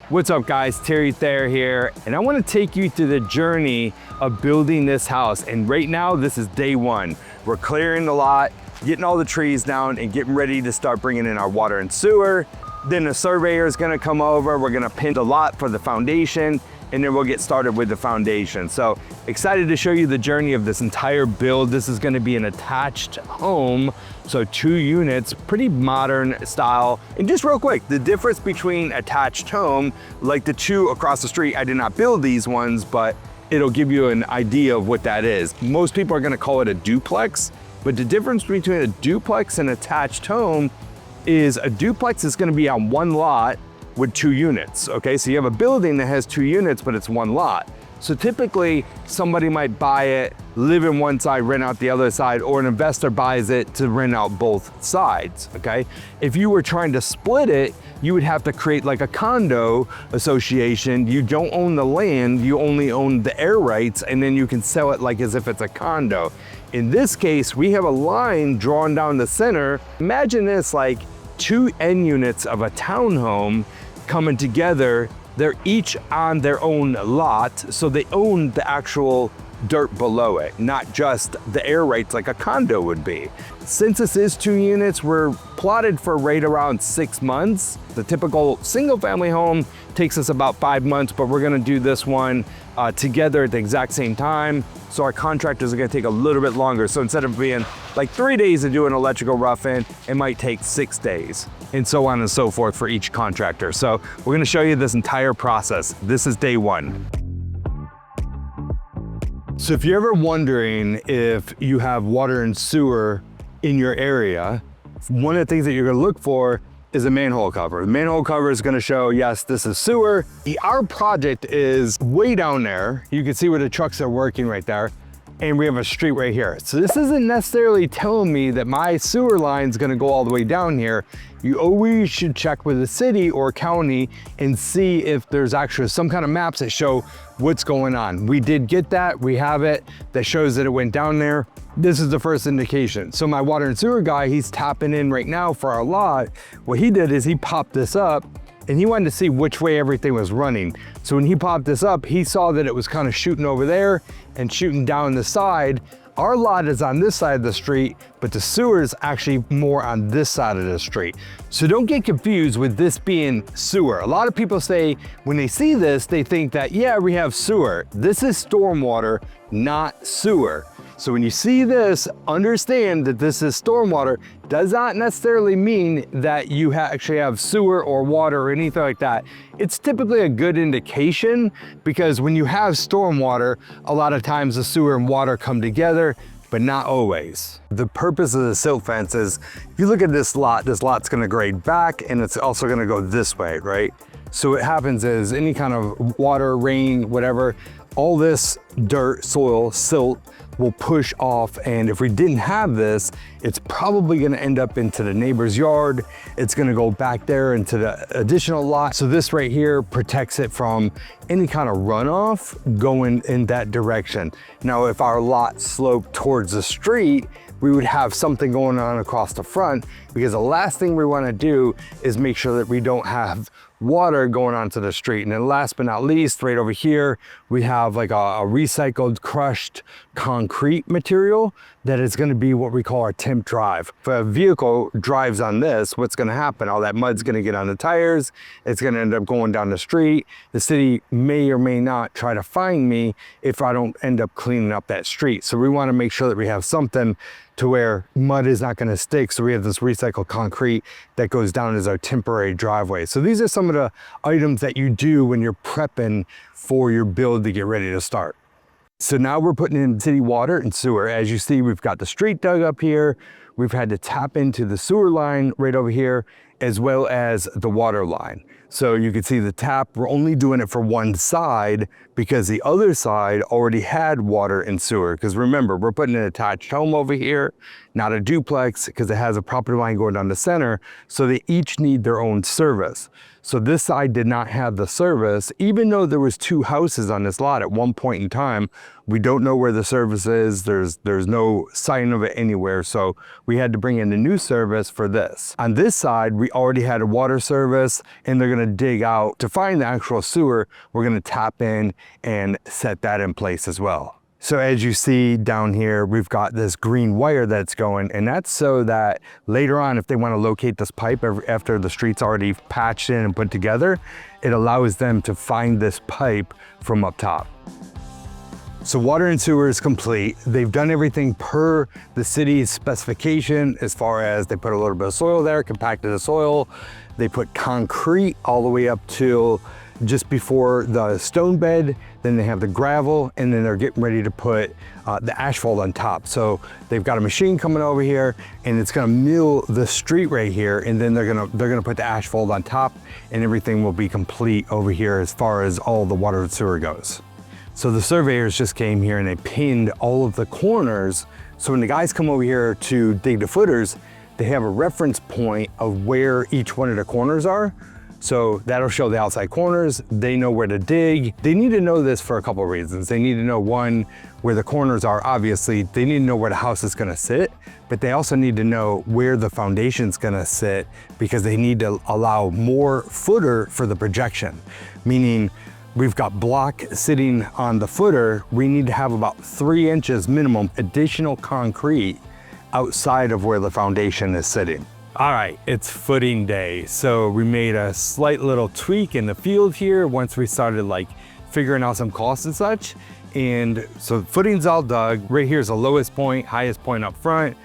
What's up guys, Thayer here, and I want to take you through the journey of building this house. And right now, this is day one. We're clearing the lot, getting all the trees down and getting ready to start bringing in our water and sewer. Then the surveyor is gonna come over, we're gonna pin the lot for the foundation, and then we'll get started with the foundation. So excited to show you the journey of this entire build. This is gonna be an attached home, so 2 units, pretty modern style. And just real quick, the difference between attached home, like the 2 across the street, I did not build these ones, but it'll give you an idea of what that is. Most people are gonna call it a duplex, but the difference between a duplex and attached home is a duplex is gonna be on 1 lot with 2 units, okay? So you have a building that has 2 units, but it's 1 lot. So typically, somebody might buy it, live in one side, rent out the other side, or an investor buys it to rent out both sides, okay? If you were trying to split it, you would have to create like a condo association. You don't own the land, you only own the air rights, and then you can sell it like as if it's a condo. In this case, we have a line drawn down the center. Imagine this like 2 end units of a townhome coming together. They're each on their own lot, so they own the actual dirt below it, not just the air rights like a condo would be. Since this is 2 units, we're plotted for right around 6 months. The typical single family home takes us about 5 months, but we're gonna do this one together at the exact same time. So our contractors are gonna take a little bit longer. So instead of being like 3 days to do an electrical rough-in, it might take 6 days, and so on and so forth for each contractor. So we're gonna show you this entire process. This is day 1. So if you're ever wondering if you have water and sewer in your area, one of the things that you're gonna look for is a manhole cover. The manhole cover is gonna show, yes, this is sewer. Our project is way down there. You can see where the trucks are working right there. And we have a street right here. So this isn't necessarily telling me that my sewer line is gonna go all the way down here. You always should check with the city or county and see if there's actually some kind of maps that show what's going on. We did get that, we have it, that shows that it went down there. This is the first indication. So my water and sewer guy, he's tapping in right now for our lot. What he did is he popped this up and he wanted to see which way everything was running. So when he popped this up, he saw that it was kind of shooting over there and shooting down the side. Our lot is on this side of the street, but the sewer is actually more on this side of the street. So don't get confused with this being sewer. A lot of people say, when they see this, they think that, yeah, we have sewer. This is stormwater, not sewer. So when you see this, understand that this is stormwater. Does not necessarily mean that you actually have sewer or water or anything like that. It's typically a good indication, because when you have stormwater, a lot of times the sewer and water come together, but not always. The purpose of the silt fence is, if you look at this lot's gonna grade back, and it's also gonna go this way, right? So what happens is any kind of water, rain, whatever, all this dirt, soil, silt will push off, and if we didn't have this, it's probably gonna end up into the neighbor's yard. It's gonna go back there into the additional lot. So this right here protects it from any kind of runoff going in that direction. Now, if our lot sloped towards the street, we would have something going on across the front, because the last thing we wanna do is make sure that we don't have water going onto the street. And then last but not least, right over here, we have like a recycled crushed concrete material that is gonna be what we call our temp drive. If a vehicle drives on this, what's gonna happen? All that mud's gonna get on the tires, it's gonna end up going down the street. The city may or may not try to fine me if I don't end up cleaning up that street. So we wanna make sure that we have something to where mud is not gonna stick. So we have this recycled concrete that goes down as our temporary driveway. So these are some of the items that you do when you're prepping for your build to get ready to start. So now we're putting in city water and sewer. As you see, we've got the street dug up here. We've had to tap into the sewer line right over here, as well as the water line. So you can see the tap, we're only doing it for one side because the other side already had water and sewer. Because remember, we're putting an attached home over here, not a duplex, because it has a property line going down the center. So they each need their own service. So this side did not have the service, even though there was 2 houses on this lot at one point in time. We don't know where the service is. There's no sign of it anywhere. So we had to bring in a new service for this. On this side, we already had a water service, and they're gonna dig out to find the actual sewer. We're gonna tap in and set that in place as well. So as you see down here, we've got this green wire that's going, and that's so that later on, if they want to locate this pipe after the street's already patched in and put together, it allows them to find this pipe from up top. So water and sewer is complete. They've done everything per the city's specification as far as they put a little bit of soil there, compacted the soil. They put concrete all the way up to just before the stone bed, then they have the gravel, and then they're getting ready to put the asphalt on top. So they've got a machine coming over here, and it's gonna mill the street right here, and then they're gonna put the asphalt on top, and everything will be complete over here as far as all the water and sewer goes. So the surveyors just came here and they pinned all of the corners. So when the guys come over here to dig the footers, they have a reference point of where each one of the corners are. So that'll show the outside corners. They know where to dig. They need to know this for a couple of reasons. They need to know, one, where the corners are, obviously. They need to know where the house is gonna sit, but they also need to know where the foundation's gonna sit, because they need to allow more footer for the projection. Meaning, we've got block sitting on the footer. We need to have about 3 inches minimum additional concrete outside of where the foundation is sitting. All right, it's footing day. So we made a slight little tweak in the field here once we started like figuring out some costs and such. And so footing's all dug. Right here is the lowest point, highest point up front.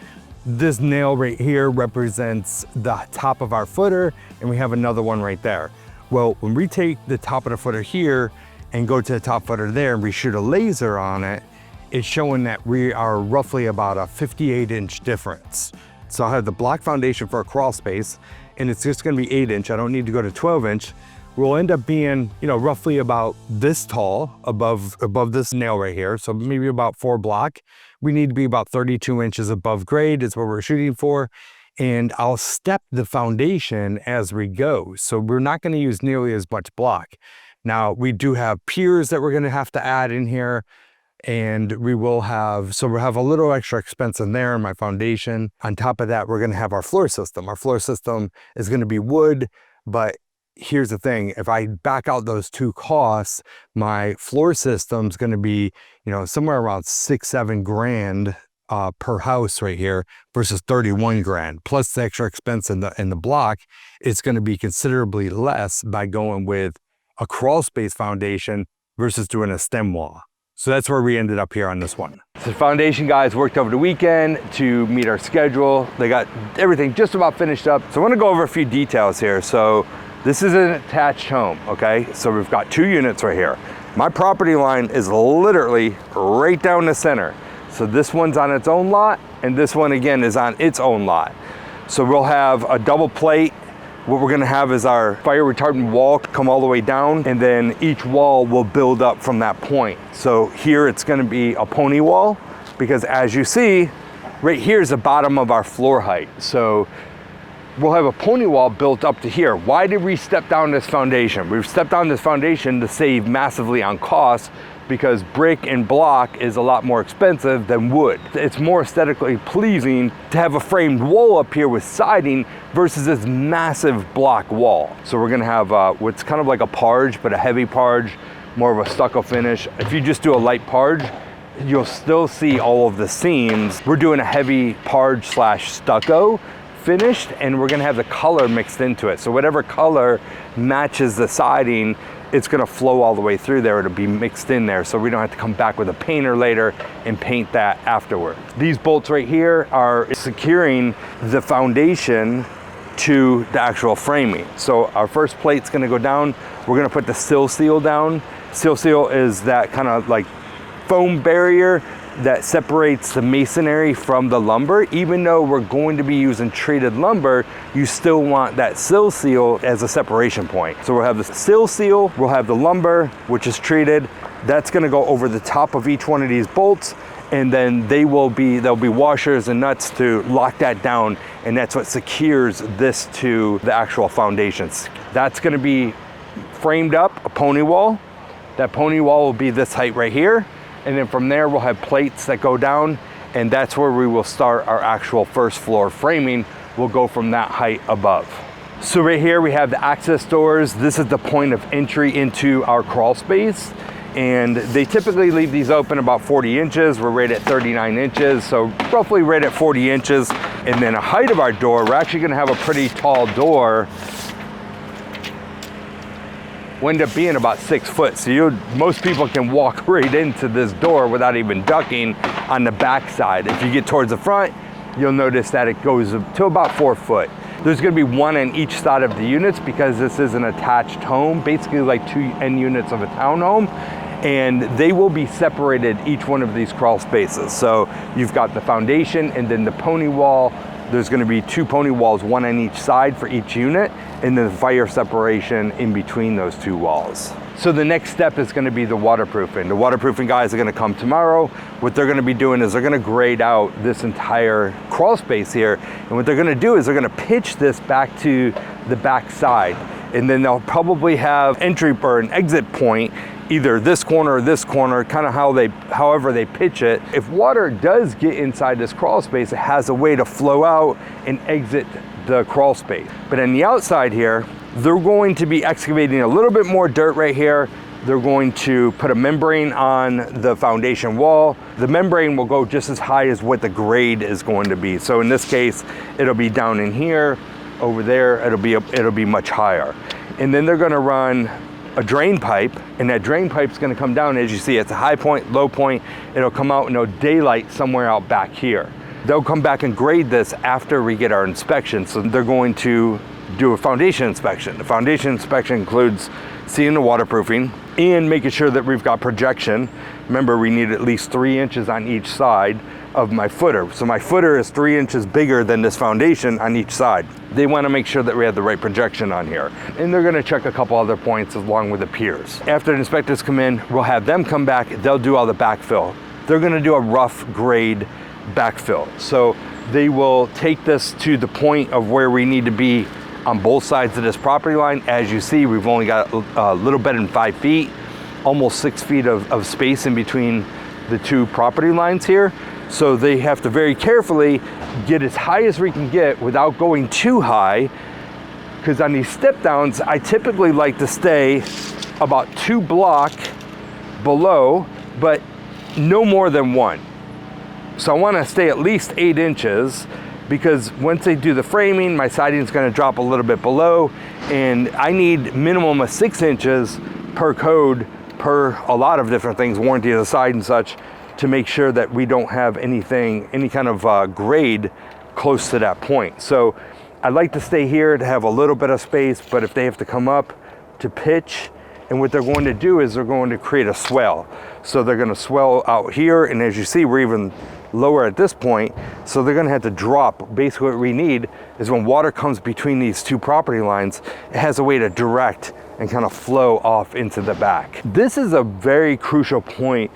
This nail right here represents the top of our footer, and we have another one right there. Well, when we take the top of the footer here and go to the top footer there and we shoot a laser on it, it's showing that we are roughly about a 58-inch difference. So I have the block foundation for a crawl space, and it's just gonna be 8-inch. I don't need to go to 12-inch. We'll end up being, you know, roughly about this tall above this nail right here. So maybe about 4 block. We need to be about 32 inches above grade is what we're shooting for. And I'll step the foundation as we go. So we're not gonna use nearly as much block. Now we do have piers that we're gonna have to add in here. And we'll have a little extra expense in there in my foundation. On top of that, we're gonna have our floor system. Our floor system is gonna be wood, but here's the thing, if I back out those 2 costs, my floor system's gonna be, you know, somewhere around 6-7 grand per house right here versus 31 grand. Plus the extra expense in the block, it's gonna be considerably less by going with a crawl space foundation versus doing a stem wall. So that's where we ended up here on this one. The foundation guys worked over the weekend to meet our schedule. They got everything just about finished up. So I want to go over a few details here. So this is an attached home, okay? So we've got 2 units right here. My property line is literally right down the center. So this one's on its own lot, and this one again is on its own lot. So we'll have a double plate. What we're gonna have is our fire retardant wall come all the way down, and then each wall will build up from that point. So here it's gonna be a pony wall, because as you see, right here is the bottom of our floor height. So we'll have a pony wall built up to here. Why did we step down this foundation? We've stepped down this foundation to save massively on costs, because brick and block is a lot more expensive than wood. It's more aesthetically pleasing to have a framed wall up here with siding versus this massive block wall. So we're gonna have what's kind of like a parge, but a heavy parge, more of a stucco finish. If you just do a light parge, you'll still see all of the seams. We're doing a heavy parge / stucco finished, and we're gonna have the color mixed into it. So whatever color matches the siding, it's gonna flow all the way through there. It'll be mixed in there, so we don't have to come back with a painter later and paint that afterward. These bolts right here are securing the foundation to the actual framing. So our first plate's gonna go down. We're gonna put the sill seal down. Sill seal is that kind of like foam barrier that separates the masonry from the lumber. Even though we're going to be using treated lumber, you still want that sill seal as a separation point. So we'll have the sill seal, we'll have the lumber, which is treated. That's gonna go over the top of each one of these bolts, and then there'll be washers and nuts to lock that down, and that's what secures this to the actual foundations. That's gonna be framed up, a pony wall. That pony wall will be this height right here. And then from there, we'll have plates that go down, and that's where we will start our actual first floor framing. We'll go from that height above. So right here, we have the access doors. This is the point of entry into our crawl space. And they typically leave these open about 40 inches. We're right at 39 inches, so roughly right at 40 inches. And then the height of our door, we're actually gonna have a pretty tall door. Will end up being about 6 foot. So most people can walk right into this door without even ducking on the back side. If you get towards the front, you'll notice that it goes to about 4 foot. There's gonna be one on each side of the units because this is an attached home, basically like 2 end units of a townhome. And they will be separated, each one of these crawl spaces. So you've got the foundation and then the pony wall. There's gonna be 2 pony walls, one on each side for each unit, and then the fire separation in between those 2 walls. So the next step is gonna be the waterproofing. The waterproofing guys are gonna come tomorrow. What they're gonna be doing is they're gonna grade out this entire crawl space here. And what they're gonna do is they're gonna pitch this back to the back side. And then they'll probably have entry or an exit point, either this corner or this corner, kind of however they pitch it. If water does get inside this crawl space, it has a way to flow out and exit the crawl space. But on the outside here, they're going to be excavating a little bit more dirt right here. They're going to put a membrane on the foundation wall. The membrane will go just as high as what the grade is going to be. So in this case, it'll be down in here. Over there, it'll be much higher. And then they're gonna run a drain pipe, and that drain pipe's gonna come down. As you see, it's a high point, low point. It'll come out and it'll daylight somewhere out back here. They'll come back and grade this after we get our inspection. So they're going to do a foundation inspection. The foundation inspection includes seeing the waterproofing and making sure that we've got projection. Remember, we need at least 3 inches on each side of my footer. So my footer is 3 inches bigger than this foundation on each side. They want to make sure that we have the right projection on here. And they're going to check a couple other points along with the piers. After the inspectors come in, we'll have them come back. They'll do all the backfill. They're going to do a rough grade backfill. So they will take this to the point of where we need to be on both sides of this property line. As you see, we've only got a little better than 5 feet, almost 6 feet of space in between the 2 property lines here. So they have to very carefully get as high as we can get without going too high, because on these step downs, I typically like to stay about 2 block below, but no more than 1. So I want to stay at least 8 inches, because once they do the framing, my siding is going to drop a little bit below, and I need minimum of 6 inches per code, per a lot of different things, warranty of the side and such, to make sure that we don't have any kind of grade close to that point. So I like to stay here to have a little bit of space, but if they have to come up to pitch, and what they're going to do is they're going to create a swell. So they're going to swell out here, and as you see, we're even lower at this point. So they're going to have to drop. Basically what we need is when water comes between these 2 property lines, it has a way to direct and kind of flow off into the back. This is a very crucial point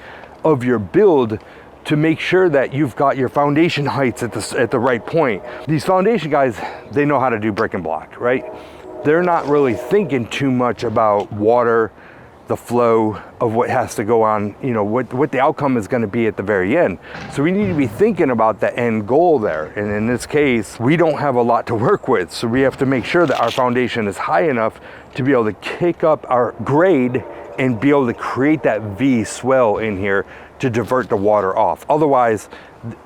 of your build to make sure that you've got your foundation heights at the right point. These foundation guys, they know how to do brick and block, right? They're not really thinking too much about water, the flow of what has to go on, you know, what the outcome is going to be at the very end. So we need to be thinking about the end goal there. And in this case, we don't have a lot to work with. So we have to make sure that our foundation is high enough to be able to kick up our grade and be able to create that V swell in here to divert the water off. Otherwise,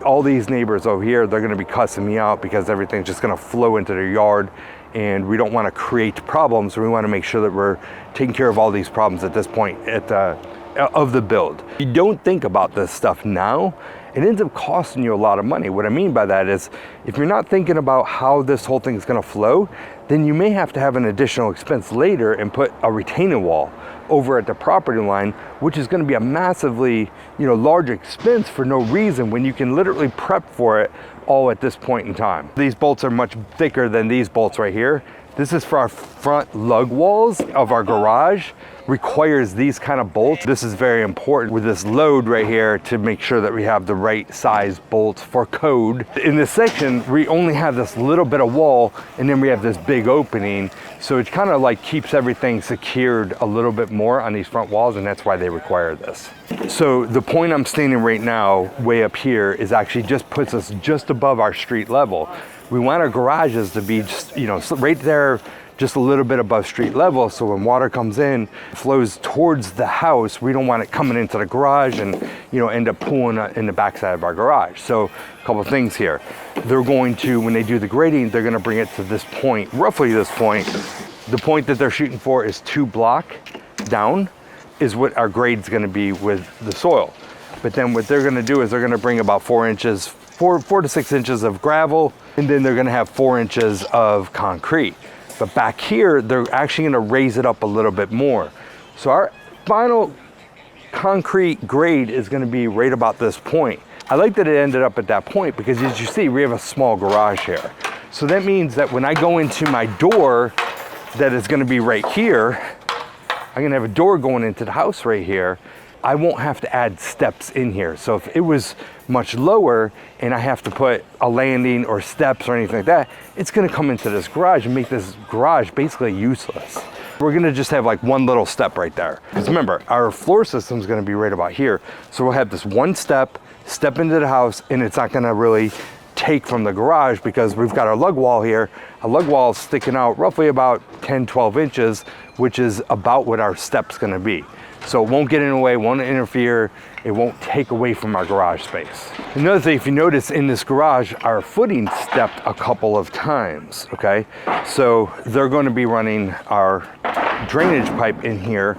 all these neighbors over here, they're gonna be cussing me out because everything's just gonna flow into their yard, and we don't wanna create problems. We wanna make sure that we're taking care of all these problems at this point of the build. You don't think about this stuff now, it ends up costing you a lot of money. What I mean by that is, if you're not thinking about how this whole thing is gonna flow, then you may have to have an additional expense later and put a retaining wall over at the property line, which is going to be a massively, large expense for no reason when you can literally prep for it all at this point in time. These bolts are much thicker than these bolts right here. This is for our front lug walls of our garage, requires these kind of bolts. This is very important with this load right here to make sure that we have the right size bolts for code. In this section, we only have this little bit of wall and then we have this big opening. So it kind of like keeps everything secured a little bit more on these front walls, and that's why they require this. So the point I'm standing right now, way up here, is actually just puts us just above our street level. We want our garages to be just, you know, right there, just a little bit above street level, so when water comes in, flows towards the house, we don't want it coming into the garage and, you know, end up pooling in the backside of our garage. So a couple of things here. They're going to, when they do the grading, they're gonna bring it to this point, roughly this point. The point that they're shooting for is 2 block down, is what our grade's gonna be with the soil. But then what they're gonna do is they're gonna bring about 4 to 6 inches of gravel, and then they're gonna have 4 inches of concrete. But back here, they're actually gonna raise it up a little bit more. So our final concrete grade is gonna be right about this point. I like that it ended up at that point because as you see, we have a small garage here. So that means that when I go into my door, that is gonna be right here, I'm gonna have a door going into the house right here. I won't have to add steps in here. So if it was much lower and I have to put a landing or steps or anything like that, it's gonna come into this garage and make this garage basically useless. We're gonna just have like one little step right there. Because remember, our floor system is gonna be right about here. So we'll have this one step into the house, and it's not gonna really take from the garage because we've got our lug wall here. Our lug wall is sticking out roughly about 10, 12 inches, which is about what our step's gonna be. So it won't get in the way, won't interfere, it won't take away from our garage space. Another thing, if you notice in this garage, our footing stepped a couple of times, okay? So they're gonna be running our drainage pipe in here,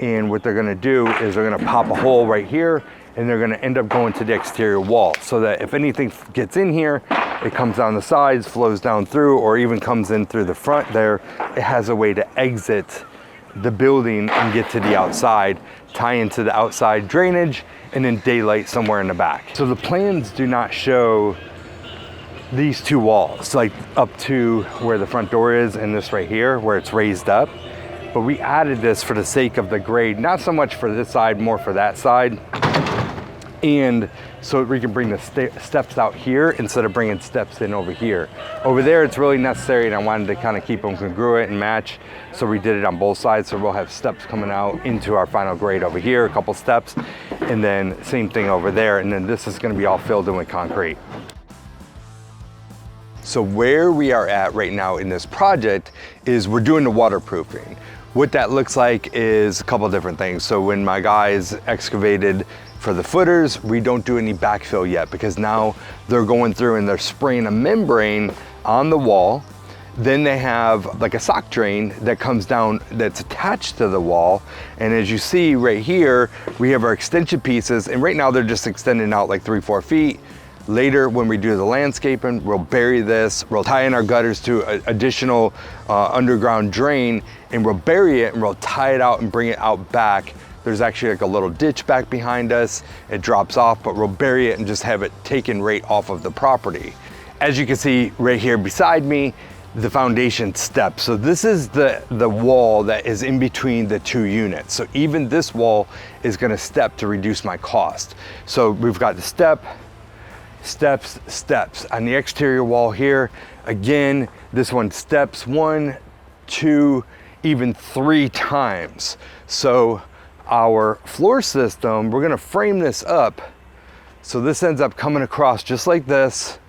and what they're gonna do is they're gonna pop a hole right here, and they're gonna end up going to the exterior wall, so that if anything gets in here, it comes down the sides, flows down through, or even comes in through the front there, it has a way to exit the building and get to the outside, tie into the outside drainage, and then daylight somewhere in the back. So the plans do not show these 2 walls, like up to where the front door is and this right here, where it's raised up. But we added this for the sake of the grade, not so much for this side, more for that side. And so we can bring the steps out here instead of bringing steps in over here. Over there, it's really necessary, and I wanted to kind of keep them congruent and match. So we did it on both sides. So we'll have steps coming out into our final grade over here, a couple steps, and then same thing over there. And then this is gonna be all filled in with concrete. So where we are at right now in this project is we're doing the waterproofing. What that looks like is a couple different things. So when my guys excavated for the footers, we don't do any backfill yet because now they're going through and they're spraying a membrane on the wall. Then they have like a sock drain that comes down that's attached to the wall. And as you see right here, we have our extension pieces, and right now they're just extending out like 3-4 feet. Later, when we do the landscaping, we'll bury this, we'll tie in our gutters to an additional underground drain, and we'll bury it and we'll tie it out and bring it out back. There's actually like a little ditch back behind us. It drops off, but we'll bury it and just have it taken right off of the property. As you can see right here beside me, the foundation steps. So this is the wall that is in between the 2 units. So even this wall is gonna step to reduce my cost. So we've got the steps on the exterior wall here. Again, this one steps 1, 2, even 3 times. So our floor system, we're gonna frame this up. So this ends up coming across just like this,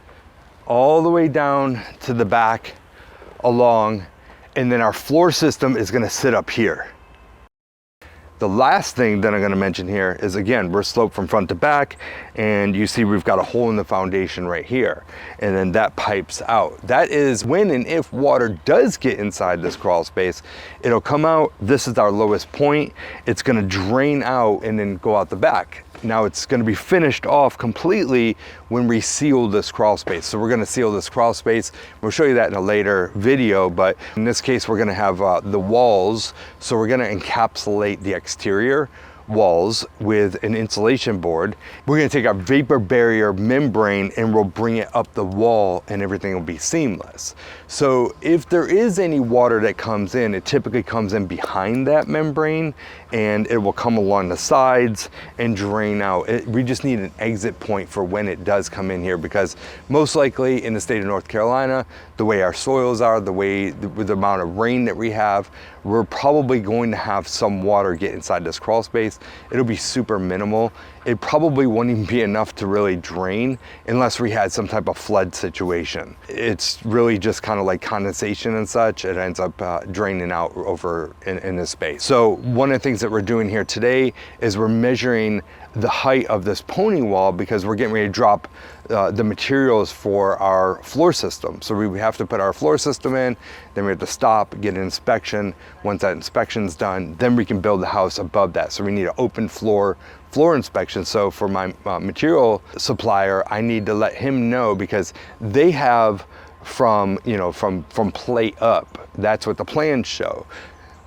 all the way down to the back along, and then our floor system is gonna sit up here. The last thing that I'm gonna mention here is, again, we're sloped from front to back, and you see we've got a hole in the foundation right here, and then that pipes out. That is when and if water does get inside this crawl space, it'll come out. This is our lowest point. It's gonna drain out and then go out the back. Now it's gonna be finished off completely when we seal this crawl space. So we're gonna seal this crawl space. We'll show you that in a later video, but in this case, we're gonna have the walls. So we're gonna encapsulate the exterior walls with an insulation board. We're gonna take our vapor barrier membrane and we'll bring it up the wall and everything will be seamless. So if there is any water that comes in, it typically comes in behind that membrane and it will come along the sides and drain out. We just need an exit point for when it does come in here, because most likely in the state of North Carolina, the way our soils are, with the amount of rain that we have, we're probably going to have some water get inside this crawl space. It'll be super minimal. It probably won't even be enough to really drain unless we had some type of flood situation. It's really just kind of like condensation and such. It ends up draining out over in this space. So one of the things that we're doing here today is we're measuring the height of this pony wall, because we're getting ready to drop the materials for our floor system. So we have to put our floor system in, then we have to stop, get an inspection. Once that inspection's done, then we can build the house above that. So we need an open floor inspection. So for my material supplier, I need to let him know, because they have from plate up. That's what the plans show.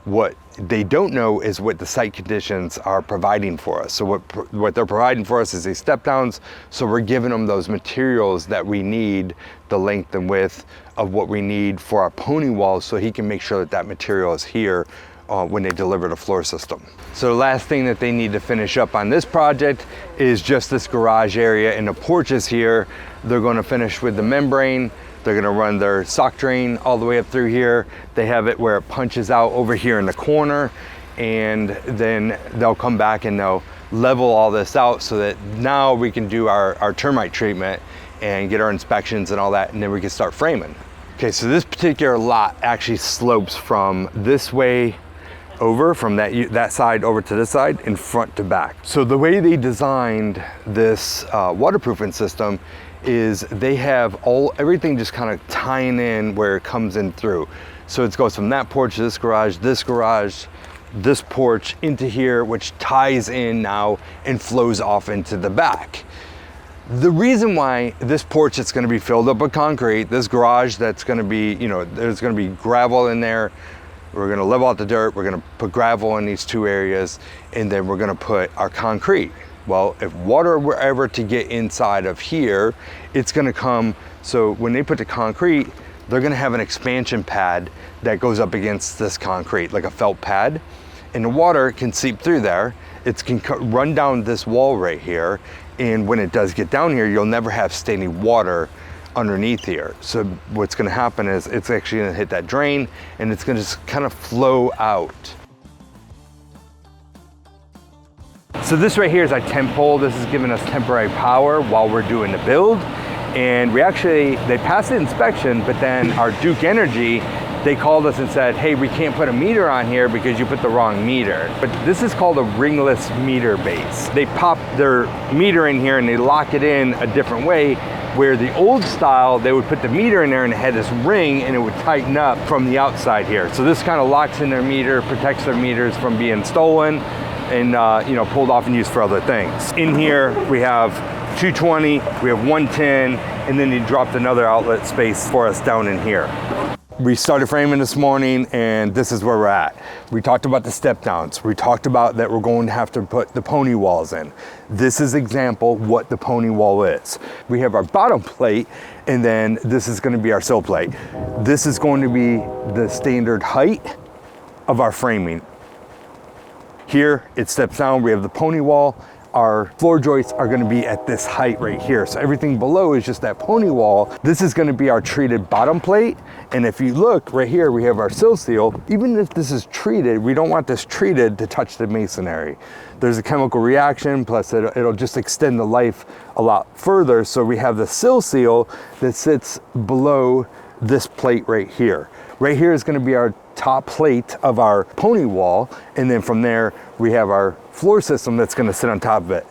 What they don't know is what the site conditions are providing for us. So what they're providing for us is these step downs. So we're giving them those materials that we need, the length and width of what we need for our pony walls, so he can make sure that that material is here when they deliver the floor system. So the last thing that they need to finish up on this project is just this garage area and the porches here. They're going to finish with the membrane. They're gonna run their sock drain all the way up through here. They have it where it punches out over here in the corner, and then they'll come back and they'll level all this out so that now we can do our termite treatment and get our inspections and all that, and then we can start framing. Okay, so this particular lot actually slopes from this way over, from that side over to this side, and front to back. So the way they designed this waterproofing system is they have everything just kind of tying in where it comes in through. So it goes from that porch to this garage, this porch into here, which ties in now and flows off into the back. The reason why this porch is going to be filled up with concrete, this garage that's going to be, there's going to be gravel in there. We're going to level out the dirt. We're going to put gravel in these two areas, and then we're going to put our concrete. Well, if water were ever to get inside of here, it's gonna come, so when they put the concrete, they're gonna have an expansion pad that goes up against this concrete, like a felt pad, and the water can seep through there. It can run down this wall right here, and when it does get down here, you'll never have standing water underneath here. So what's gonna happen is it's actually gonna hit that drain, and it's gonna just kind of flow out. So this right here is our temp pole. This is giving us temporary power while we're doing the build. And they passed the inspection, but then our Duke Energy, they called us and said, hey, we can't put a meter on here because you put the wrong meter. But this is called a ringless meter base. They pop their meter in here and they lock it in a different way, where the old style, they would put the meter in there and it had this ring and it would tighten up from the outside here. So this kind of locks in their meter, protects their meters from being stolen and pulled off and used for other things. In here we have 220, we have 110, and then he dropped another outlet space for us down in here. We started framing this morning, and this is where we're at. We talked about the step downs. We talked about that we're going to have to put the pony walls in. This is example what the pony wall is. We have our bottom plate, and then this is going to be our sill plate. This is going to be the standard height of our framing. Here it steps down, we have the pony wall. Our floor joists are gonna be at this height right here. So everything below is just that pony wall. This is gonna be our treated bottom plate. And if you look right here, we have our sill seal. Even if this is treated, we don't want this treated to touch the masonry. There's a chemical reaction, plus it'll just extend the life a lot further. So we have the sill seal that sits below this plate right here. Right here is gonna be our top plate of our pony wall, and then from there we have our floor system that's going to sit on top of it.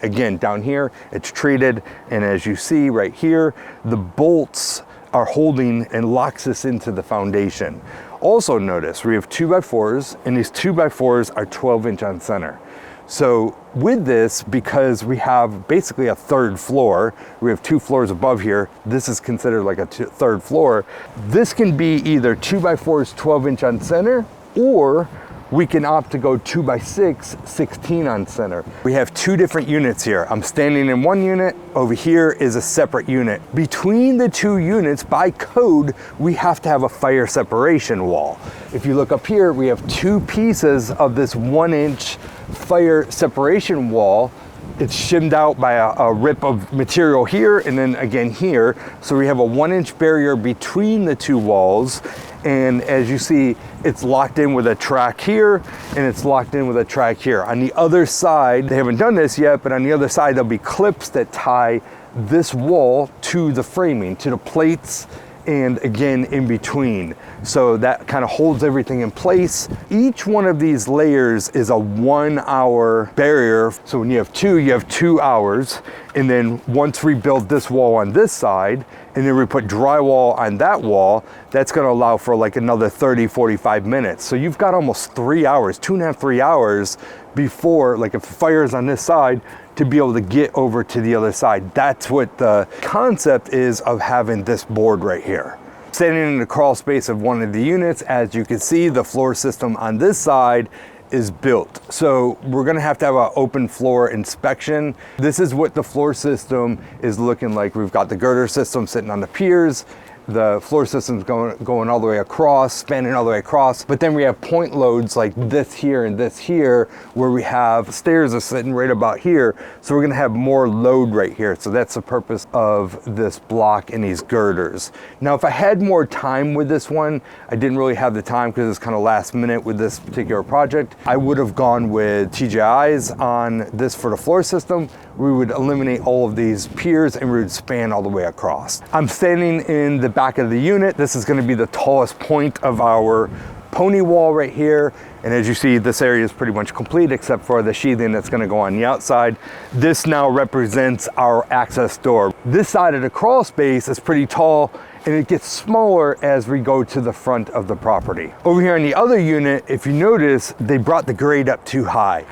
Again, down here it's treated, and as you see right here, the bolts are holding and locks us into the foundation. Also notice we have 2x4s, and these 2x4s are 12-inch on center. So with this, because we have basically a third floor, we have 2 floors above here, this is considered like a third floor. This can be either 2x4s 12-inch on center, or we can opt to go 2x6, 16 on center. We have two different units here. I'm standing in one unit, over here is a separate unit. Between the two units, by code, we have to have a fire separation wall. If you look up here, we have two pieces of this 1-inch fire separation wall. It's shimmed out by a rip of material here and then again here. So we have a 1-inch barrier between the two walls. And as you see, it's locked in with a track here and it's locked in with a track here. On the other side, they haven't done this yet, but on the other side, there'll be clips that tie this wall to the framing, to the plates, and again in between. So that kind of holds everything in place. Each one of these layers is a 1-hour barrier. So when you have 2 hours. And then once we build this wall on this side, and then we put drywall on that wall, that's gonna allow for like another 30, 45 minutes. So you've got almost 3 hours, 2.5, 3 hours before, like if the fire is on this side, to be able to get over to the other side. That's what the concept is of having this board right here. Standing in the crawl space of one of the units, as you can see, the floor system on this side is built. So we're gonna have to have an open floor inspection. This is what the floor system is looking like. We've got the girder system sitting on the piers. The floor system's going all the way across, spanning all the way across. But then we have point loads like this here and this here, where we have stairs are sitting right about here. So we're gonna have more load right here. So that's the purpose of this block and these girders. Now, if I had more time with this one, I didn't really have the time because it's kind of last minute with this particular project. I would have gone with TJIs on this for the floor system. We would eliminate all of these piers and we would span all the way across. I'm standing in the back of the unit. This is going to be the tallest point of our pony wall right here. And as you see, this area is pretty much complete except for the sheathing that's going to go on the outside. This now represents our access door. This side of the crawl space is pretty tall and it gets smaller as we go to the front of the property. Over here in the other unit, if you notice, they brought the grade up too high.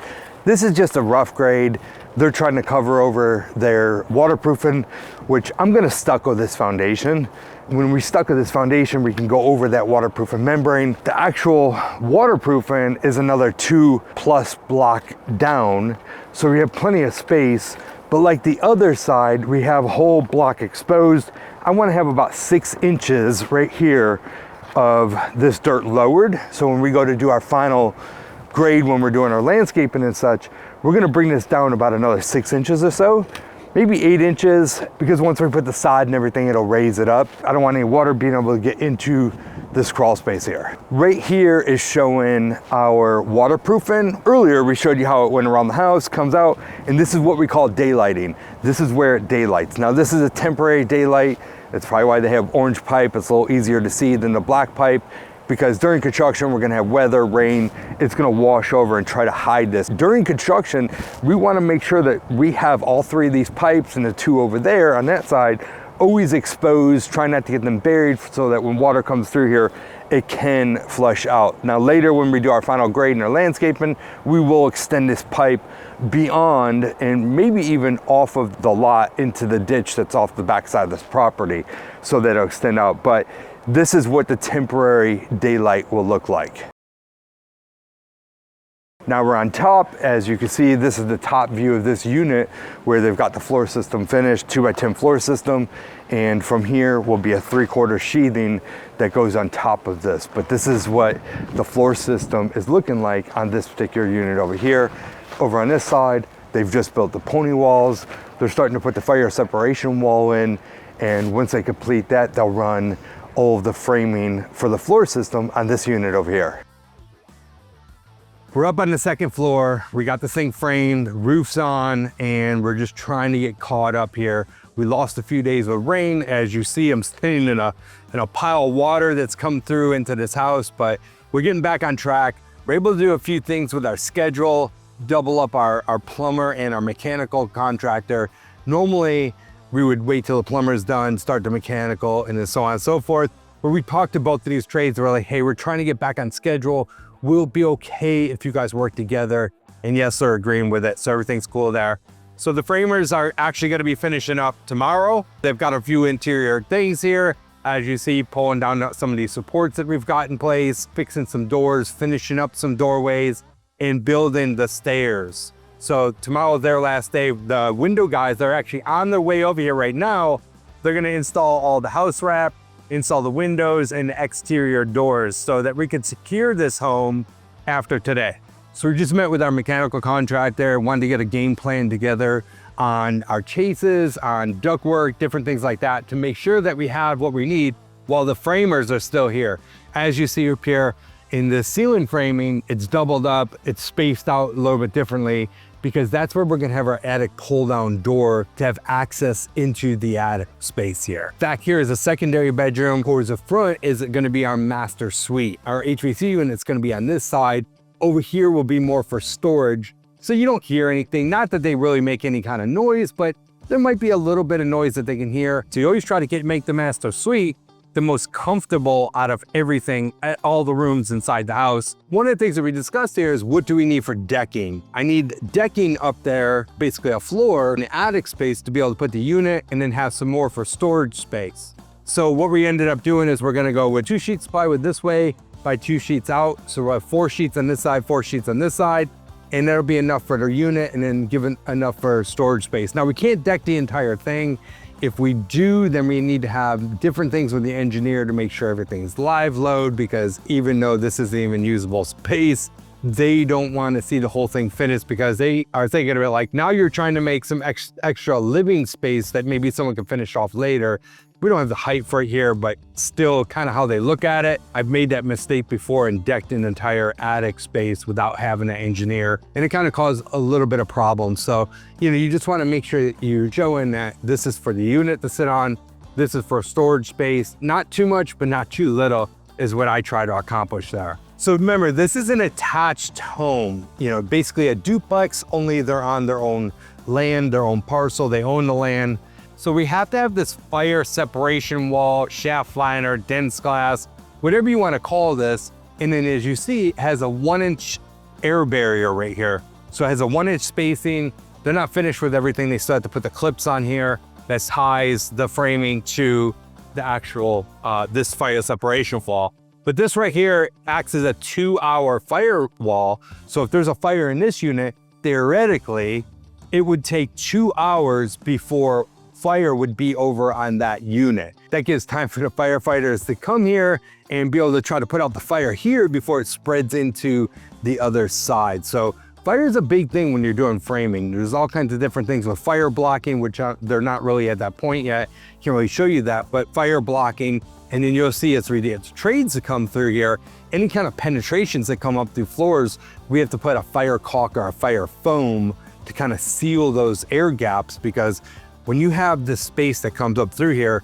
This is just a rough grade. They're trying to cover over their waterproofing, which I'm gonna stucco this foundation. When we stucco this foundation, we can go over that waterproofing membrane. The actual waterproofing is another 2+ block down, so we have plenty of space. But like the other side, we have a whole block exposed. I wanna have about 6 inches right here of this dirt lowered. So when we go to do our final grade, when we're doing our landscaping and such, we're gonna bring this down about another 6 inches or so, maybe 8 inches, because once we put the sod and everything, it'll raise it up. I don't want any water being able to get into this crawl space here. Right here is showing our waterproofing. Earlier, we showed you how it went around the house, comes out, and this is what we call daylighting. This is where it daylights. Now, this is a temporary daylight. That's probably why they have orange pipe. It's a little easier to see than the black pipe, because during construction, we're gonna have weather, rain, it's gonna wash over and try to hide this. During construction, we wanna make sure that we have all 3 of these pipes and the 2 over there on that side always exposed, try not to get them buried so that when water comes through here, it can flush out. Now later when we do our final grade and our landscaping, we will extend this pipe beyond and maybe even off of the lot into the ditch that's off the backside of this property so that it'll extend out. But this is what the temporary daylight will look like. Now we're on top. As you can see, this is the top view of this unit where they've got the floor system finished, 2x10 floor system. And from here will be a 3/4 sheathing that goes on top of this. But this is what the floor system is looking like on this particular unit over here. Over on this side, they've just built the pony walls. They're starting to put the fire separation wall in. And once they complete that, they'll run all of the framing for the floor system on this unit over here. We're up on the 2nd floor. We got this thing framed, roof's on, and we're just trying to get caught up here. We lost a few days of rain. As you see, I'm standing in a pile of water that's come through into this house, but we're getting back on track. We're able to do a few things with our schedule, double up our plumber and our mechanical contractor. Normally, we would wait till the plumber's done, start the mechanical, and then so on and so forth. But we talked to both of these trades. We're like, hey, we're trying to get back on schedule. We'll be okay if you guys work together. And yes, they're agreeing with it. So everything's cool there. So the framers are actually gonna be finishing up tomorrow. They've got a few interior things here. as you see, pulling down some of these supports that we've got in place, fixing some doors, finishing up some doorways, and building the stairs. So tomorrow's their last day. The window guys are actually on their way over here right now. They're gonna install all the house wrap, install the windows and the exterior doors so that we can secure this home after today. So we just met with our mechanical contractor, wanted to get a game plan together on our chases, on ductwork, different things like that to make sure that we have what we need while the framers are still here. As you see up here in the ceiling framing, it's doubled up, it's spaced out a little bit differently because that's where we're gonna have our attic pull down door to have access into the attic space here. Back here is a secondary bedroom. Towards the front is gonna be our master suite. Our HVAC unit's gonna be on this side. Over here will be more for storage. So you don't hear anything, not that they really make any kind of noise, but there might be a little bit of noise that they can hear. So you always try to make the master suite the most comfortable out of everything at all the rooms inside the house. One of the things that we discussed here is what do we need for decking? I need decking up there, basically a floor, an attic space to be able to put the unit and then have some more for storage space. So what we ended up doing is we're gonna go with 2 sheets plywood this way by 2 sheets out. So we'll have 4 sheets on this side, 4 sheets on this side, and that'll be enough for the unit and then given enough for storage space. Now we can't deck the entire thing. If we do, then we need to have different things with the engineer to make sure everything's live load, because even though this isn't even usable space, they don't want to see the whole thing finished because they are thinking of it like, now you're trying to make some extra living space that maybe someone can finish off later. We don't have the height for it here, but still kind of how they look at it. I've made that mistake before and decked an entire attic space without having an engineer, and it kind of caused a little bit of problems. So, you just want to make sure that you're showing that this is for the unit to sit on. This is for storage space. Not too much, but not too little is what I try to accomplish there. So remember, this is an attached home, basically a duplex, only they're on their own land, their own parcel, they own the land. So we have to have this fire separation wall, shaft liner, dense glass, whatever you want to call this. And then as you see, it has a 1-inch air barrier right here. So it has a 1-inch spacing. They're not finished with everything. They still have to put the clips on here that ties the framing to the actual, this fire separation wall. But this right here acts as a 2-hour firewall. So if there's a fire in this unit, theoretically, it would take 2 hours before fire would be over on that unit. That gives time for the firefighters to come here and be able to try to put out the fire here before it spreads into the other side. So fire is a big thing when you're doing framing. There's all kinds of different things with fire blocking, which they're not really at that point yet. Can't really show you that, but fire blocking, and then you'll see it's trades that come through here. Any kind of penetrations that come up through floors, we have to put a fire caulk or a fire foam to kind of seal those air gaps, because when you have this space that comes up through here,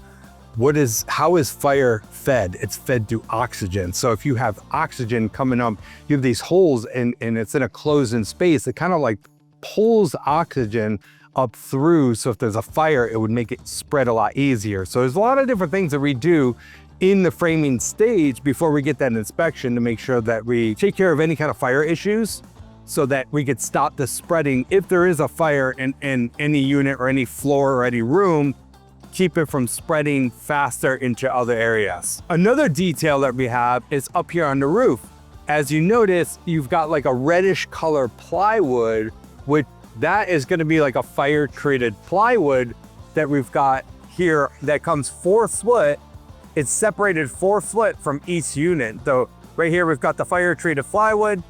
how is fire fed? It's fed through oxygen. So if you have oxygen coming up, you have these holes and it's in a closed-in space, it kind of like pulls oxygen up through. So if there's a fire, it would make it spread a lot easier. So there's a lot of different things that we do in the framing stage before we get that inspection to make sure that we take care of any kind of fire issues, so that we could stop the spreading. If there is a fire in any unit or any floor or any room, keep it from spreading faster into other areas. Another detail that we have is up here on the roof. As you notice, you've got like a reddish color plywood, which that is gonna be like a fire treated plywood that we've got here that comes 4 foot. It's separated 4 foot from each unit. So right here, we've got the fire treated plywood,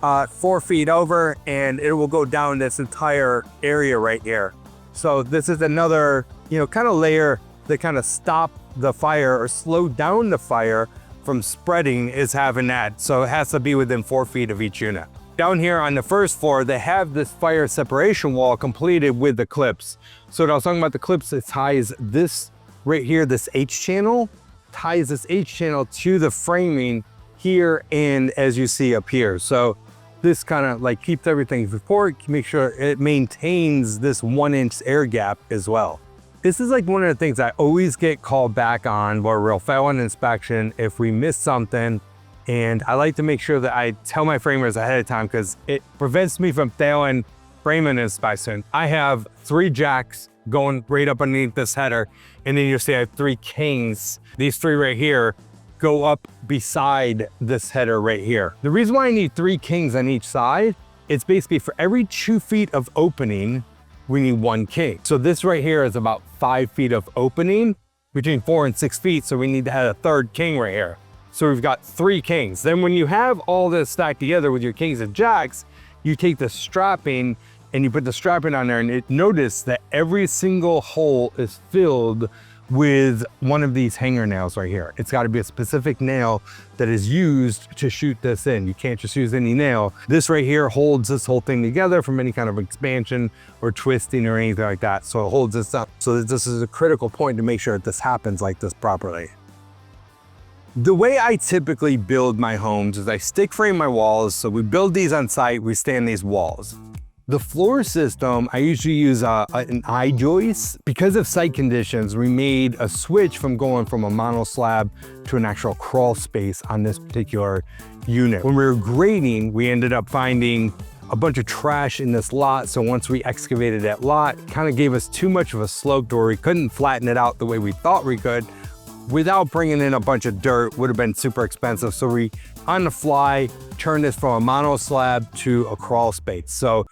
4 feet over, and it will go down this entire area right here. So this is another, kind of layer that kind of stop the fire or slow down the fire from spreading, is having that. So it has to be within 4 feet of each unit. Down here on the first floor, they have this fire separation wall completed with the clips. So what I was talking about the clips, it ties this right here, this H channel, ties this H channel to the framing here, and as you see up here. So this kind of like keeps everything before, make sure it maintains this 1-inch air gap as well. This is like one of the things I always get called back on where we'll fail an inspection if we miss something. And I like to make sure that I tell my framers ahead of time, because it prevents me from failing framing inspection. I have 3 jacks going right up underneath this header. And then you'll see I have 3 kings. These 3 right here go up beside this header right here. The reason why I need 3 kings on each side, it's basically for every 2 feet of opening, we need 1 king. So this right here is about 5 feet of opening, between 4 and 6 feet. So we need to have a 3rd king right here. So we've got 3 kings. Then when you have all this stacked together with your kings and jacks, you take the strapping and you put the strapping on there, and notice that every single hole is filled with one of these hanger nails right here. It's got to be a specific nail that is used to shoot this in. You can't just use any nail. This right here holds this whole thing together from any kind of expansion or twisting or anything like that. So it holds this up. So this is a critical point to make sure that this happens like this properly. The way I typically build my homes is I stick frame my walls. So we build these on site, we stand these walls. The floor system, I usually use an I-joist. Because of site conditions, we made a switch from going from a mono slab to an actual crawl space on this particular unit. When we were grading, we ended up finding a bunch of trash in this lot. So once we excavated that lot, it kind of gave us too much of a slope to where we couldn't flatten it out the way we thought we could without bringing in a bunch of dirt. Would have been super expensive. So we, on the fly, turned this from a mono slab to a crawl space. So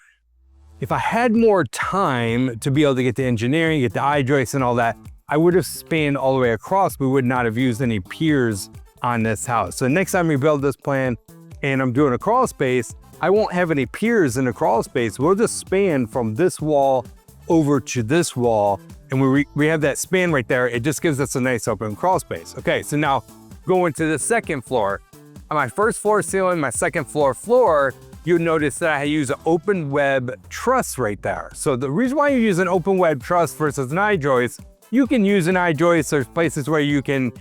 if I had more time to be able to get the engineering, get the I-joists and all that, I would have spanned all the way across. We would not have used any piers on this house. So next time we build this plan and I'm doing a crawl space, I won't have any piers in the crawl space. We'll just span from this wall over to this wall. And when we have that span right there, it just gives us a nice open crawl space. Okay, so now going to the second floor. On my first floor ceiling, my second floor, you'll notice that I use an open web truss right there. So the reason why you use an open web truss versus an I-joist, you can use an I-joist. There's places where you can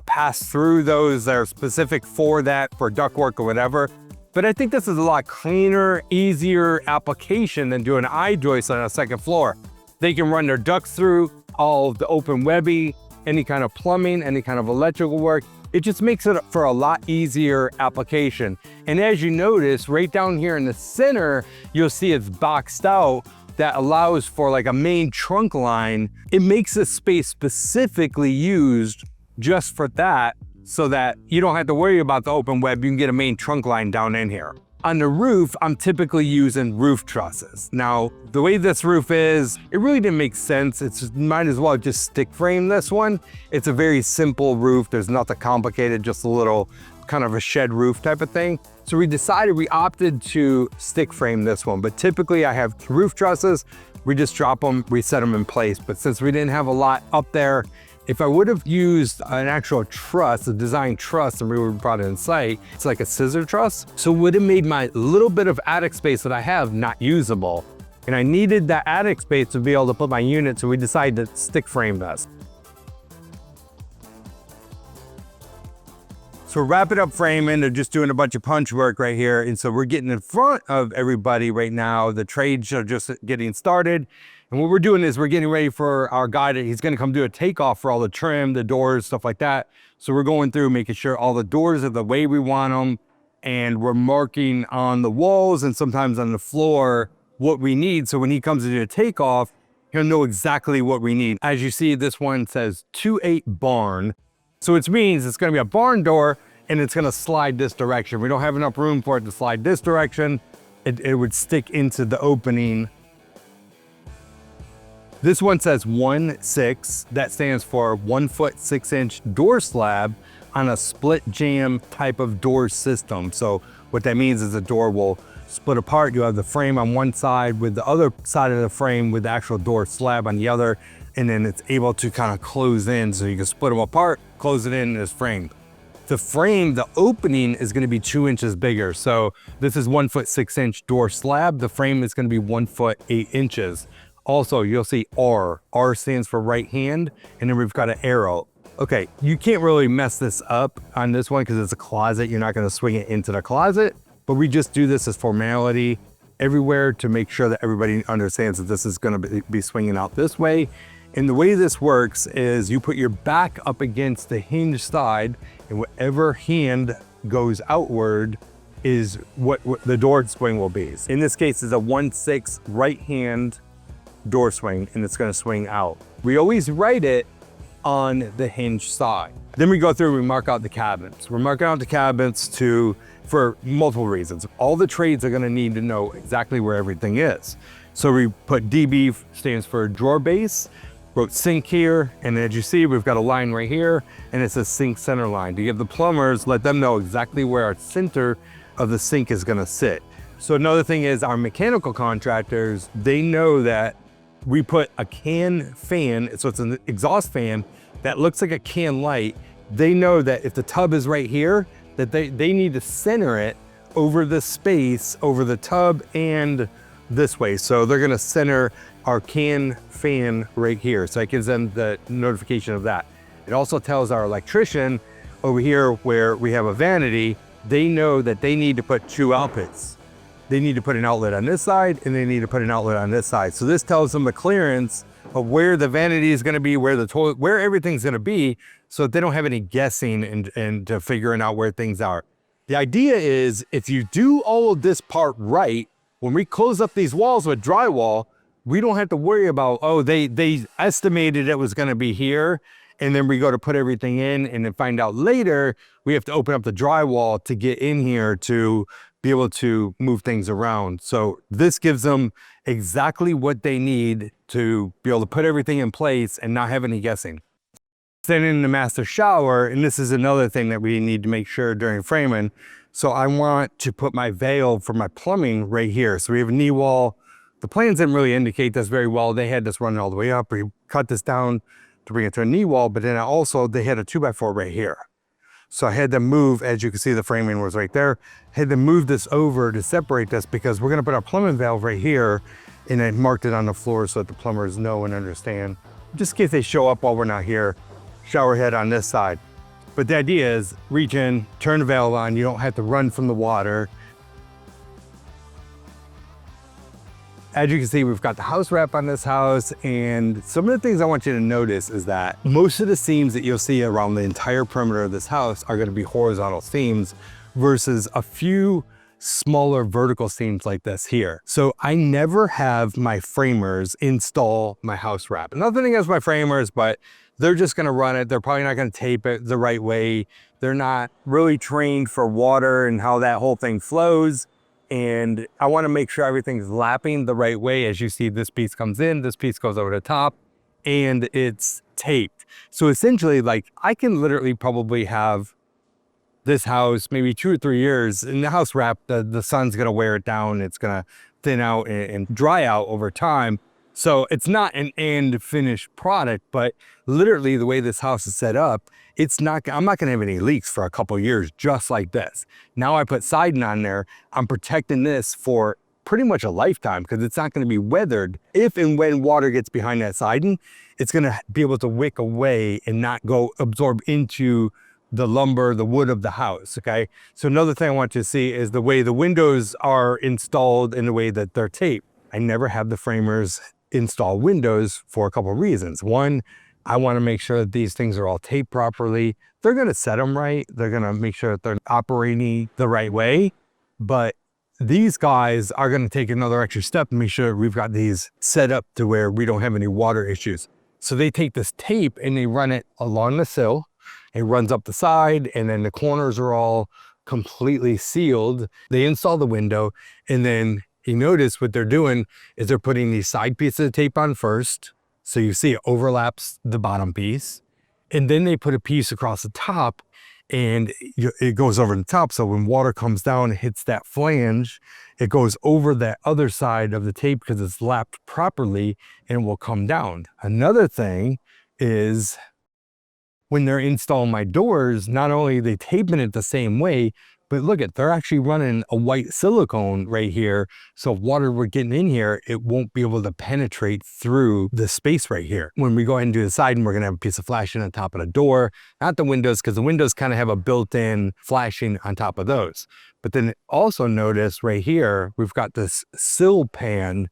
pass through those that are specific for that, for ductwork or whatever. But I think this is a lot cleaner, easier application than doing an I-joist on a second floor. They can run their ducts through all of the open webbing, any kind of plumbing, any kind of electrical work. It just makes it for a lot easier application. And as you notice, right down here in the center, you'll see it's boxed out. That allows for like a main trunk line. It makes this space specifically used just for that, so that you don't have to worry about the open web. You can get a main trunk line down in here. On the roof, I'm typically using roof trusses. Now, the way this roof is, it really didn't make sense. It's might as well just stick frame this one. It's a very simple roof. There's nothing complicated, just a little kind of a shed roof type of thing. So we opted to stick frame this one, but typically I have roof trusses. We just drop them, we set them in place. But since we didn't have a lot up there, if I would have used an actual truss, a design truss, and we would have brought it in sight, it's like a scissor truss. So it would have made my little bit of attic space that I have not usable. And I needed that attic space to be able to put my unit, so we decided to stick frame this. So wrapping up framing, they're just doing a bunch of punch work right here. And so we're getting in front of everybody right now. The trades are just getting started. And what we're doing is we're getting ready for our guy that he's gonna come do a takeoff for all the trim, the doors, stuff like that. So we're going through making sure all the doors are the way we want them. And we're marking on the walls and sometimes on the floor what we need. So when he comes to do a takeoff, he'll know exactly what we need. As you see, this one says 2.8 barn. So it means it's gonna be a barn door and it's gonna slide this direction. We don't have enough room for it to slide this direction. It would stick into the opening. This one says 1.6, that stands for 1 foot 6 inch door slab on a split jamb type of door system. So what that means is the door will split apart. You have the frame on one side with the other side of the frame with the actual door slab on the other, and then it's able to kind of close in. So you can split them apart, close it in, and it's framed. The frame, the opening is gonna be 2 inches bigger. So this is 1 foot 6 inch door slab. The frame is gonna be 1 foot 8 inches. Also, you'll see R. R stands for right hand, and then we've got an arrow. Okay, you can't really mess this up on this one because it's a closet. You're not gonna swing it into the closet, but we just do this as formality everywhere to make sure that everybody understands that this is gonna be swinging out this way. And the way this works is you put your back up against the hinge side, and whatever hand goes outward is what the door swing will be. In this case, it's a 1.6 right hand door swing, and it's gonna swing out. We always write it on the hinge side. Then we go through, we mark out the cabinets. We're marking out the cabinets for multiple reasons. All the trades are gonna need to know exactly where everything is. So we put DB stands for drawer base, wrote sink here, and as you see, we've got a line right here, and it's a sink center line. To give the plumbers, let them know exactly where our center of the sink is gonna sit. So another thing is our mechanical contractors, they know that we put a can fan, so it's an exhaust fan that looks like a can light. They know that if the tub is right here, that they need to center it over the space, over the tub and this way. So they're gonna center our can fan right here. So it gives them the notification of that. It also tells our electrician over here where we have a vanity, they know that they need to put two outputs. They need to put an outlet on this side and they need to put an outlet on this side. So this tells them the clearance of where the vanity is gonna be, where the toilet, where everything's gonna be, so that they don't have any guessing and figuring out where things are. The idea is if you do all of this part right, when we close up these walls with drywall, we don't have to worry about, oh, they estimated it was gonna be here, and then we go to put everything in and then find out later, we have to open up the drywall to get in here to be able to move things around. So this gives them exactly what they need to be able to put everything in place and not have any guessing. Then in the master shower, and this is another thing that we need to make sure during framing. So I want to put my veil for my plumbing right here. So we have a knee wall. The plans didn't really indicate this very well. They had this running all the way up. We cut this down to bring it to a knee wall, but then they had a 2x4 right here. So I had to move, as you can see, the framing was right there. Had to move this over to separate this because we're gonna put our plumbing valve right here, and I marked it on the floor so that the plumbers know and understand. Just in case they show up while we're not here, shower head on this side. But the idea is reach in, turn the valve on, you don't have to run from the water. As you can see, we've got the house wrap on this house, and some of the things I want you to notice is that most of the seams that you'll see around the entire perimeter of this house are gonna be horizontal seams versus a few smaller vertical seams like this here. So I never have my framers install my house wrap. Nothing against my framers, but they're just gonna run it. They're probably not gonna tape it the right way. They're not really trained for water and how that whole thing flows. And I wanna make sure everything's lapping the right way. As you see, this piece comes in, this piece goes over the top, and it's taped. So essentially, like, I can literally probably have this house maybe 2 or 3 years, and the house wrap, the sun's gonna wear it down, it's gonna thin out and dry out over time. So it's not an end finished product, but literally the way this house is set up, I'm not gonna have any leaks for a couple of years just like this. Now I put siding on there, I'm protecting this for pretty much a lifetime because it's not gonna be weathered. If and when water gets behind that siding, it's gonna be able to wick away and not go absorb into the lumber, the wood of the house, okay? So another thing I want you to see is the way the windows are installed and the way that they're taped. I never have the framers install windows for a couple of reasons. One, I want to make sure that these things are all taped properly. They're going to set them right. They're going to make sure that they're operating the right way. But these guys are going to take another extra step and make sure we've got these set up to where we don't have any water issues. So they take this tape and they run it along the sill. It runs up the side, and then the corners are all completely sealed. They install the window, and then you notice what they're doing is they're putting these side pieces of tape on first. So you see it overlaps the bottom piece. And then they put a piece across the top, and it goes over the top. So when water comes down and hits that flange, it goes over that other side of the tape because it's lapped properly and will come down. Another thing is when they're installing my doors, not only are they taping it the same way, but look at, they're actually running a white silicone right here. So if water were getting in here, it won't be able to penetrate through the space right here. When we go ahead and do the siding, we're gonna have a piece of flashing on top of the door, not the windows, because the windows kind of have a built-in flashing on top of those. But then also notice right here, we've got this sill pan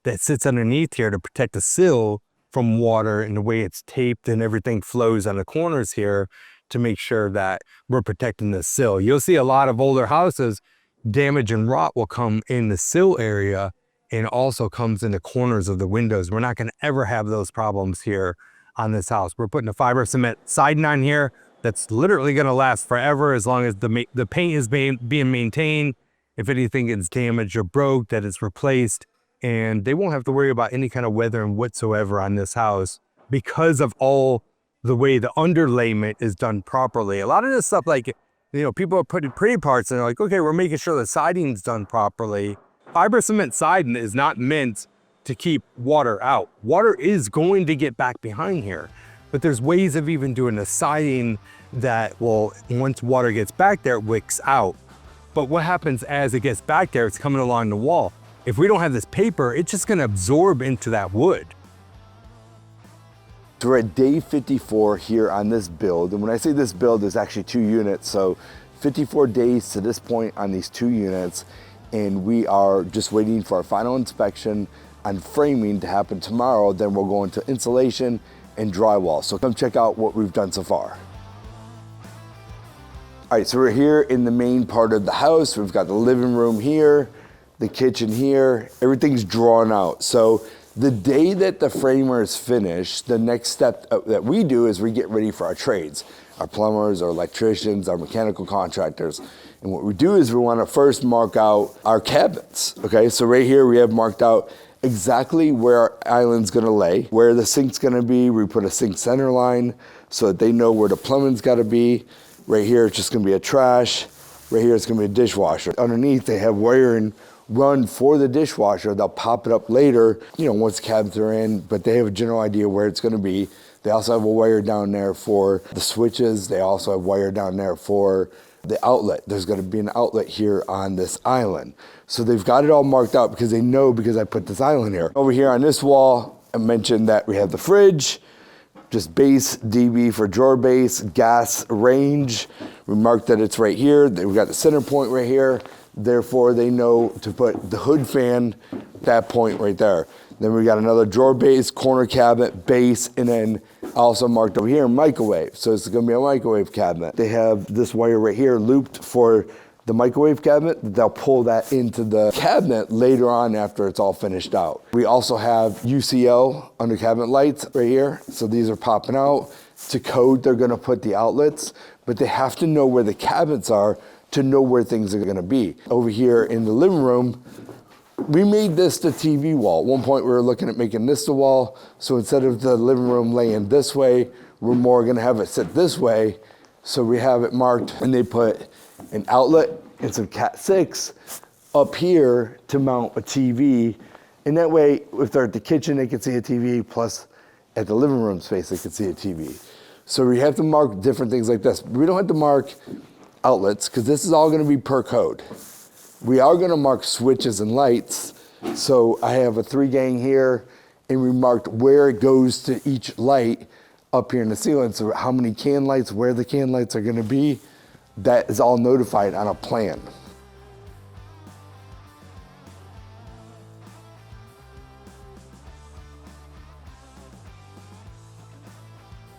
that sits underneath here to protect the sill from water, and the way it's taped and everything flows on the corners here to make sure that we're protecting the sill. You'll see a lot of older houses, damage and rot will come in the sill area, and also comes in the corners of the windows. We're not going to ever have those problems here on this house. We're putting a fiber cement siding on here that's literally going to last forever as long as the paint is being maintained. If anything gets damaged or broke, that it's replaced, and they won't have to worry about any kind of weathering whatsoever on this house because of all the way the underlayment is done properly. A lot of this stuff, like, you know, people are putting pretty parts and they're like, okay, we're making sure the siding's done properly. Fiber cement siding is not meant to keep water out. Water is going to get back behind here, but there's ways of even doing the siding that will, once water gets back there, it wicks out. But what happens as it gets back there, it's coming along the wall. If we don't have this paper, it's just gonna absorb into that wood. So we're at day 54 here on this build. And when I say this build, there's actually 2 units. So 54 days to this point on these 2 units. And we are just waiting for our final inspection on framing to happen tomorrow. Then we'll go into insulation and drywall. So come check out what we've done so far. All right, so we're here in the main part of the house. We've got the living room here, the kitchen here, everything's drawn out. So the day that the framer is finished, the next step that we do is we get ready for our trades, our plumbers, our electricians, our mechanical contractors. And what we do is we want to first mark out our cabinets, okay? So right here we have marked out exactly where our island's gonna lay, where the sink's gonna be. We put a sink center line so that they know where the plumbing's gotta be. Right here, it's just gonna be a trash. Right here, it's gonna be a dishwasher. Underneath, they have wiring run for the dishwasher. They'll pop it up later, you know, once the cabinets are in, but they have a general idea where it's gonna be. They also have a wire down there for the switches. They also have wire down there for the outlet. There's gonna be an outlet here on this island. So they've got it all marked out because they know, because I put this island here. Over here on this wall, I mentioned that we have the fridge, just base DB for drawer base, gas range. We marked that it's right here. We've got the center point right here. Therefore, they know to put the hood fan, that point right there. Then we got another drawer base, corner cabinet, base, and then also marked over here, microwave. So it's gonna be a microwave cabinet. They have this wire right here looped for the microwave cabinet. They'll pull that into the cabinet later on after it's all finished out. We also have UCL under cabinet lights right here. So these are popping out. To code, they're gonna put the outlets, but they have to know where the cabinets are to know where things are gonna be. Over here in the living room, we made this the TV wall. At one point we were looking at making this the wall. So instead of the living room laying this way, we're more gonna have it sit this way. So we have it marked, and they put an outlet and some Cat 6 up here to mount a TV. And that way, if they're at the kitchen, they can see a TV, plus at the living room space, they can see a TV. So we have to mark different things like this. We don't have to mark outlets, because this is all gonna be per code. We are gonna mark switches and lights. So I have a 3-gang here, and we marked where it goes to each light up here in the ceiling. So how many can lights, where the can lights are gonna be, that is all notified on a plan.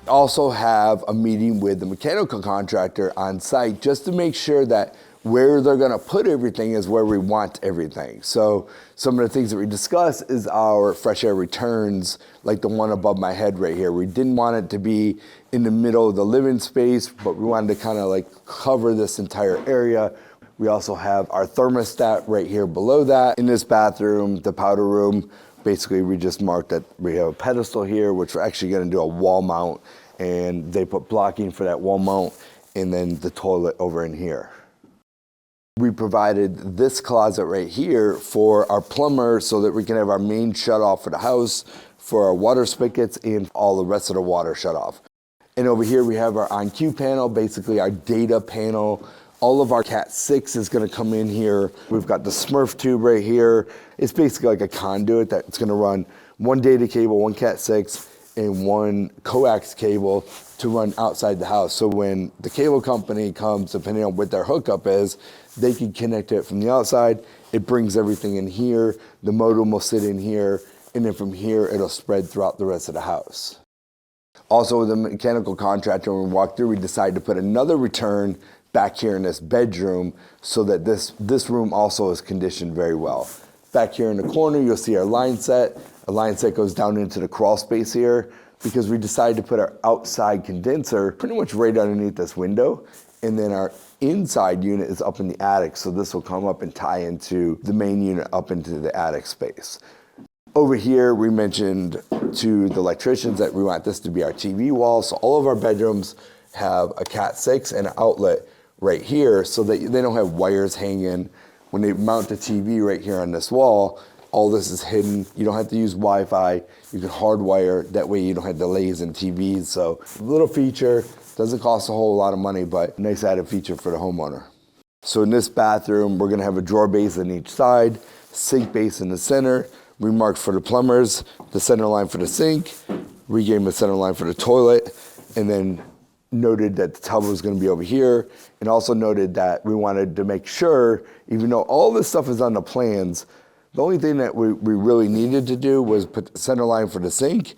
Also have a meeting with the mechanical contractor on site just to make sure that where they're gonna put everything is where we want everything. So some of the things that we discuss is our fresh air returns, like the one above my head right here. We didn't want it to be in the middle of the living space, but we wanted to kind of like cover this entire area. We also have our thermostat right here below that. In this bathroom, the powder room, basically we just marked that we have a pedestal here, which we're actually gonna do a wall mount, and they put blocking for that wall mount, and then the toilet over in here. We provided this closet right here for our plumber so that we can have our main shut off for the house, for our water spigots, and all the rest of the water shut off. And over here we have our on-cue panel, basically our data panel. All of our Cat 6 is gonna come in here. We've got the Smurf tube right here. It's basically like a conduit that's gonna run one data cable, one Cat 6, and one coax cable to run outside the house. So when the cable company comes, depending on what their hookup is, they can connect it from the outside. It brings everything in here. The modem will sit in here, and then from here, it'll spread throughout the rest of the house. Also, with the mechanical contractor, when we walked through, we decided to put another return back here in this bedroom so that this room also is conditioned very well. Back here in the corner, you'll see our line set. Our line set goes down into the crawl space here because we decided to put our outside condenser pretty much right underneath this window. And then our inside unit is up in the attic. So this will come up and tie into the main unit up into the attic space. Over here, we mentioned to the electricians that we want this to be our TV wall. So all of our bedrooms have a Cat 6 and an outlet right here so that they don't have wires hanging. When they mount the TV right here on this wall, all this is hidden. You don't have to use Wi-Fi. You can hardwire. That way you don't have delays in TVs. So a little feature, doesn't cost a whole lot of money, but nice added feature for the homeowner. So in this bathroom, we're gonna have a drawer base on each side, sink base in the center, remarked for the plumbers, the center line for the sink, regained the center line for the toilet, and then noted that the tub was going to be over here, and also noted that we wanted to make sure, even though all this stuff is on the plans, the only thing that we really needed to do was put the center line for the sink.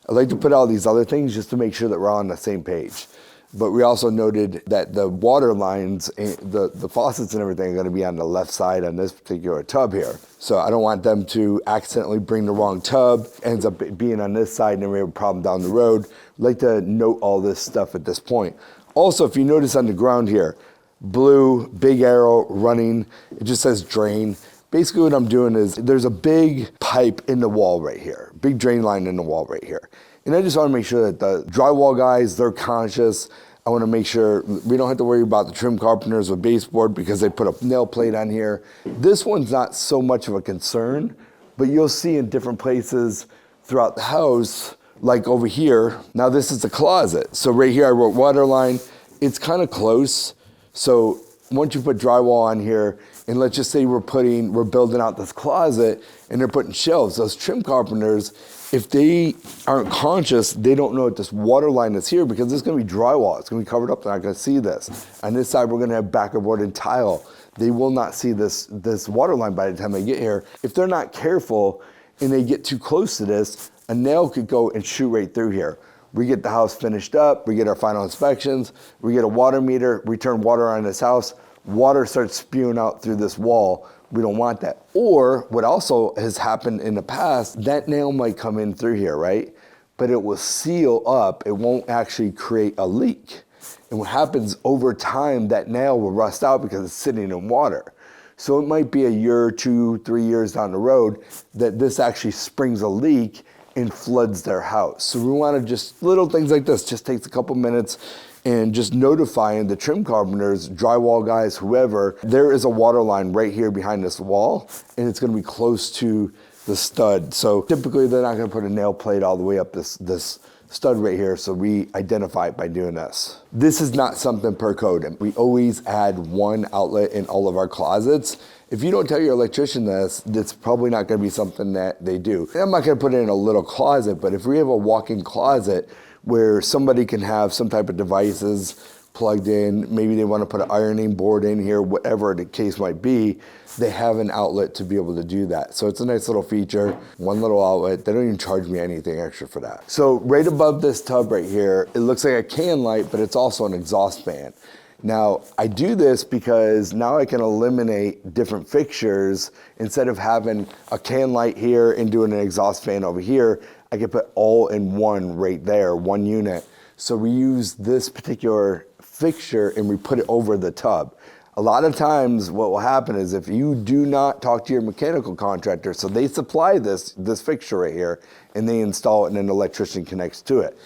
I'd like to put all these other things just to make sure that we're all on the same page. But we also noted that the water lines, the faucets and everything are going to be on the left side on this particular tub here. So I don't want them to accidentally bring the wrong tub, ends up being on this side and then we have a problem down the road. I'd like to note all this stuff at this point. Also, if you notice on the ground here, blue, big arrow running, it just says drain. Basically what I'm doing is there's a big pipe in the wall right here, big drain line in the wall right here. And I just want to make sure that the drywall guys, they're conscious. I want to make sure we don't have to worry about the trim carpenters with baseboard because they put a nail plate on here. This one's not so much of a concern, but you'll see in different places throughout the house, like over here. Now this is a closet. So right here I wrote water line. It's kind of close. So once you put drywall on here, and let's just say we're building out this closet and they're putting shelves, those trim carpenters, if they aren't conscious, they don't know that this water line is here because it's gonna be drywall. It's gonna be covered up, they're not gonna see this. On this side, we're gonna have backerboard and tile. They will not see this water line by the time they get here. If they're not careful and they get too close to this, a nail could go and shoot right through here. We get the house finished up, we get our final inspections, we get a water meter, we turn water on this house, water starts spewing out through this wall. We don't want that. Or what also has happened in the past, that nail might come in through here, right? But it will seal up, it won't actually create a leak. And what happens over time, that nail will rust out because it's sitting in water. So it might be a year, 2, 3 years down the road that this actually springs a leak and floods their house. So we want to just, little things like this, just takes a couple minutes and just notifying the trim carpenters, drywall guys, whoever, there is a water line right here behind this wall and it's going to be close to the stud. So typically they're not going to put a nail plate all the way up this stud right here, so we identify it by doing this. This is not something per code. We always add one outlet in all of our closets. If you don't tell your electrician this, that's probably not gonna be something that they do. And I'm not gonna put it in a little closet, but if we have a walk-in closet where somebody can have some type of devices plugged in, maybe they wanna put an ironing board in here, whatever the case might be, they have an outlet to be able to do that. So it's a nice little feature, one little outlet. They don't even charge me anything extra for that. So right above this tub right here, it looks like a can light, but it's also an exhaust fan. Now, I do this because now I can eliminate different fixtures. Instead of having a can light here and doing an exhaust fan over here, I can put all in one right there, one unit. So we use this particular fixture and we put it over the tub. A lot of times what will happen is if you do not talk to your mechanical contractor, so they supply this fixture right here and they install it and an electrician connects to it.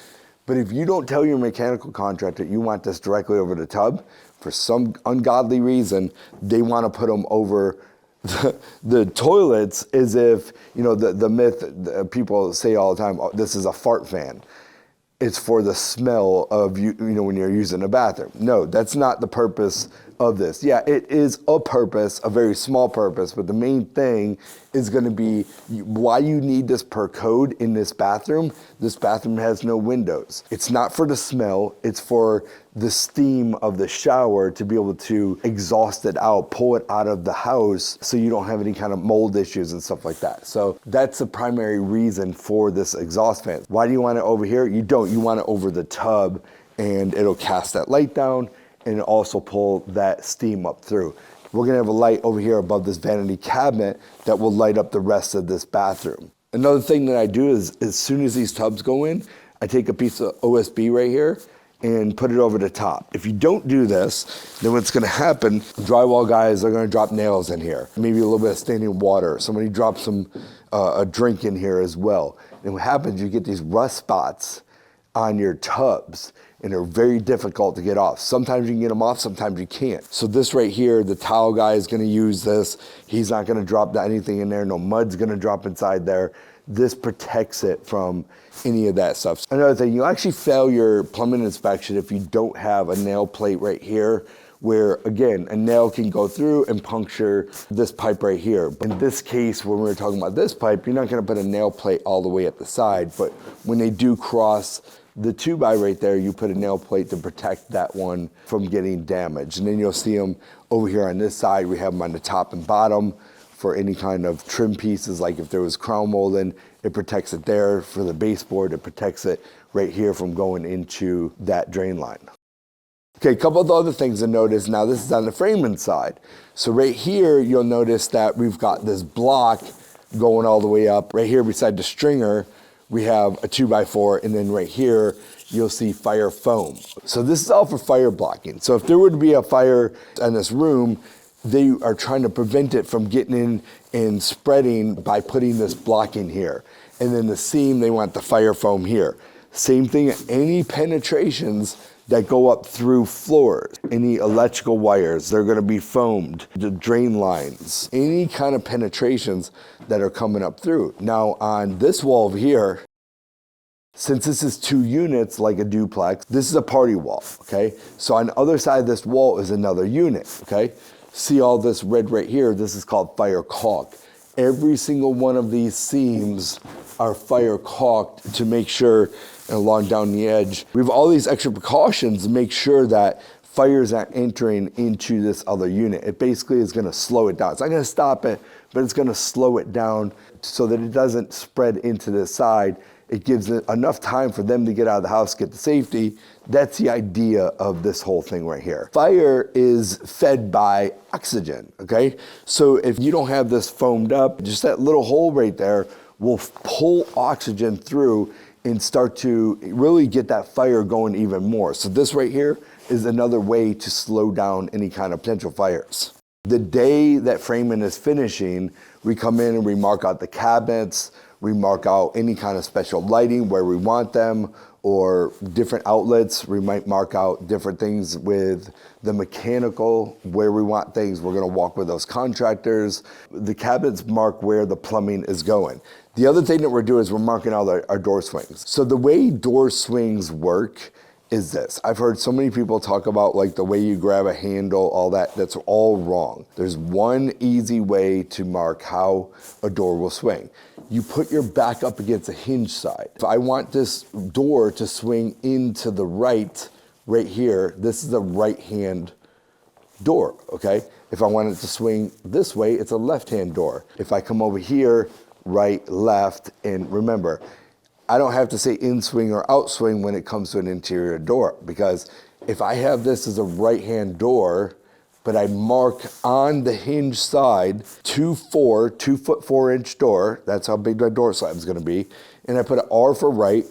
But if you don't tell your mechanical contractor you want this directly over the tub, for some ungodly reason, they want to put them over the toilets as if, you know, the myth people say all the time, oh, this is a fart fan. It's for the smell of, you know, when you're using a bathroom. No, that's not the purpose of this. Yeah, it is a purpose, a very small purpose, but the main thing is going to be why you need this per code in this bathroom. This bathroom has no windows. It's not for the smell, it's for the steam of the shower to be able to exhaust it out, pull it out of the house so you don't have any kind of mold issues and stuff like that. So that's the primary reason for this exhaust fan. Why do you want it over here? You don't. You want it over the tub and it'll cast that light down and also pull that steam up through. we're gonna have a light over here above this vanity cabinet that will light up the rest of this bathroom. Another thing that I do is, as soon as these tubs go in, I take a piece of OSB right here and put it over the top. If you don't do this, then what's gonna happen, drywall guys are gonna drop nails in here, maybe a little bit of standing water. Somebody drops a drink in here as well. And what happens, you get these rust spots on your tubs, and they're very difficult to get off. Sometimes you can get them off, sometimes you can't. So this right here, the towel guy is gonna use this. He's not gonna drop anything in there, no mud's gonna drop inside there. This protects it from any of that stuff. Another thing, you actually fail your plumbing inspection if you don't have a nail plate right here, where again, a nail can go through and puncture this pipe right here. In this case, when we were talking about this pipe, you're not gonna put a nail plate all the way at the side, but when they do cross the 2x right there, you put a nail plate to protect that one from getting damaged. And then you'll see them over here on this side, we have them on the top and bottom for any kind of trim pieces, like if there was crown molding, it protects it there. For the baseboard, it protects it right here from going into that drain line. Okay, a couple of the other things to notice, now this is on the framing side. So right here, you'll notice that we've got this block going all the way up. Right here beside the stringer, we have a 2x4, and then right here, you'll see fire foam. So this is all for fire blocking. So if there were to be a fire in this room, they are trying to prevent it from getting in and spreading by putting this block in here. And then the seam, they want the fire foam here. Same thing, any penetrations that go up through floors, any electrical wires, they're gonna be foamed, the drain lines, any kind of penetrations that are coming up through. Now on this wall over here, since this is 2 units like a duplex, this is a party wall, okay? So on the other side of this wall is another unit, okay? See all this red right here, this is called fire caulk. Every single one of these seams are fire caulked to make sure, and along down the edge, we have all these extra precautions to make sure that fires aren't entering into this other unit. It basically is gonna slow it down. It's not gonna stop it, but it's gonna slow it down so that it doesn't spread into the side. It gives it enough time for them to get out of the house, get to safety. That's the idea of this whole thing right here. Fire is fed by oxygen, okay? So if you don't have this foamed up, just that little hole right there will pull oxygen through and start to really get that fire going even more. So this right here is another way to slow down any kind of potential fires. The day that framing is finishing, we come in and we mark out the cabinets, we mark out any kind of special lighting where we want them, or different outlets. We might mark out different things with the mechanical, where we want things. We're gonna walk with those contractors. The cabinets mark where the plumbing is going. The other thing that we're doing is we're marking out our door swings. So the way door swings work is this. I've heard so many people talk about like the way you grab a handle, all that, that's all wrong. There's one easy way to mark how a door will swing. You put your back up against a hinge side. If I want this door to swing into the right here, this is a right-hand door, okay? If I want it to swing this way, it's a left-hand door. If I come over here, right, left, and remember, I don't have to say in swing or out swing when it comes to an interior door, because if I have this as a right-hand door, but I mark on the hinge side 2'4" 4" door, that's how big my door slab is gonna be, and I put an R for right,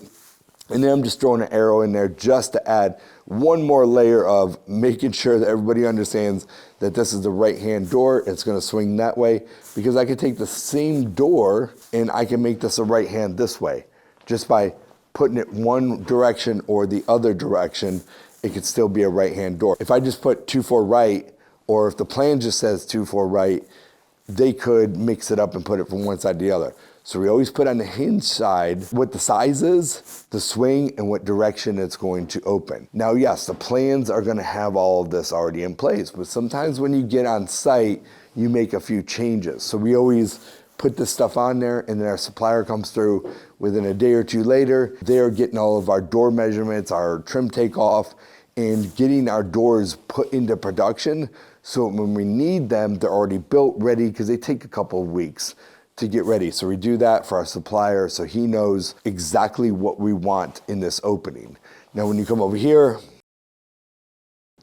and then I'm just throwing an arrow in there just to add one more layer of making sure that everybody understands that this is the right-hand door, it's gonna swing that way, because I can take the same door and I can make this a right hand this way. Just by putting it one direction or the other direction, it could still be a right-hand door. If I just put 2'4" right, or if the plan just says 2'4" right, they could mix it up and put it from one side to the other. So we always put on the hinge side what the size is, the swing, and what direction it's going to open. Now, yes, the plans are gonna have all of this already in place, but sometimes when you get on site, you make a few changes. So we always put this stuff on there, and then our supplier comes through within a day or two later. They're getting all of our door measurements, our trim takeoff, and getting our doors put into production. So when we need them, they're already built, ready, because they take a couple of weeks to get ready. So we do that for our supplier so he knows exactly what we want in this opening. Now, when you come over here,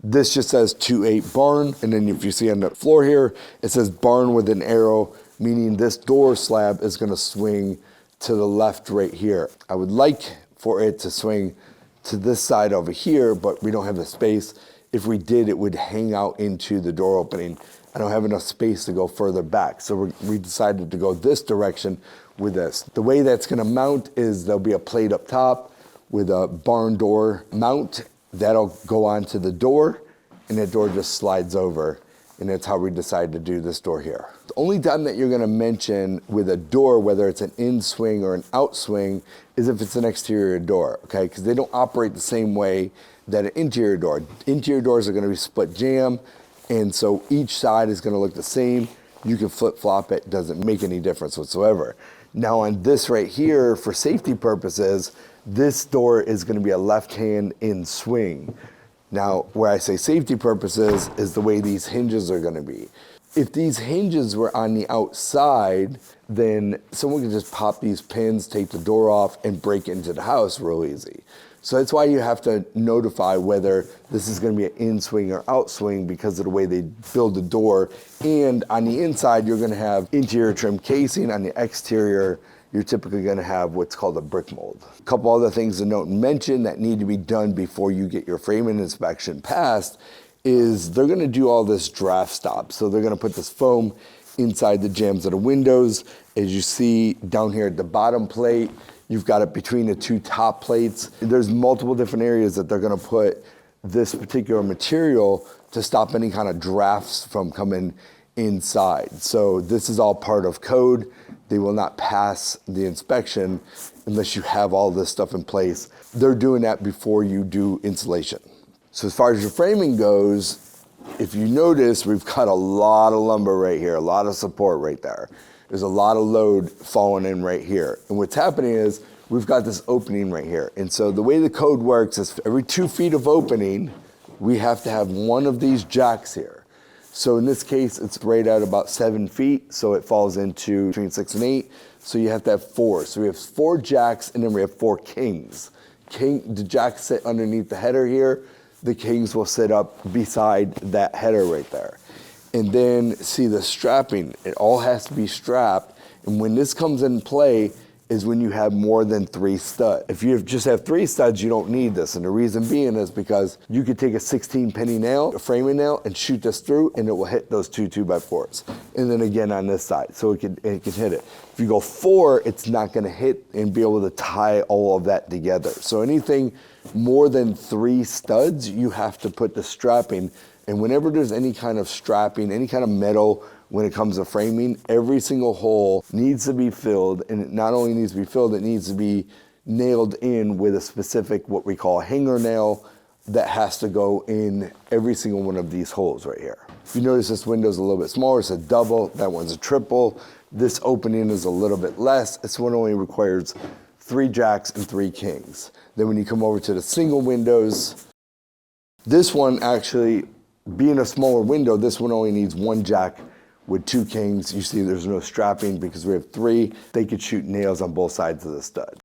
This just says 2.8 barn, and then if you see on the floor here, it says barn with an arrow, meaning this door slab is gonna swing to the left right here. I would like for it to swing to this side over here, but we don't have the space. If we did, it would hang out into the door opening. I don't have enough space to go further back. So we decided to go this direction with this. The way that's gonna mount is there'll be a plate up top with a barn door mount. That'll go onto the door, and that door just slides over. And that's how we decided to do this door here. The only time that you're gonna mention with a door, whether it's an in swing or an out swing, is if it's an exterior door, okay? Because they don't operate the same way that an interior door. Interior doors are gonna be split jamb, and so each side is gonna look the same. You can flip flop it, doesn't make any difference whatsoever. Now on this right here, for safety purposes, this door is gonna be a left-hand in swing. Now, where I say safety purposes is the way these hinges are gonna be. If these hinges were on the outside, then someone could just pop these pins, take the door off, and break into the house real easy. So that's why you have to notify whether this is gonna be an in swing or out swing because of the way they build the door. And on the inside, you're gonna have interior trim casing. On the exterior, you're typically gonna have what's called a brick mold. A couple other things to note and mention that need to be done before you get your framing inspection passed is they're gonna do all this draft stop. So they're gonna put this foam inside the jambs of the windows. As you see down here at the bottom plate, you've got it between the two top plates. There's multiple different areas that they're gonna put this particular material to stop any kind of drafts from coming inside. So this is all part of code. They will not pass the inspection unless you have all this stuff in place. They're doing that before you do insulation. So as far as your framing goes, if you notice, we've got a lot of lumber right here, a lot of support right there. There's a lot of load falling in right here. And what's happening is we've got this opening right here. And so the way the code works is every 2 feet of opening, we have to have one of these jacks here. So in this case, it's right at about 7 feet. So it falls into between 6 and 8. So you have to have 4. So we have 4 jacks and then we have 4 kings. The jacks sit underneath the header here. The kings will sit up beside that header right there. And then see the strapping, it all has to be strapped. And when this comes in play is when you have more than 3 studs. If you just have 3 studs, you don't need this. And the reason being is because you could take a 16 penny nail, a framing nail, and shoot this through and it will hit those 2 2x4s. And then again on this side, so it can hit it. If you go 4, it's not gonna hit and be able to tie all of that together. So anything more than 3 studs, you have to put the strapping. And whenever there's any kind of strapping, any kind of metal, when it comes to framing, every single hole needs to be filled. And it not only needs to be filled, it needs to be nailed in with a specific, what we call a hanger nail, that has to go in every single one of these holes right here. If you notice this window's a little bit smaller, it's a double, that one's a triple. This opening is a little bit less. This one only requires 3 jacks and 3 kings. Then when you come over to the single windows, this one actually, being a smaller window, this one only needs 1 jack with 2 kings. You see there's no strapping because we have 3. They could shoot nails on both sides of the stud.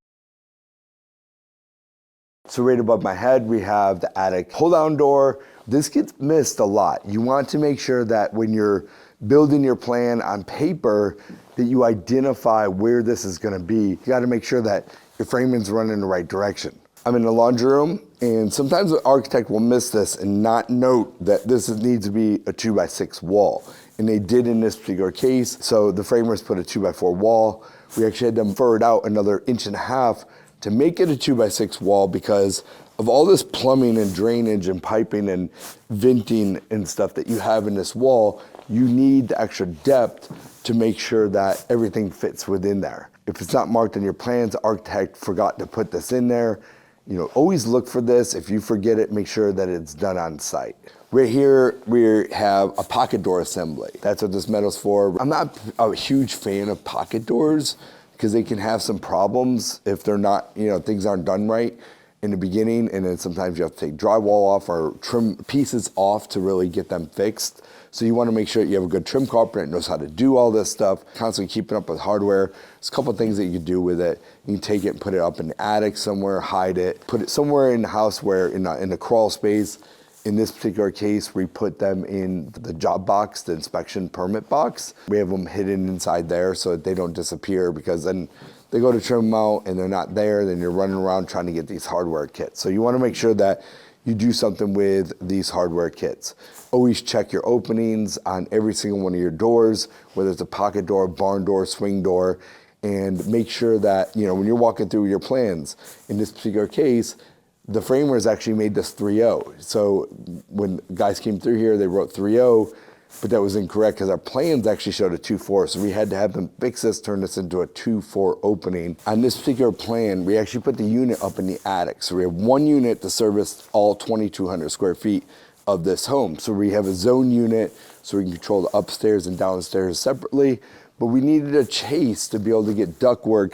So right above my head, we have the attic pull-down door. This gets missed a lot. You want to make sure that when you're building your plan on paper, that you identify where this is gonna be. You gotta make sure that your framing's running in the right direction. I'm in the laundry room, and sometimes the architect will miss this and not note that this needs to be a 2x6 wall. And they did in this particular case. So the framers put a 2x4 wall. We actually had them furrowed out another 1.5 inches to make it a 2x6 wall because of all this plumbing and drainage and piping and venting and stuff that you have in this wall. You need the extra depth to make sure that everything fits within there. If it's not marked on your plans, the architect forgot to put this in there. You know, always look for this. If you forget it, make sure that it's done on site. Right here, we have a pocket door assembly. That's what this metal's for. I'm not a huge fan of pocket doors because they can have some problems if they're not, you know, things aren't done right in the beginning, and then sometimes you have to take drywall off or trim pieces off to really get them fixed. So you want to make sure you have a good trim carpenter that knows how to do all this stuff, constantly keeping up with hardware. There's a couple of things that you can do with it. You can take it and put it up in the attic somewhere, hide it, put it somewhere in the house where in the crawl space, In this particular case, we put them in the job box, the inspection permit box. We have them hidden inside there so that they don't disappear, because then they go to trim them out and they're not there, then you're running around trying to get these hardware kits. So you want to make sure that you do something with these hardware kits. Always check your openings on every single one of your doors, whether it's a pocket door, barn door, swing door, and make sure that, you know, when you're walking through your plans, in this particular case, the framers actually made this 3.0. So when guys came through here, they wrote 3.0, but that was incorrect because our plans actually showed a 2.4. So we had to have them fix this, turn this into a 2.4 opening. On this particular plan, we actually put the unit up in the attic. So we have one unit to service all 2,200 square feet of this home. So we have a zone unit so we can control the upstairs and downstairs separately, but we needed a chase to be able to get ductwork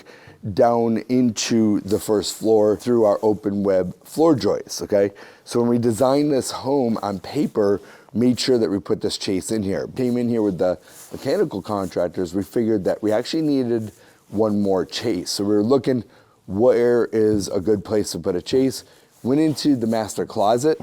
down into the first floor through our open web floor joists, okay? So when we designed this home on paper, made sure that we put this chase in here. Came in here with the mechanical contractors, we figured that we actually needed one more chase. So we were looking, where is a good place to put a chase? Went into the master closet,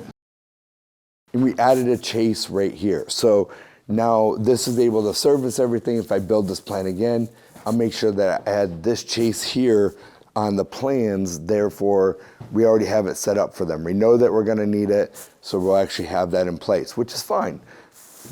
and we added a chase right here. So now this is able to service everything. If I build this plan again, I'll make sure that I add this chase here on the plans. Therefore, we already have it set up for them. We know that we're gonna need it, so we'll actually have that in place, which is fine.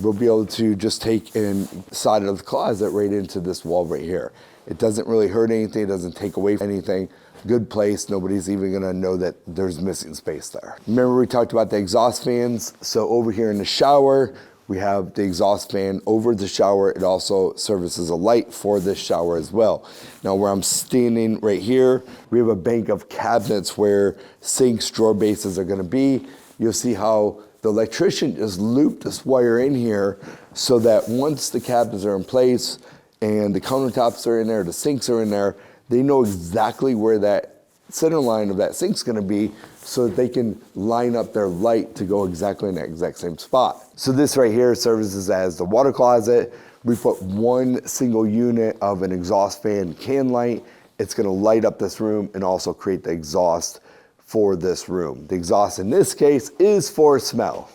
We'll be able to just take and slide it of the closet right into this wall right here. It doesn't really hurt anything, it doesn't take away anything. Good place, nobody's even gonna know that there's missing space there. Remember we talked about the exhaust fans? So over here in the shower, we have the exhaust fan over the shower. It also services a light for this shower as well. Now where I'm standing right here, we have a bank of cabinets where sinks, drawer bases are gonna be. You'll see how the electrician just looped this wire in here so that once the cabinets are in place and the countertops are in there, the sinks are in there, they know exactly where that center line of that sink's gonna be, so that they can line up their light to go exactly in that exact same spot. So this right here services as the water closet. We put one single unit of an exhaust fan can light. It's gonna light up this room and also create the exhaust for this room. The exhaust in this case is for smell.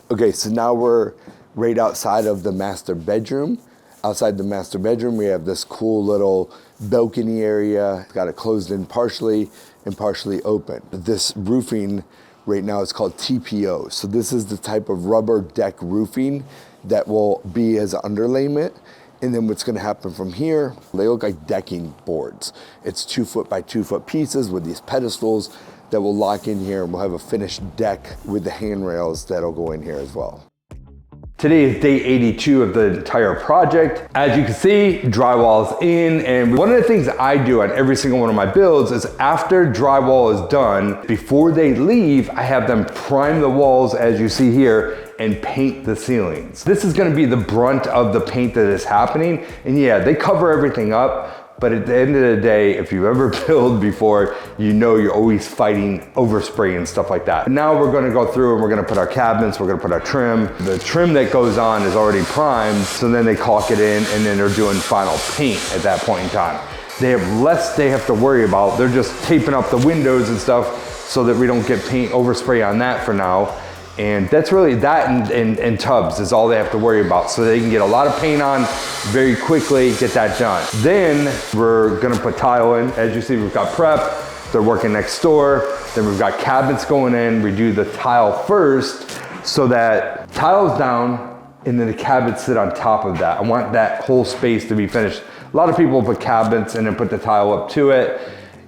Okay, so now we're right outside of the master bedroom. Outside the master bedroom, we have this cool little balcony area. It's got it closed in partially and partially open. This roofing right now is called TPO. So this is the type of rubber deck roofing that will be as an underlayment. And then what's gonna happen from here, they look like decking boards. It's 2 foot by 2 foot pieces with these pedestals that will lock in here, and we'll have a finished deck with the handrails that'll go in here as well. Today is day 82 of the entire project. As you can see, drywall is in, and one of the things I do on every single one of my builds is after drywall is done, before they leave, I have them prime the walls, as you see here, and paint the ceilings. This is gonna be the brunt of the paint that is happening, and yeah, they cover everything up, but at the end of the day, if you ever build before, you know you're always fighting overspray and stuff like that. Now we're gonna go through and we're gonna put our cabinets, we're gonna put our trim. The trim that goes on is already primed, so then they caulk it in and then they're doing final paint at that point in time. They have less they have to worry about. They're just taping up the windows and stuff so that we don't get paint overspray on that for now. And that's really that and tubs is all they have to worry about. So they can get a lot of paint on very quickly, get that done. Then we're gonna put tile in. As you see, we've got prep, they're working next door. Then we've got cabinets going in. We do the tile first so that tile's down and then the cabinets sit on top of that. I want that whole space to be finished. A lot of people put cabinets and then put the tile up to it.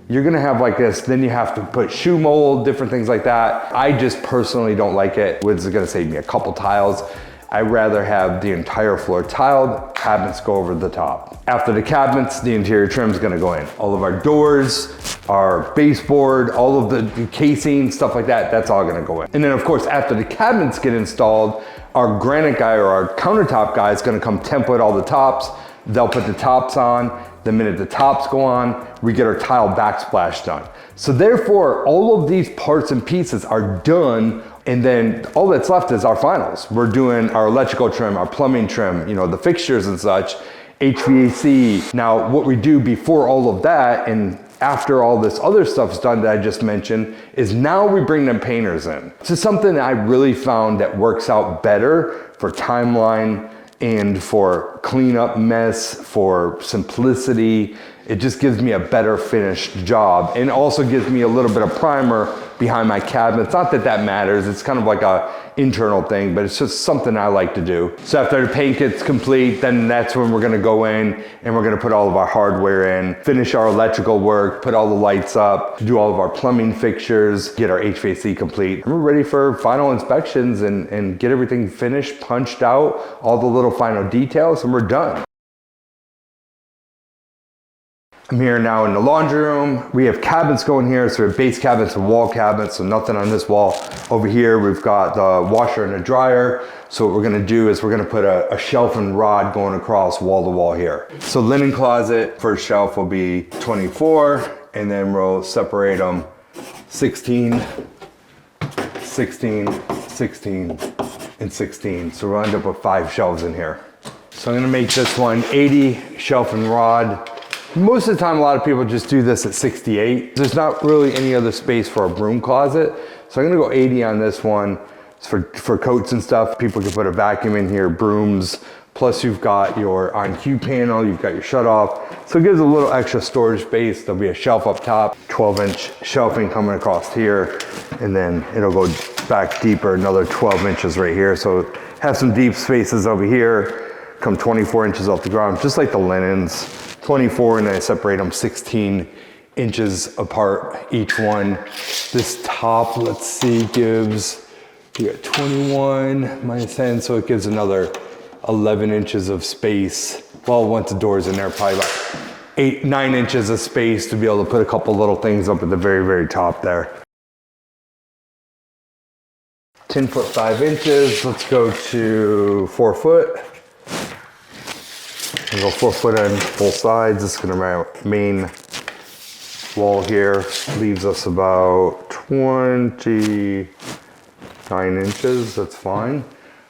You're gonna have like this, then you have to put shoe mold, different things like that. I just personally don't like it. It's gonna save me a couple tiles. I'd rather have the entire floor tiled, cabinets go over the top. After the cabinets, the interior trim is gonna go in. All of our doors, our baseboard, all of the casing, stuff like that, that's all gonna go in. And then of course, after the cabinets get installed, our granite guy or our countertop guy is gonna come template all the tops. They'll put the tops on. The minute the tops go on, we get our tile backsplash done. So therefore, all of these parts and pieces are done, and then all that's left is our finals. We're doing our electrical trim, our plumbing trim, you know, the fixtures and such, HVAC. Now, what we do before all of that, and after all this other stuff's done that I just mentioned, is now we bring them painters in. This is something that I really found that works out better for timeline and for cleanup mess, for simplicity. It just gives me a better finished job, and also gives me a little bit of primer behind my cabinets. Not that that matters, it's kind of like a internal thing, but it's just something I like to do. So after the paint gets complete, then that's when we're gonna go in and we're gonna put all of our hardware in, finish our electrical work, put all the lights up, do all of our plumbing fixtures, get our HVAC complete. And we're ready for final inspections and get everything finished, punched out, all the little final details, and we're done. I'm here now in the laundry room. We have cabinets going here, so we have base cabinets and wall cabinets, so nothing on this wall. Over here, we've got the washer and the dryer. So what we're gonna do is we're gonna put a shelf and rod going across wall to wall here. So linen closet, first shelf will be 24, and then we'll separate them 16, 16, 16, and 16. So we'll end up with 5 shelves in here. So I'm gonna make this one 80 shelf and rod. Most of the time, a lot of people just do this at 68. There's not really any other space for a broom closet. So I'm gonna go 80 on this one. It's for coats and stuff. People can put a vacuum in here, brooms. Plus you've got your on-cue panel, you've got your shut off. So it gives a little extra storage space. There'll be a shelf up top, 12-inch shelving coming across here. And then it'll go back deeper, another 12 inches right here. So have some deep spaces over here, come 24 inches off the ground, just like the linens. 24, and then I separate them 16 inches apart each one. This top, let's see, gives, you got 21 minus 10, so it gives another 11 inches of space. Well, once the door's in there, probably about 9 inches of space to be able to put a couple little things up at the very, very top there. 10 foot 5 inches, let's go to 4 foot. I'll go 4 foot on both sides. This is gonna be my main wall here. Leaves us about 29 inches, that's fine.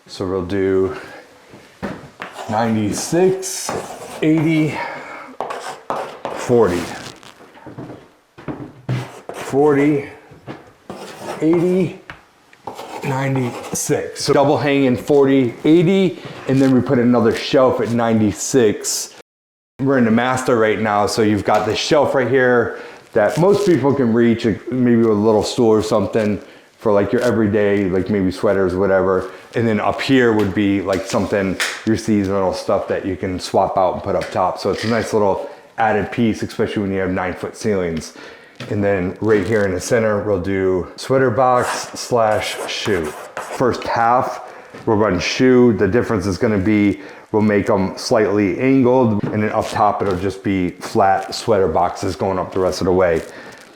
So we'll do 96, 80, 40. 40, 80, 96. So double hanging 40, 80, and then we put another shelf at 96. We're in the master right now, so you've got the shelf right here that most people can reach, maybe with a little stool or something for like your everyday, like maybe sweaters, whatever. And then up here would be like something, your seasonal stuff that you can swap out and put up top. So it's a nice little added piece, especially when you have 9-foot ceilings. And then right here in the center, we'll do sweater box / shoe. First half, we'll run shoe. The difference is gonna be, we'll make them slightly angled, and then up top, it'll just be flat sweater boxes going up the rest of the way.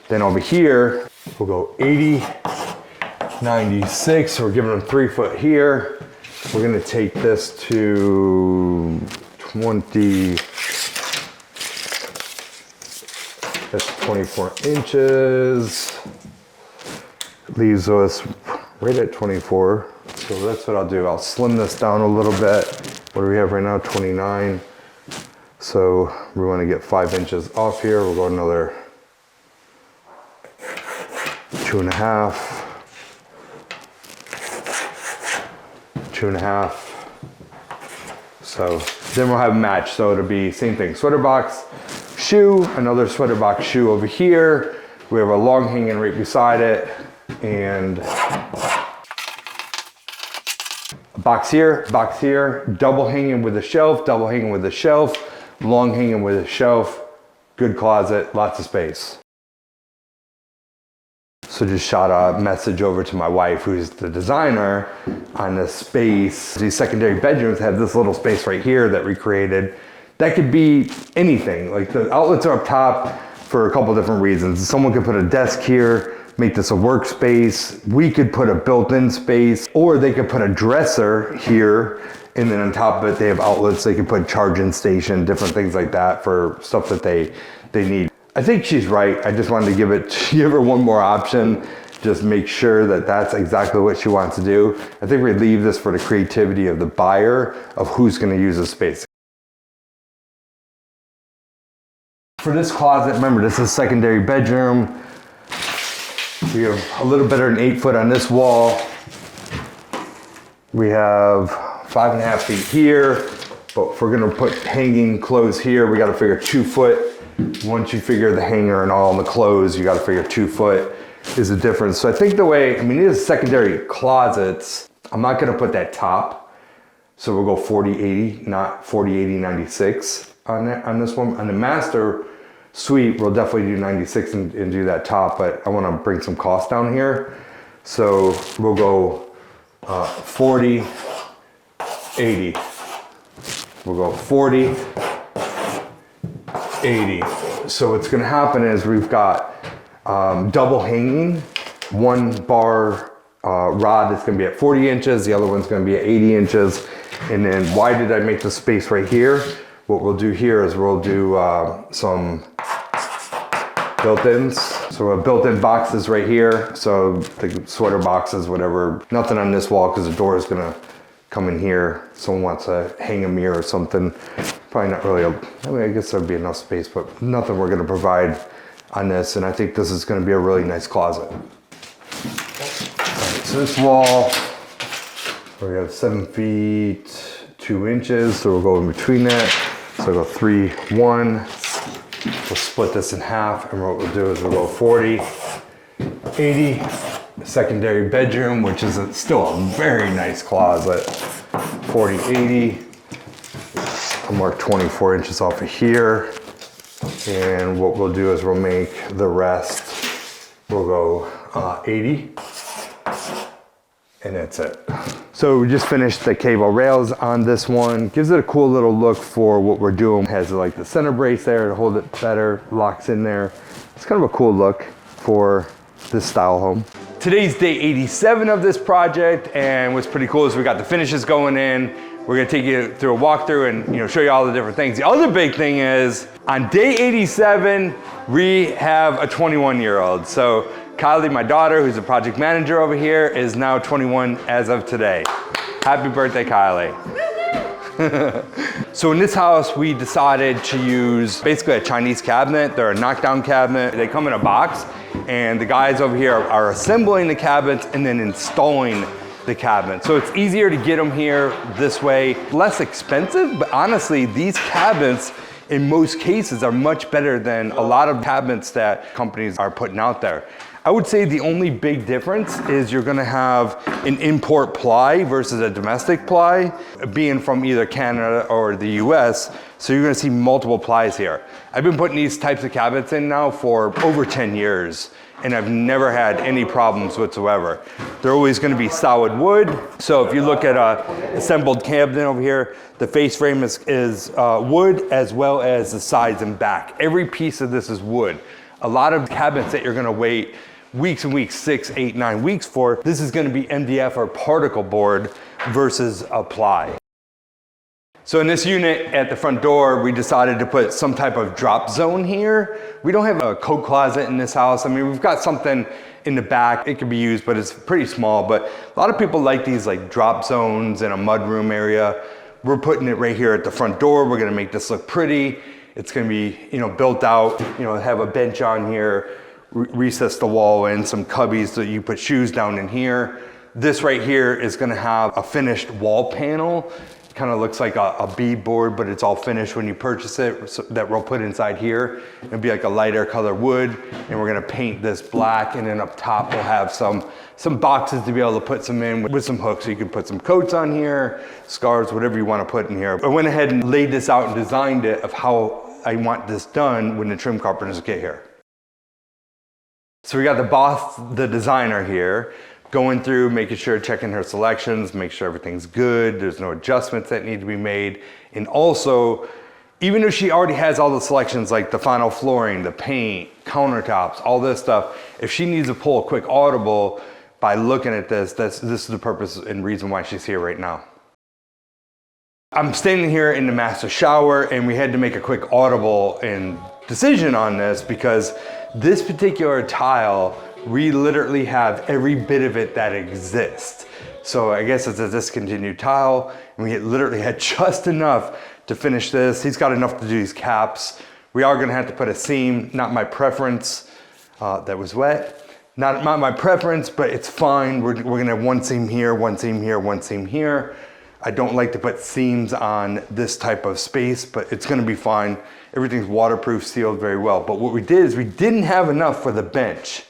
Then over here, we'll go 80, 96, so we're giving them 3 foot here. We're gonna take this to 20, that's 24 inches. Leaves us right at 24. So that's what I'll do. I'll slim this down a little bit. What do we have right now? 29. So we want to get 5 inches off here. We'll go another 2.5. 2.5. So then we'll have a match. So it'll be same thing. Sweater box, shoe, another sweater box shoe over here. We have a long hanging right beside it, and a box here, double hanging with a shelf, double hanging with a shelf, long hanging with a shelf, good closet, lots of space. So just shot a message over to my wife, who's the designer, on this space. These secondary bedrooms have this little space right here that we created. That could be anything. Like the outlets are up top for a couple different reasons. Someone could put a desk here, make this a workspace. We could put a built-in space, or they could put a dresser here, and then on top of it, they have outlets. They could put charging station, different things like that for stuff that they need. I think she's right. I just wanted to give her one more option. Just make sure that that's exactly what she wants to do. I think we leave this for the creativity of the buyer of who's gonna use the space. For this closet, remember this is secondary bedroom. We have a little better than 8 foot on this wall. We have 5.5 feet here, but if we're gonna put hanging clothes here, we gotta figure 2 foot. Once you figure the hanger and all the clothes, you gotta figure 2 foot is the difference. So I think the way, I mean, these are secondary closets. I'm not gonna put that top. So we'll go 40-80, not 40-80-96 on this one. On the master suite, we'll definitely do 96 and do that top, but I wanna bring some cost down here. So we'll go 40-80. We'll go 40-80. So what's gonna happen is we've got double hanging, one bar rod is gonna be at 40 inches, the other one's gonna be at 80 inches. And then why did I make the space right here? What we'll do here is we'll do some built-ins. So we have built-in boxes right here. So the sweater boxes, whatever. Nothing on this wall because the door is gonna come in here. Someone wants to hang a mirror or something. Probably not really, I mean, I guess there'd be enough space, but nothing we're gonna provide on this. And I think this is gonna be a really nice closet. All right, so this wall, we have 7 feet 2 inches. So we'll go in between that. So I'll go 3-1. We'll split this in half, and what we'll do is we'll go 40-80, secondary bedroom, which is still a very nice closet. 40-80, I'll mark 24 inches off of here. And what we'll do is we'll make the rest, we'll go 80, and that's it. So we just finished the cable rails on this one. Gives it a cool little look for what we're doing. Has like the center brace there to hold it better, locks in there. It's kind of a cool look for this style home. Today's day 87 of this project, and what's pretty cool is we got the finishes going in. We're gonna take you through a walkthrough and show you all the different things. The other big thing is on day 87, we have a 21-year-old. So Kylie, my daughter, who's a project manager over here, is now 21 as of today. Happy birthday, Kylie. So in this house, we decided to use basically a Chinese cabinet. They're a knockdown cabinet. They come in a box, and the guys over here are assembling the cabinets and then installing the cabinet. So it's easier to get them here this way. Less expensive, but honestly, these cabinets in most cases are much better than a lot of cabinets that companies are putting out there. I would say the only big difference is you're gonna have an import ply versus a domestic ply, being from either Canada or the US, so you're gonna see multiple plies here. I've been putting these types of cabinets in now for over 10 years, and I've never had any problems whatsoever. They're always gonna be solid wood. So if you look at a assembled cabinet over here, the face frame is wood as well as the sides and back. Every piece of this is wood. A lot of cabinets that you're gonna wait weeks and weeks, 6, 8, 9 weeks for, this is gonna be MDF or particle board versus a ply. So in this unit at the front door, we decided to put some type of drop zone here. We don't have a coat closet in this house. I mean, we've got something in the back. It can be used, but it's pretty small. But a lot of people like these like drop zones in a mudroom area. We're putting it right here at the front door. We're gonna make this look pretty. It's gonna be, built out, have a bench on here, recess the wall in, some cubbies so you put shoes down in here. This right here is gonna have a finished wall panel. Kind of looks like a bead board, but it's all finished when you purchase it, so that we'll put inside here. It'll be like a lighter color wood, and we're gonna paint this black, and then up top we'll have some boxes to be able to put some in with some hooks. So you can put some coats on here, scarves, whatever you wanna put in here. I went ahead and laid this out and designed it of how I want this done when the trim carpenters get here. So we got the boss, the designer here, going through, making sure, checking her selections, make sure everything's good, there's no adjustments that need to be made. And also, even though she already has all the selections like the final flooring, the paint, countertops, all this stuff, if she needs to pull a quick audible by looking at this, this is the purpose and reason why she's here right now. I'm standing here in the master shower, and we had to make a quick audible and decision on this because this particular tile, we literally have every bit of it that exists. So I guess it's a discontinued tile, and we literally had just enough to finish this. He's got enough to do these caps. We are gonna have to put a seam, not my preference, that was wet. Not my preference, but it's fine. We're gonna have one seam here, one seam here, one seam here. I don't like to put seams on this type of space, but it's gonna be fine. Everything's waterproof, sealed very well. But what we did is we didn't have enough for the bench.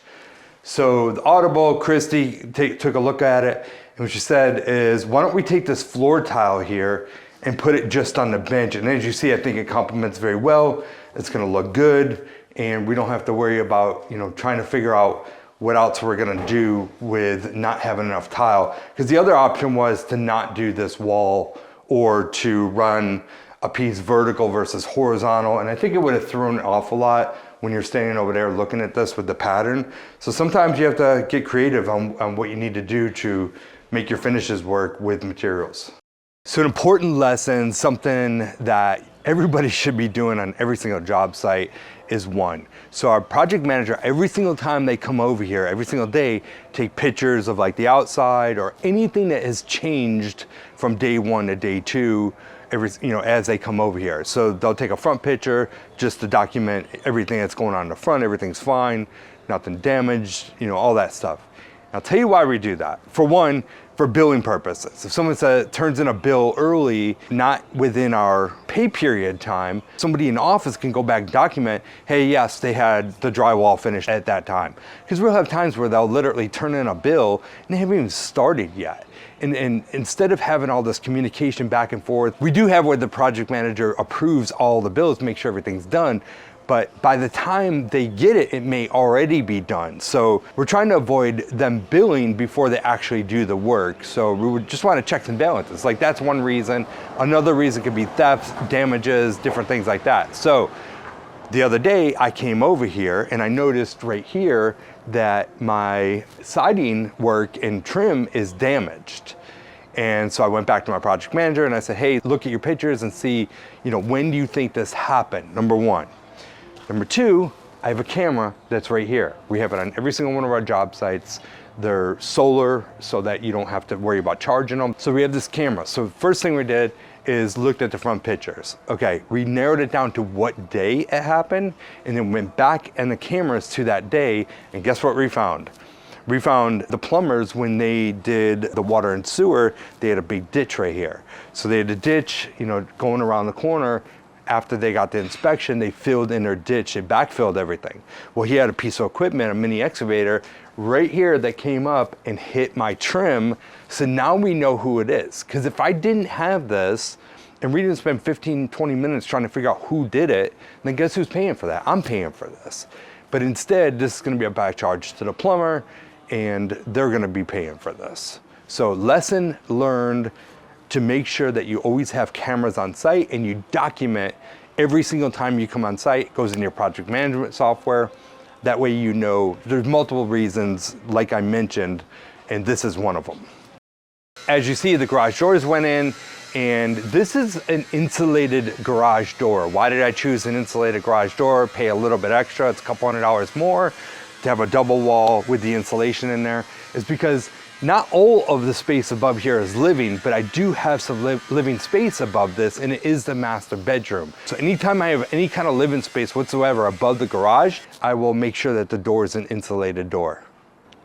So the Audible, Christy took a look at it, and what she said is, why don't we take this floor tile here and put it just on the bench? And as you see, I think it complements very well. It's gonna look good, and we don't have to worry about, you know, trying to figure out what else we're gonna do with not having enough tile. Because the other option was to not do this wall or to run a piece vertical versus horizontal. And I think it would have thrown off a lot when you're standing over there looking at this with the pattern. So sometimes you have to get creative on what you need to do to make your finishes work with materials. So an important lesson, something that everybody should be doing on every single job site is one. So our project manager, every single time they come over here, every single day, take pictures of like the outside or anything that has changed from day one to day two, as they come over here. So they'll take a front picture just to document everything that's going on in the front, everything's fine, nothing damaged, all that stuff. I'll tell you why we do that. For one, for billing purposes. If someone turns in a bill early, not within our pay period time, somebody in the office can go back and document, hey, yes, they had the drywall finished at that time. Because we'll have times where they'll literally turn in a bill and they haven't even started yet. And instead of having all this communication back and forth, we do have where the project manager approves all the bills, make sure everything's done. But by the time they get it, it may already be done. So we're trying to avoid them billing before they actually do the work. So we would just want to check and balances. Like that's one reason. Another reason could be thefts, damages, different things like that. So the other day I came over here and I noticed right here that my siding work and trim is damaged. And so I went back to my project manager and I said, hey, look at your pictures and see, when do you think this happened? Number one. Number two, I have a camera that's right here. We have it on every single one of our job sites. They're solar so that you don't have to worry about charging them. So we have this camera. So first thing we did is looked at the front pictures. Okay, we narrowed it down to what day it happened and then went back and the cameras to that day. And guess what we found? We found the plumbers, when they did the water and sewer, they had a big ditch right here. So they had a ditch, going around the corner. After they got the inspection, they filled in their ditch, they backfilled everything. Well, he had a piece of equipment, a mini excavator, right here that came up and hit my trim. So now we know who it is. Because if I didn't have this, and we didn't spend 15, 20 minutes trying to figure out who did it, then guess who's paying for that? I'm paying for this. But instead, this is gonna be a back charge to the plumber, and they're gonna be paying for this. So lesson learned, to make sure that you always have cameras on site and you document every single time you come on site. It goes in your project management software. That way there's multiple reasons, like I mentioned, and this is one of them. As you see, the garage doors went in, and this is an insulated garage door. Why did I choose an insulated garage door? Pay a little bit extra, it's a couple $100 more to have a double wall with the insulation in there, is because not all of the space above here is living, but I do have some living space above this, and it is the master bedroom. So anytime I have any kind of living space whatsoever above the garage, I will make sure that the door is an insulated door.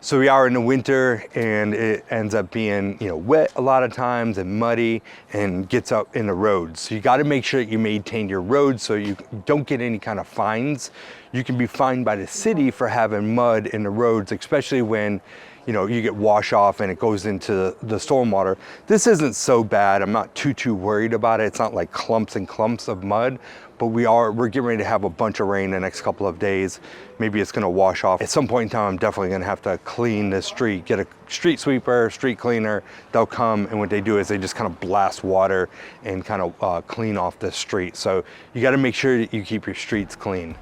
So we are in the winter, and it ends up being wet a lot of times and muddy and gets up in the roads. So you got to make sure that you maintain your roads so you don't get any kind of fines. You can be fined by the city for having mud in the roads, especially when you get wash off and it goes into the stormwater. This isn't so bad. I'm not too worried about it. It's not like clumps and clumps of mud, but we're getting ready to have a bunch of rain the next couple of days. Maybe it's gonna wash off. At some point in time, I'm definitely gonna have to clean this street, get a street sweeper, street cleaner. They'll come, and what they do is they just kind of blast water and kind of clean off the street. So you gotta make sure that you keep your streets clean.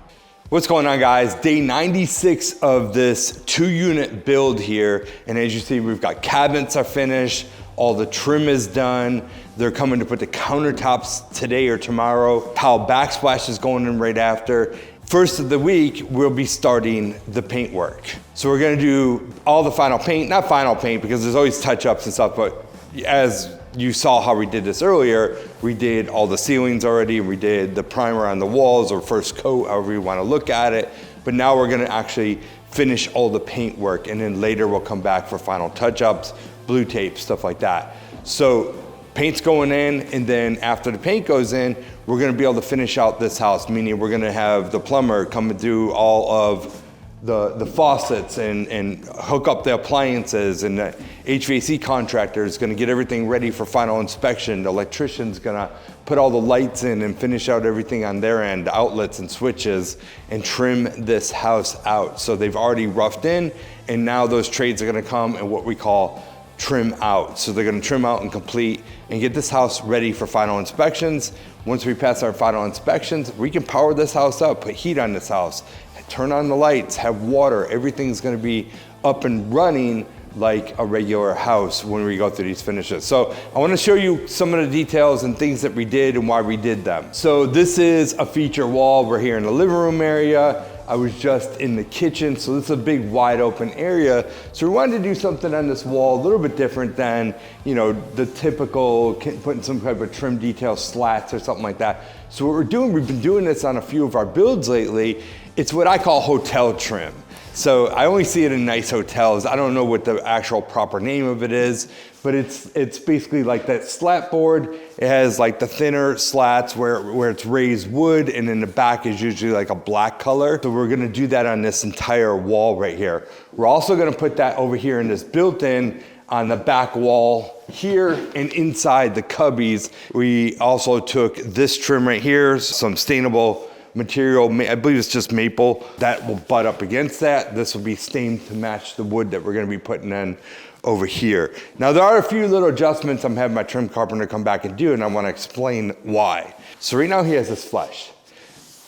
What's going on, guys? Day 96 of this 2-unit build here. And as you see, we've got cabinets are finished, all the trim is done. They're coming to put the countertops today or tomorrow. Tile backsplash is going in right after. First of the week, we'll be starting the paint work. So we're gonna do all the final paint, not final paint because there's always touch-ups and stuff, but as you saw how we did this earlier. We did all the ceilings already. We did the primer on the walls, or first coat, however you want to look at it. But now we're going to actually finish all the paint work, and then later we'll come back for final touch-ups, blue tape, stuff like that. So paint's going in, and then after the paint goes in, we're gonna be able to finish out this house, meaning we're gonna have the plumber come and do all of the faucets and hook up the appliances, and the HVAC contractor is gonna get everything ready for final inspection. The electrician's gonna put all the lights in and finish out everything on their end, the outlets and switches, and trim this house out. So they've already roughed in, and now those trades are gonna come and what we call trim out. So they're gonna trim out and complete and get this house ready for final inspections. Once we pass our final inspections, we can power this house up, put heat on this house, turn on the lights, have water. Everything's gonna be up and running like a regular house when we go through these finishes. So I wanna show you some of the details and things that we did and why we did them. So this is a feature wall. We're here in the living room area. I was just in the kitchen, so this is a big wide open area. So we wanted to do something on this wall a little bit different than, you know, the typical putting some type of trim detail slats or something like that. So what we're doing, we've been doing this on a few of our builds lately. It's what I call hotel trim. So I only see it in nice hotels. I don't know what the actual proper name of it is, but it's basically like that slat board. It has like the thinner slats where it's raised wood, and then the back is usually like a black color. So we're gonna do that on this entire wall right here. We're also gonna put that over here in this built-in on the back wall here and inside the cubbies. We also took this trim right here, some stainable material, I believe it's just maple, that will butt up against that. This will be stained to match the wood that we're gonna be putting in over here. Now there are a few little adjustments I'm having my trim carpenter come back and do, and I wanna explain why. So right now he has this flush.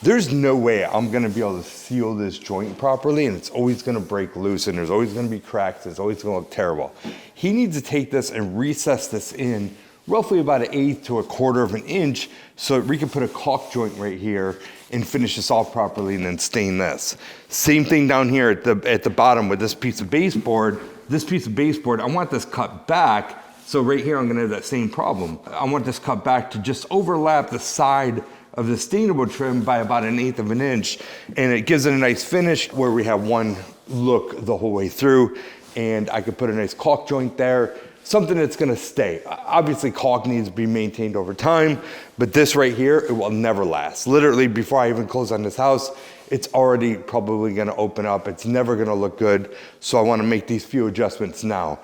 There's no way I'm gonna be able to seal this joint properly, and it's always gonna break loose, and there's always gonna be cracks, it's always gonna look terrible. He needs to take this and recess this in roughly about 1/8 to 1/4 of an inch, so we can put a caulk joint right here and finish this off properly and then stain this. Same thing down here at the bottom with this piece of baseboard. This piece of baseboard, I want this cut back, so right here I'm gonna have that same problem. I want this cut back to just overlap the side of the stainable trim by about 1/8 of an inch, and it gives it a nice finish where we have one look the whole way through, and I could put a nice caulk joint there, something that's gonna stay. Obviously caulk needs to be maintained over time, but this right here, it will never last. Literally before I even close on this house, it's already probably gonna open up. It's never gonna look good. So I wanna make these few adjustments now.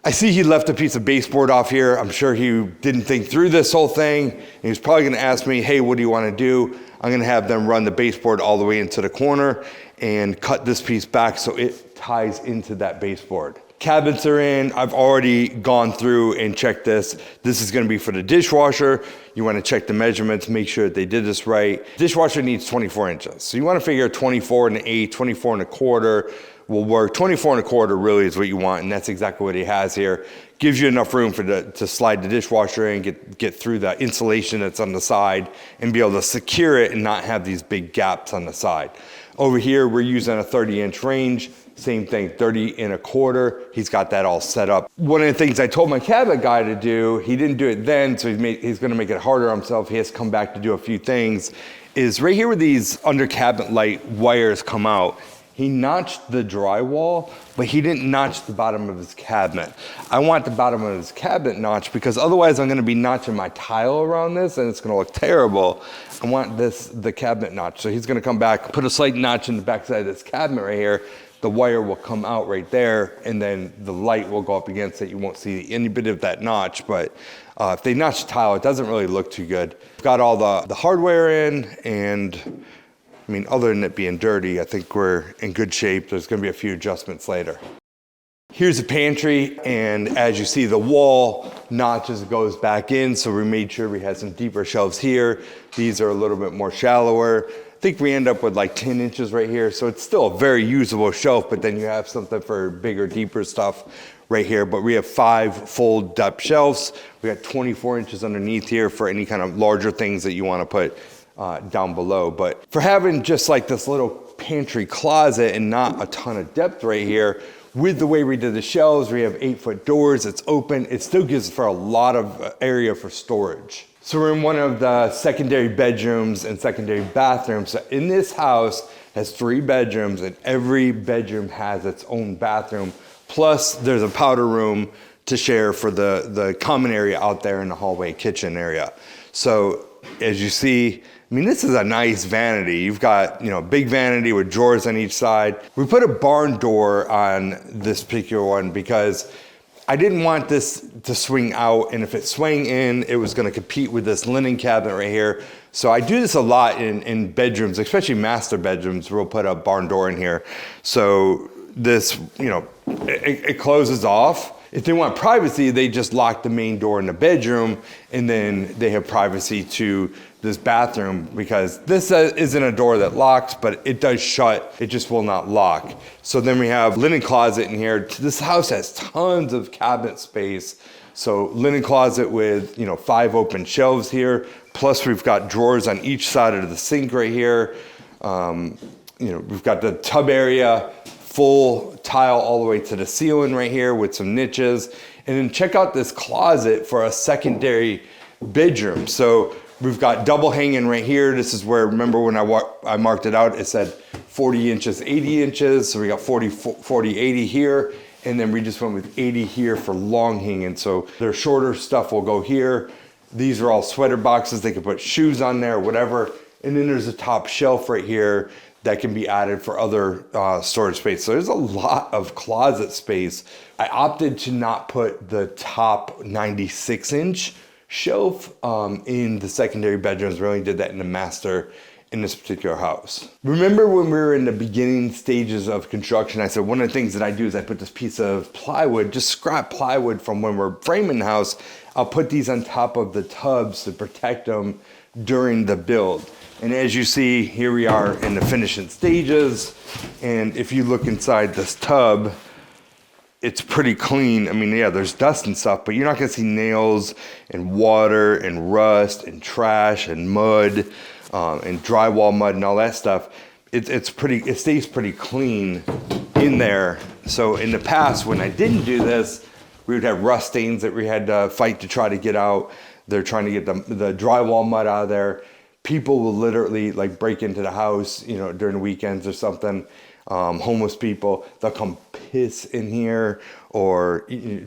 I see he left a piece of baseboard off here. I'm sure he didn't think through this whole thing. And he was probably gonna ask me, hey, what do you wanna do? I'm gonna have them run the baseboard all the way into the corner and cut this piece back so it ties into that baseboard. Cabinets are in. I've already gone through and checked this. This is gonna be for the dishwasher. You wanna check the measurements, make sure that they did this right. Dishwasher needs 24 inches. So you wanna figure 24 1/8, 24 1/4 will work. 24 1/4 really is what you want, and that's exactly what he has here. Gives you enough room to slide the dishwasher in, get through the insulation that's on the side, and be able to secure it and not have these big gaps on the side. Over here, we're using a 30-inch range. Same thing, 30 1/4. He's got that all set up. One of the things I told my cabinet guy to do, he didn't do it then, so he's gonna make it harder on himself. He has to come back to do a few things, is right here where these under cabinet light wires come out, he notched the drywall, but he didn't notch the bottom of his cabinet. I want the bottom of his cabinet notched because otherwise I'm gonna be notching my tile around this and it's gonna look terrible. I want the cabinet notch. So he's gonna come back, put a slight notch in the backside of this cabinet right here. The wire will come out right there, and then the light will go up against it. You won't see any bit of that notch, but if they notch tile, it doesn't really look too good. Got all the hardware in, and I mean, other than it being dirty, I think we're in good shape. There's gonna be a few adjustments later. Here's the pantry, and as you see, the wall notches goes back in, so we made sure we had some deeper shelves here. These are a little bit more shallower. I think we end up with like 10 inches right here, so it's still a very usable shelf, but then you have something for bigger, deeper stuff right here. But we have 5 full depth shelves. We got 24 inches underneath here for any kind of larger things that you wanna put down below. But for having just like this little pantry closet and not a ton of depth right here, with the way we did the shelves, we have 8-foot doors, it's open, it still gives for a lot of area for storage. So we're in one of the secondary bedrooms and secondary bathrooms. So in this house has 3 bedrooms, and every bedroom has its own bathroom. Plus there's a powder room to share for the common area out there in the hallway kitchen area. So as you see, I mean, this is a nice vanity. You've got, you know, a big vanity with drawers on each side. We put a barn door on this particular one because I didn't want this to swing out, and if it swang in, it was gonna compete with this linen cabinet right here. So I do this a lot in bedrooms, especially master bedrooms, where we'll put a barn door in here. So this, you know, it closes off. If they want privacy, they just lock the main door in the bedroom, and then they have privacy to this bathroom, because this isn't a door that locks, but it does shut. It just will not lock. So then we have linen closet in here. This house has tons of cabinet space. So linen closet with, you know, 5 open shelves here. Plus we've got drawers on each side of the sink right here. You know, we've got the tub area, full tile all the way to the ceiling right here with some niches. And then check out this closet for a secondary bedroom. So we've got double hanging right here. This is where, remember when I marked it out, it said 40 inches, 80 inches. So we got 40, 80 here. And then we just went with 80 here for long hanging. So their shorter stuff will go here. These are all sweater boxes. They can put shoes on there, whatever. And then there's a top shelf right here that can be added for other storage space. So there's a lot of closet space. I opted to not put the top 96-inch shelf in the secondary bedrooms. We only did that in the master in this particular house. Remember when we were in the beginning stages of construction, I said one of the things that I do is I put this piece of plywood, just scrap plywood from when we're framing the house. I'll put these on top of the tubs to protect them during the build. And as you see, here we are in the finishing stages. And if you look inside this tub, it's pretty clean. I mean, yeah, there's dust and stuff, but you're not gonna see nails and water and rust and trash and mud and drywall mud and all that stuff. It stays pretty clean in there. So in the past, when I didn't do this, we would have rust stains that we had to fight to try to get out. They're trying to get the drywall mud out of there. People will literally like break into the house, you know, during the weekends or something. Homeless people, they'll come piss in here, or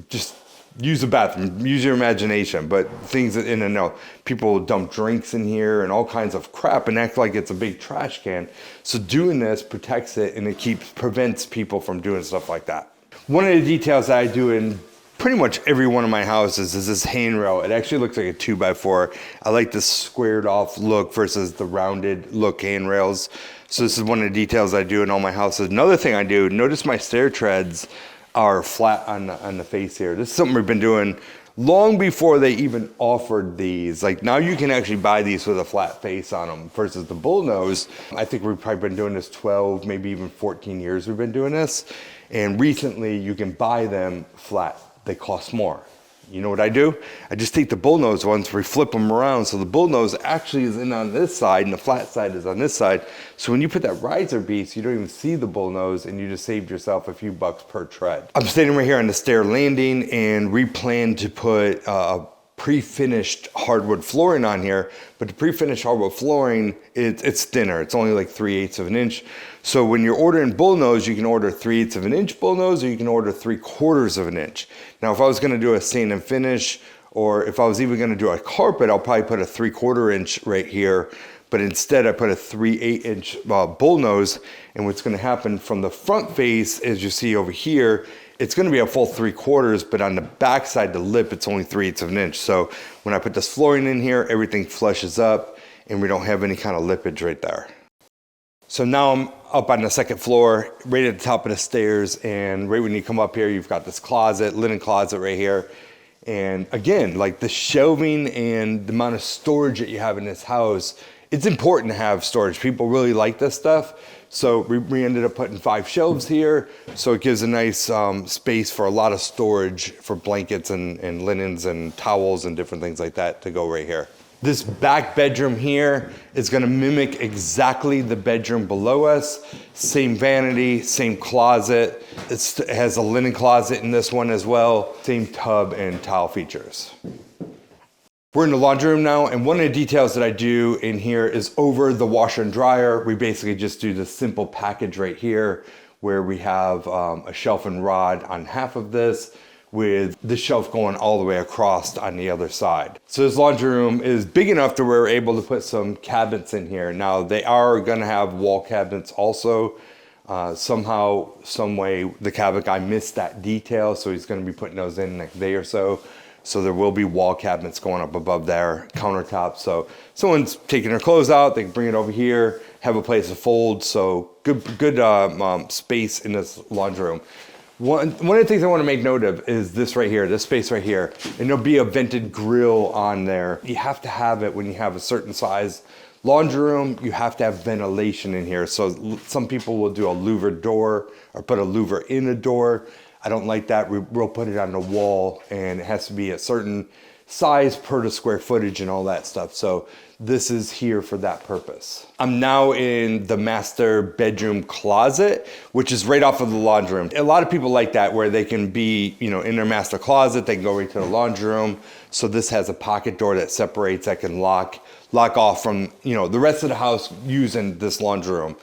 just use the bathroom, use your imagination. But things that in and out, people will dump drinks in here and all kinds of crap and act like it's a big trash can. So doing this protects it, and it prevents people from doing stuff like that. One of the details that I do in pretty much every one of my houses is this handrail. It actually looks like a 2x4. I like this squared off look versus the rounded look handrails. So this is one of the details I do in all my houses. Another thing I do, notice my stair treads are flat on the face here. This is something we've been doing long before they even offered these. Like now you can actually buy these with a flat face on them versus the bullnose. I think we've probably been doing this 12, maybe even 14 years we've been doing this. And recently you can buy them flat. They cost more. You know what I do? I just take the bullnose ones, we flip them around. So the bullnose actually is in on this side and the flat side is on this side. So when you put that riser piece, you don't even see the bullnose, and you just saved yourself a few bucks per tread. I'm standing right here on the stair landing, and we plan to put pre-finished hardwood flooring on here, but the pre-finished hardwood flooring, it's thinner. It's only like 3/8 of an inch. So when you're ordering bullnose, you can order 3/8 of an inch bullnose, or you can order 3/4 of an inch. Now, if I was gonna do a stain and finish, or if I was even gonna do a carpet, I'll probably put a 3/4 inch right here, but instead I put a 3/8 inch bullnose. And what's gonna happen from the front face, as you see over here, it's gonna be a full 3/4, but on the back side, the lip, it's only 3/8 of an inch. So when I put this flooring in here, everything flushes up and we don't have any kind of lippage right there. So now I'm up on the second floor, right at the top of the stairs, and right when you come up here, you've got this closet, linen closet right here. And again, like the shelving and the amount of storage that you have in this house, it's important to have storage. People really like this stuff. So we ended up putting 5 shelves here. So it gives a nice space for a lot of storage for blankets and linens and towels and different things like that to go right here. This back bedroom here is gonna mimic exactly the bedroom below us. Same vanity, same closet. It has a linen closet in this one as well. Same tub and towel features. We're in the laundry room now, and one of the details that I do in here is over the washer and dryer. We basically just do the simple package right here where we have a shelf and rod on half of this, with the shelf going all the way across on the other side. So this laundry room is big enough that we're able to put some cabinets in here. Now they are gonna have wall cabinets also. Somehow, some way, the cabinet guy missed that detail, so he's gonna be putting those in next day or so. So there will be wall cabinets going up above their countertop. So someone's taking their clothes out, they can bring it over here, have a place to fold. So good space in this laundry room. One of the things I want to make note of is this right here, this space right here. And there'll be a vented grill on there. You have to have it when you have a certain size laundry room. You have to have ventilation in here. So some people will do a louver door or put a louver in a door. I don't like that. We'll put it on the wall, and it has to be a certain size per the square footage and all that stuff. So this is here for that purpose. I'm now in the master bedroom closet, which is right off of the laundry room. A lot of people like that, where they can be, you know, in their master closet, they can go right to the laundry room. So this has a pocket door that separates, that can lock off from, you know, the rest of the house using this laundry room.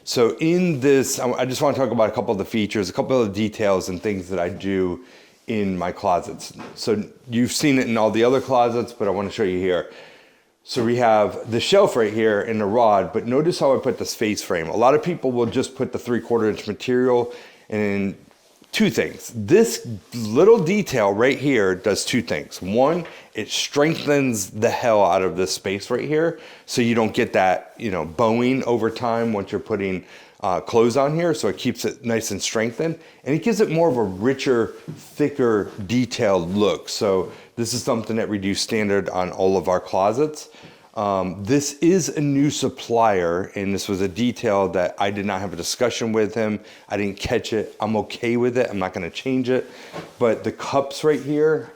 So in this, I just want to talk about a couple of the features, a couple of the details and things that I do in my closets. So you've seen it in all the other closets, but I want to show you here. So we have the shelf right here in the rod, but notice how I put this face frame. A lot of people will just put the 3/4 inch material, and two things. This little detail right here does two things. One, it strengthens the hell out of this space right here, so you don't get that, you know, bowing over time once you're putting clothes on here. So it keeps it nice and strengthened, and it gives it more of a richer, thicker, detailed look. So this is something that we do standard on all of our closets. This is a new supplier, and this was a detail that I did not have a discussion with him. I didn't catch it. I'm okay with it. I'm not going to change it. But the cups right here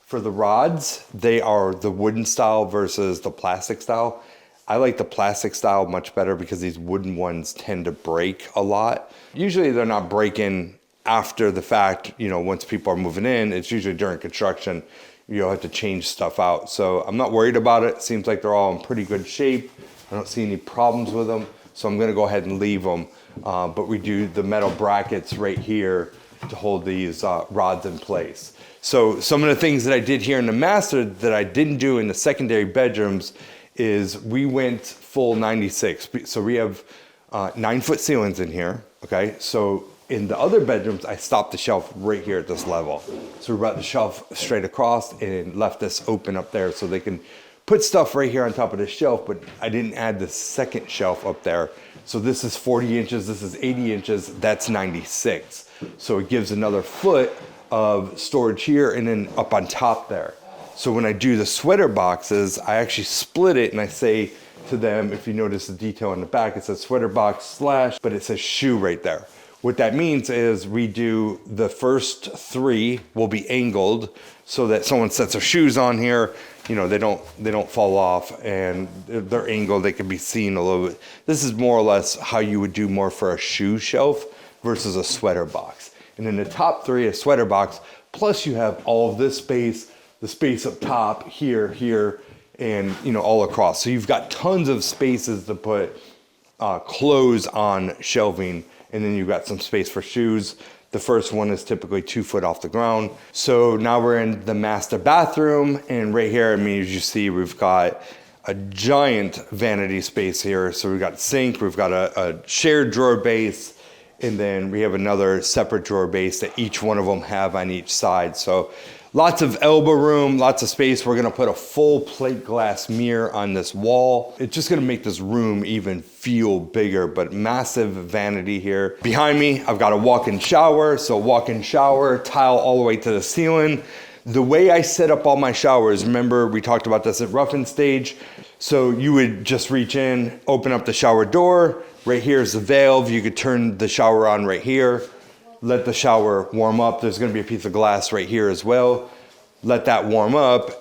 for the rods, they are the wooden style versus the plastic style. I like the plastic style much better because these wooden ones tend to break a lot. Usually they're not breaking after the fact, you know, once people are moving in. It's usually during construction. You'll have to change stuff out. So I'm not worried about it. Seems like they're all in pretty good shape. I don't see any problems with them. So I'm gonna go ahead and leave them. But we do the metal brackets right here to hold these rods in place. So some of the things that I did here in the master that I didn't do in the secondary bedrooms is we went full 96. So we have 9-foot ceilings in here, okay? So in the other bedrooms, I stopped the shelf right here at this level. So we brought the shelf straight across and left this open up there so they can put stuff right here on top of the shelf, but I didn't add the second shelf up there. So this is 40 inches, this is 80 inches, that's 96. So it gives another foot of storage here and then up on top there. So when I do the sweater boxes, I actually split it and I say to them, if you notice the detail in the back, it says sweater box slash, but it says shoe right there. What that means is we do the first 3 will be angled so that someone sets their shoes on here, you know, they don't fall off, and they're angled, they can be seen a little bit. This is more or less how you would do more for a shoe shelf versus a sweater box. And then the top 3 is sweater box, plus you have all of this space, the space up top, here, and, you know, all across. So you've got tons of spaces to put clothes on shelving, and then you've got some space for shoes. The first one is typically 2 foot off the ground. So now we're in the master bathroom, and right here, I mean, as you see, we've got a giant vanity space here. So we've got a sink, we've got a shared drawer base, and then we have another separate drawer base that each one of them have on each side. So lots of elbow room, lots of space. We're gonna put a full plate glass mirror on this wall. It's just gonna make this room even feel bigger, but massive vanity here. Behind me, I've got a walk-in shower. So walk-in shower, tile all the way to the ceiling. The way I set up all my showers, remember we talked about this at rough-in stage. So you would just reach in, open up the shower door. Right here is the valve. You could turn the shower on right here. Let the shower warm up. There's gonna be a piece of glass right here as well. Let that warm up,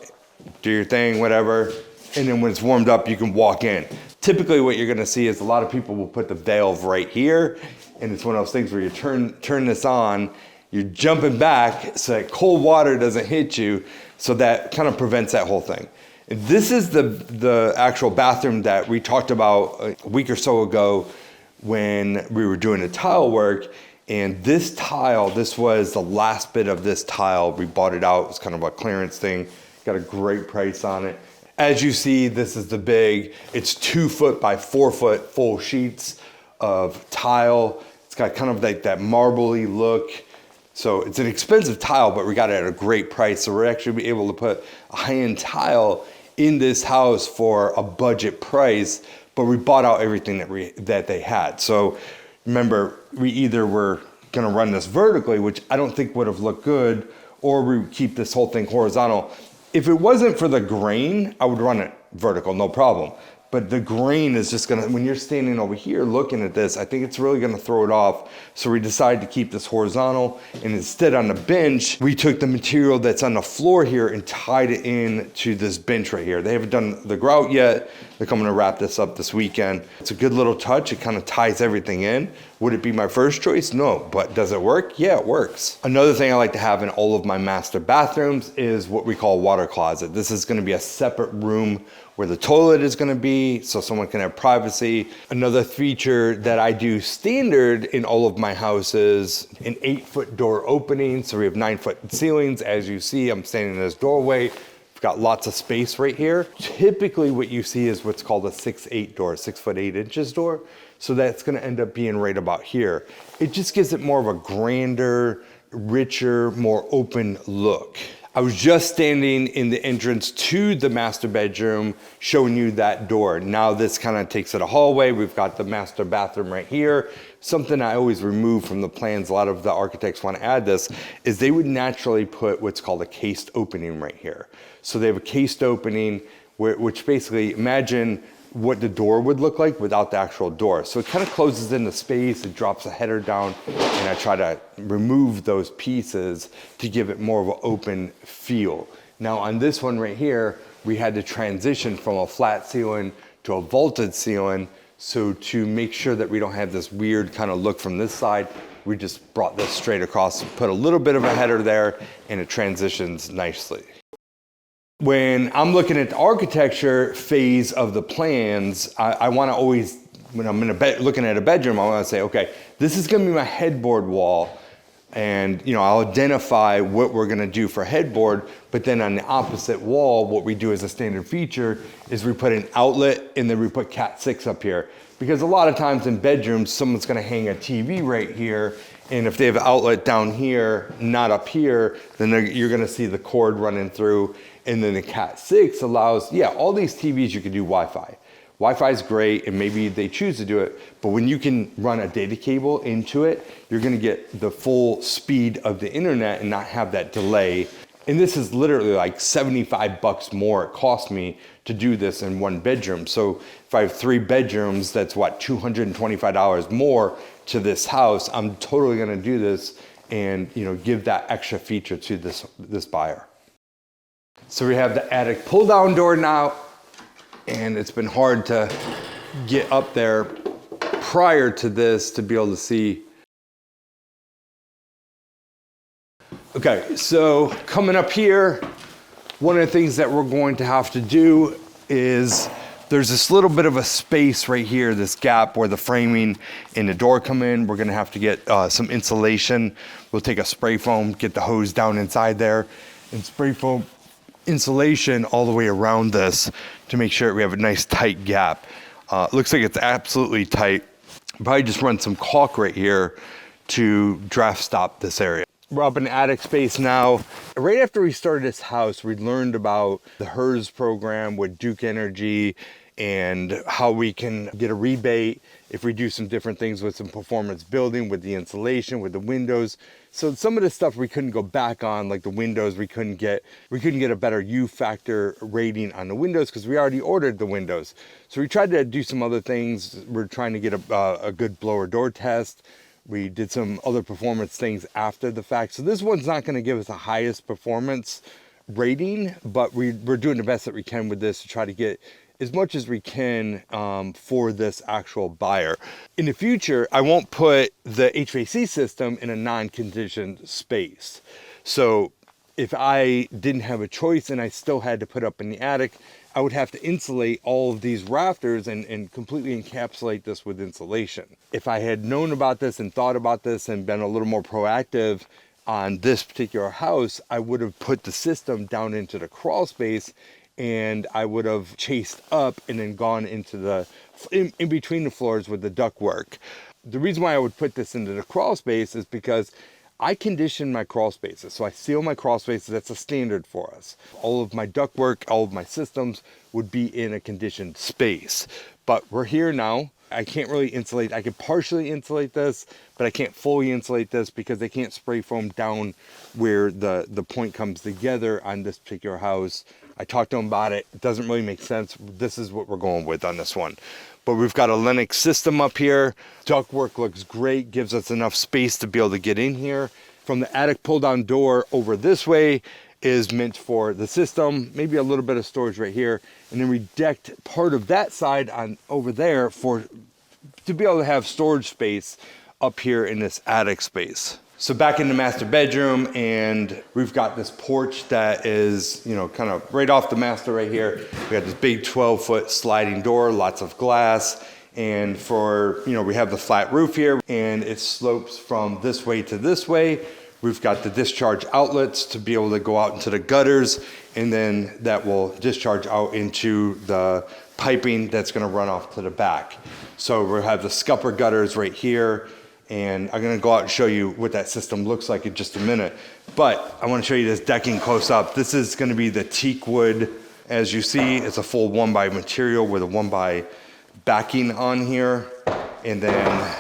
do your thing, whatever. And then when it's warmed up, you can walk in. Typically what you're gonna see is a lot of people will put the valve right here. And it's one of those things where you turn this on, you're jumping back so that cold water doesn't hit you. So that kind of prevents that whole thing. And this is the actual bathroom that we talked about a week or so ago when we were doing the tile work. And this tile, this was the last bit of this tile. We bought it out, it was kind of a clearance thing. Got a great price on it. As you see, this is the big, it's 2 foot by 4 foot full sheets of tile. It's got kind of like that marbly look. So it's an expensive tile, but we got it at a great price. So we're actually be able to put a high-end tile in this house for a budget price, but we bought out everything that they had. So remember, we either were gonna run this vertically, which I don't think would have looked good, or we would keep this whole thing horizontal. If it wasn't for the grain, I would run it vertical, no problem. But the grain is just gonna, when you're standing over here looking at this, I think it's really gonna throw it off. So we decided to keep this horizontal, and instead on the bench, we took the material that's on the floor here and tied it in to this bench right here. They haven't done the grout yet. They're coming to wrap this up this weekend. It's a good little touch. It kind of ties everything in. Would it be my first choice? No, but does it work? Yeah, it works. Another thing I like to have in all of my master bathrooms is what we call a water closet. This is gonna be a separate room where the toilet is gonna be, so someone can have privacy. Another feature that I do standard in all of my houses, an 8-foot door opening. So we have 9-foot ceilings. As you see, I'm standing in this doorway. We've got lots of space right here. Typically what you see is what's called a 6'8" door, 6 foot 8 inches door. So that's gonna end up being right about here. It just gives it more of a grander, richer, more open look. I was just standing in the entrance to the master bedroom showing you that door. Now this kind of takes it a hallway. We've got the master bathroom right here. Something I always remove from the plans, a lot of the architects want to add this, is they would naturally put what's called a cased opening right here. So they have a cased opening, which basically, imagine what the door would look like without the actual door. So it kind of closes in the space, it drops a header down, and I try to remove those pieces to give it more of an open feel. Now on this one right here, we had to transition from a flat ceiling to a vaulted ceiling. So to make sure that we don't have this weird kind of look from this side, we just brought this straight across, put a little bit of a header there, and it transitions nicely. When I'm looking at the architecture phase of the plans, I want to always, when I'm looking at a bedroom, I want to say, okay, this is going to be my headboard wall. And I'll identify what we're going to do for headboard, but then on the opposite wall, what we do as a standard feature is we put an outlet and then we put Cat 6 up here. Because a lot of times in bedrooms, someone's going to hang a TV right here. And if they have an outlet down here, not up here, then you're going to see the cord running through. And then the Cat 6 allows, all these TVs you can do Wi-Fi. Wi-Fi is great, and maybe they choose to do it, but when you can run a data cable into it, you're gonna get the full speed of the internet and not have that delay. And this is literally like $75 more it cost me to do this in one bedroom. So if I have 3 bedrooms, that's what, $225 more to this house. I'm totally gonna do this and give that extra feature to this buyer. So we have the attic pull down door now, and it's been hard to get up there prior to this to be able to see. Okay, so coming up here, one of the things that we're going to have to do is there's this little bit of a space right here, this gap where the framing and the door come in. We're gonna have to get some insulation. We'll take a spray foam, get the hose down inside there, and spray foam insulation all the way around this to make sure we have a nice tight gap. Looks like it's absolutely tight. Probably just run some caulk right here to draft stop this area. We're up in attic space now. Right after we started this house, we learned about the HERS program with Duke Energy and how we can get a rebate if we do some different things with some performance building, with the insulation, with the windows. So some of the stuff we couldn't go back on, like the windows, we couldn't get a better U factor rating on the windows because we already ordered the windows. So we tried to do some other things. We're trying to get a good blower door test. We did some other performance things after the fact. So this one's not going to give us the highest performance rating, but we're doing the best that we can with this to try to get as much as we can for this actual buyer. In the future, I won't put the HVAC system in a non-conditioned space. So if I didn't have a choice and I still had to put up in the attic, I would have to insulate all of these rafters and completely encapsulate this with insulation. If I had known about this and thought about this and been a little more proactive on this particular house, I would have put the system down into the crawl space and I would have chased up and then gone into in between the floors with the ductwork. The reason why I would put this into the crawl space is because I condition my crawl spaces. So I seal my crawl spaces. That's a standard for us. All of my ductwork, all of my systems would be in a conditioned space. But we're here now. I can't really insulate. I can partially insulate this, but I can't fully insulate this because they can't spray foam down where the point comes together on this particular house. I talked to them about it. It doesn't really make sense. This is what we're going with on this one. But we've got a Lennox system up here. Ductwork looks great, gives us enough space to be able to get in here. From the attic pull down door over this way is meant for the system, maybe a little bit of storage right here. And then we decked part of that side on over there to be able to have storage space up here in this attic space. So back in the master bedroom, and we've got this porch that is, kind of right off the master right here. We got this big 12-foot sliding door, lots of glass. And we have the flat roof here and it slopes from this way to this way. We've got the discharge outlets to be able to go out into the gutters, and then that will discharge out into the piping that's gonna run off to the back. So we'll have the scupper gutters right here. And I'm gonna go out and show you what that system looks like in just a minute. But I wanna show you this decking close up. This is gonna be the teak wood. As you see, it's a full 1x material with a 1x backing on here. And then,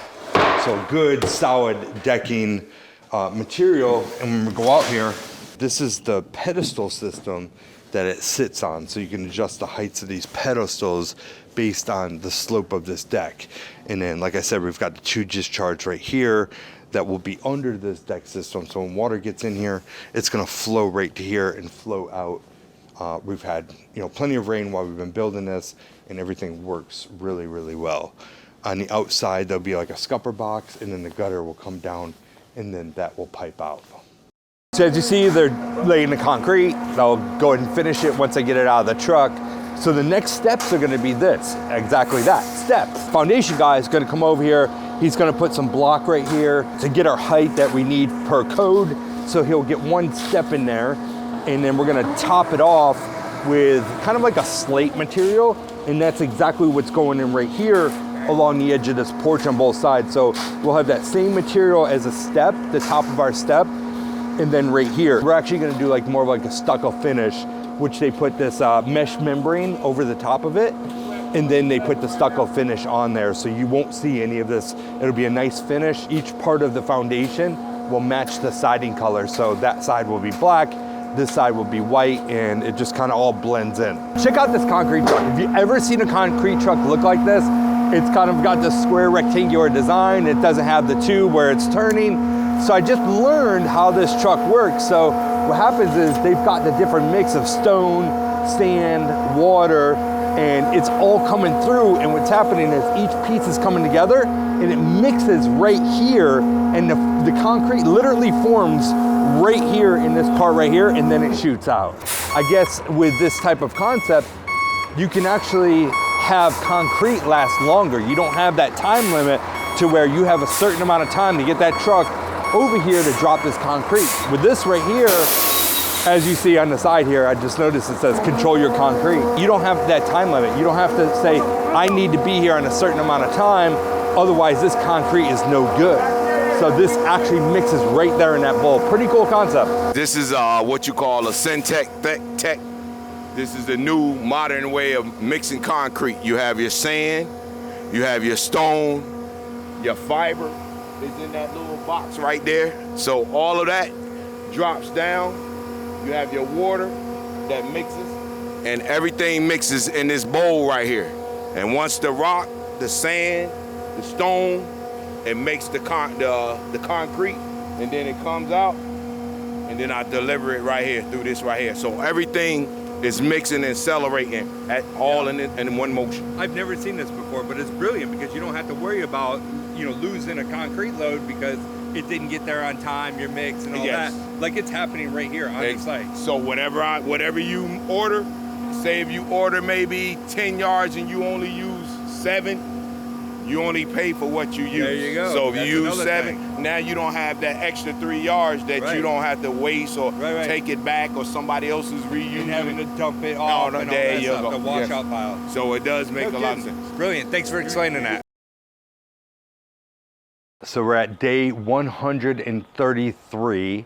so good solid decking material. And when we go out here, this is the pedestal system that it sits on. So you can adjust the heights of these pedestals based on the slope of this deck. And then, like I said, we've got the 2 discharge right here that will be under this deck system. So when water gets in here, it's gonna flow right to here and flow out. We've had plenty of rain while we've been building this, and everything works really, really well. On the outside, there'll be like a scupper box, and then the gutter will come down, and then that will pipe out. So as you see, they're laying the concrete. They'll go ahead and finish it once they get it out of the truck. So the next steps are gonna be this, exactly that, steps. Foundation guy is gonna come over here. He's gonna put some block right here to get our height that we need per code. So he'll get 1 step in there, and then we're gonna top it off with kind of like a slate material, and that's exactly what's going in right here along the edge of this porch on both sides. So we'll have that same material as a step, the top of our step, and then right here, we're actually gonna do more of a stucco finish, which they put this mesh membrane over the top of it, and then they put the stucco finish on there, so you won't see any of this. It'll be a nice finish. Each part of the foundation will match the siding color, so that side will be black, this side will be white, and it just kind of all blends in. Check out this concrete truck. Have you ever seen a concrete truck look like this? It's kind of got this square rectangular design. It doesn't have the tube where it's turning. So I just learned how this truck works. So what happens is they've got the different mix of stone, sand, water, and it's all coming through. And what's happening is each piece is coming together and it mixes right here, and the concrete literally forms right here in this part right here, and then it shoots out. I guess with this type of concept, you can actually have concrete last longer. You don't have that time limit to where you have a certain amount of time to get that truck over here to drop this concrete. With this right here, as you see on the side here, I just noticed it says control your concrete. You don't have that time limit. You don't have to say, I need to be here in a certain amount of time, otherwise this concrete is no good. So this actually mixes right there in that bowl. Pretty cool concept. This is what you call a Syntec tech. This is the new modern way of mixing concrete. You have your sand, you have your stone, your fiber is in that little box right there. So all of that drops down. You have your water that mixes, and everything mixes in this bowl right here. And once the rock, the sand, the stone, it makes the concrete, and then it comes out, and then I deliver it right here through this right here. So everything is mixing and accelerating all in one motion. I've never seen this before, but it's brilliant because you don't have to worry about, losing a concrete load because it didn't get there on time, your mix and all that. Like it's happening right here on the site. So whatever you order, say if you order maybe 10 yards and you only use 7, you only pay for what you use. There you go. So if That's you use another 7, thing. now you don't have that extra 3 yards that you don't have to waste or take it back or somebody else is reusing. And having to dump it off and all there that you stuff, go. the washout pile. So it does make a lot of sense. Brilliant. Thanks for explaining that. So we're at day 133.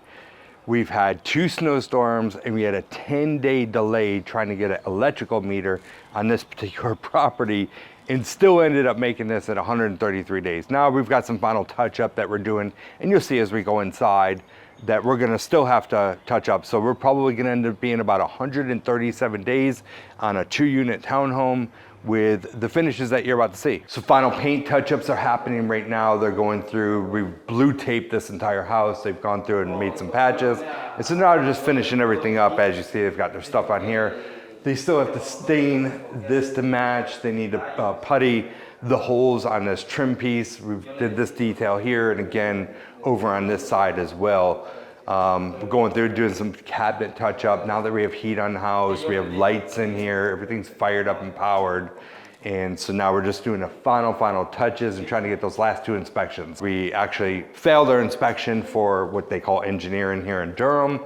We've had 2 snowstorms and we had a 10-day delay trying to get an electrical meter on this particular property and still ended up making this at 133 days. Now we've got some final touch up that we're doing, and you'll see as we go inside that we're gonna still have to touch up. So we're probably gonna end up being about 137 days on a 2-unit townhome with the finishes that you're about to see. So final paint touch-ups are happening right now. They're going through, we blue taped this entire house. They've gone through and made some patches. And so now they're just finishing everything up. As you see, they've got their stuff on here. They still have to stain this to match. They need to putty the holes on this trim piece. We did this detail here and again over on this side as well. We're going through doing some cabinet touch up. Now that we have heat on the house, we have lights in here, everything's fired up and powered. And so now we're just doing the final touches and trying to get those last 2 inspections. We actually failed our inspection for what they call engineering here in Durham.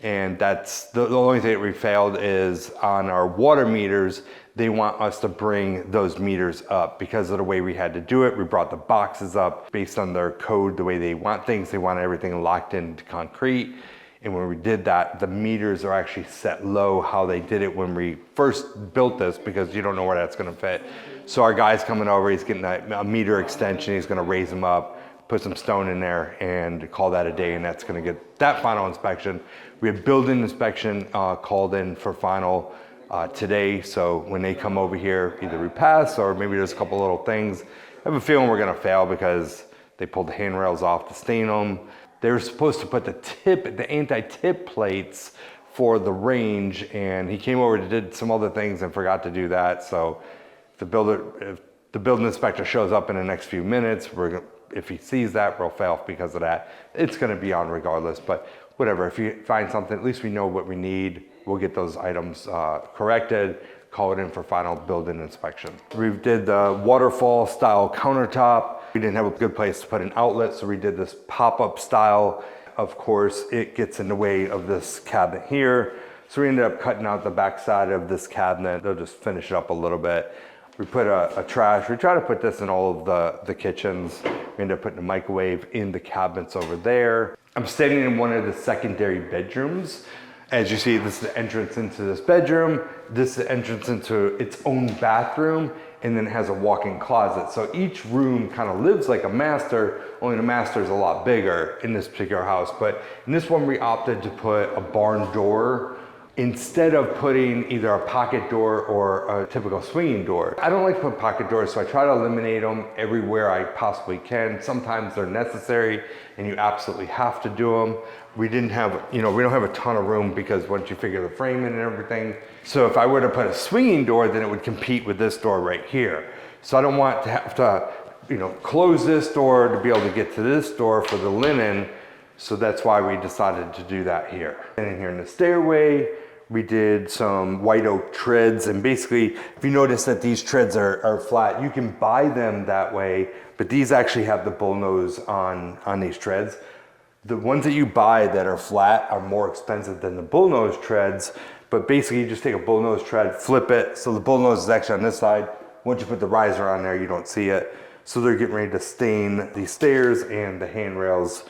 And that's the only thing that we failed is on our water meters. They want us to bring those meters up because of the way we had to do it. We brought the boxes up based on their code, the way they want things. They want everything locked into concrete. And when we did that, the meters are actually set low how they did it when we first built this because you don't know where that's gonna fit. So our guy's coming over, he's getting a meter extension, he's gonna raise them up, put some stone in there and call that a day, and that's gonna get that final inspection. We have building inspection called in for final today, so when they come over here, either we pass or maybe there's a couple little things. I have a feeling we're gonna fail because they pulled the handrails off to stain them. They were supposed to put the anti-tip plates for the range, and he came over and did some other things and forgot to do that. So if the building inspector shows up in the next few minutes, if he sees that, we'll fail because of that. It's gonna be on regardless, but whatever, if you find something, at least we know what we need. We'll get those items corrected, call it in for final building inspection. We did the waterfall style countertop. We didn't have a good place to put an outlet, so we did this pop-up style. Of course, it gets in the way of this cabinet here. So we ended up cutting out the back side of this cabinet. They'll just finish it up a little bit. We put a trash. We try to put this in all of the kitchens. We ended up putting a microwave in the cabinets over there. I'm standing in one of the secondary bedrooms. As you see, this is the entrance into this bedroom. This is the entrance into its own bathroom, and then it has a walk-in closet. So each room kind of lives like a master, only the master is a lot bigger in this particular house. But in this one, we opted to put a barn door instead of putting either a pocket door or a typical swinging door. I don't like to put pocket doors, so I try to eliminate them everywhere I possibly can. Sometimes they're necessary and you absolutely have to do them. We didn't have, we don't have a ton of room because once you figure the frame in and everything. So if I were to put a swinging door, then it would compete with this door right here. So I don't want to have to, close this door to be able to get to this door for the linen. So that's why we decided to do that here. And in here in the stairway, we did some white oak treads, and basically, if you notice that these treads are flat, you can buy them that way, but these actually have the bullnose on these treads. The ones that you buy that are flat are more expensive than the bullnose treads, but basically you just take a bullnose tread, flip it, so the bullnose is actually on this side. Once you put the riser on there, you don't see it. So they're getting ready to stain the stairs and the handrails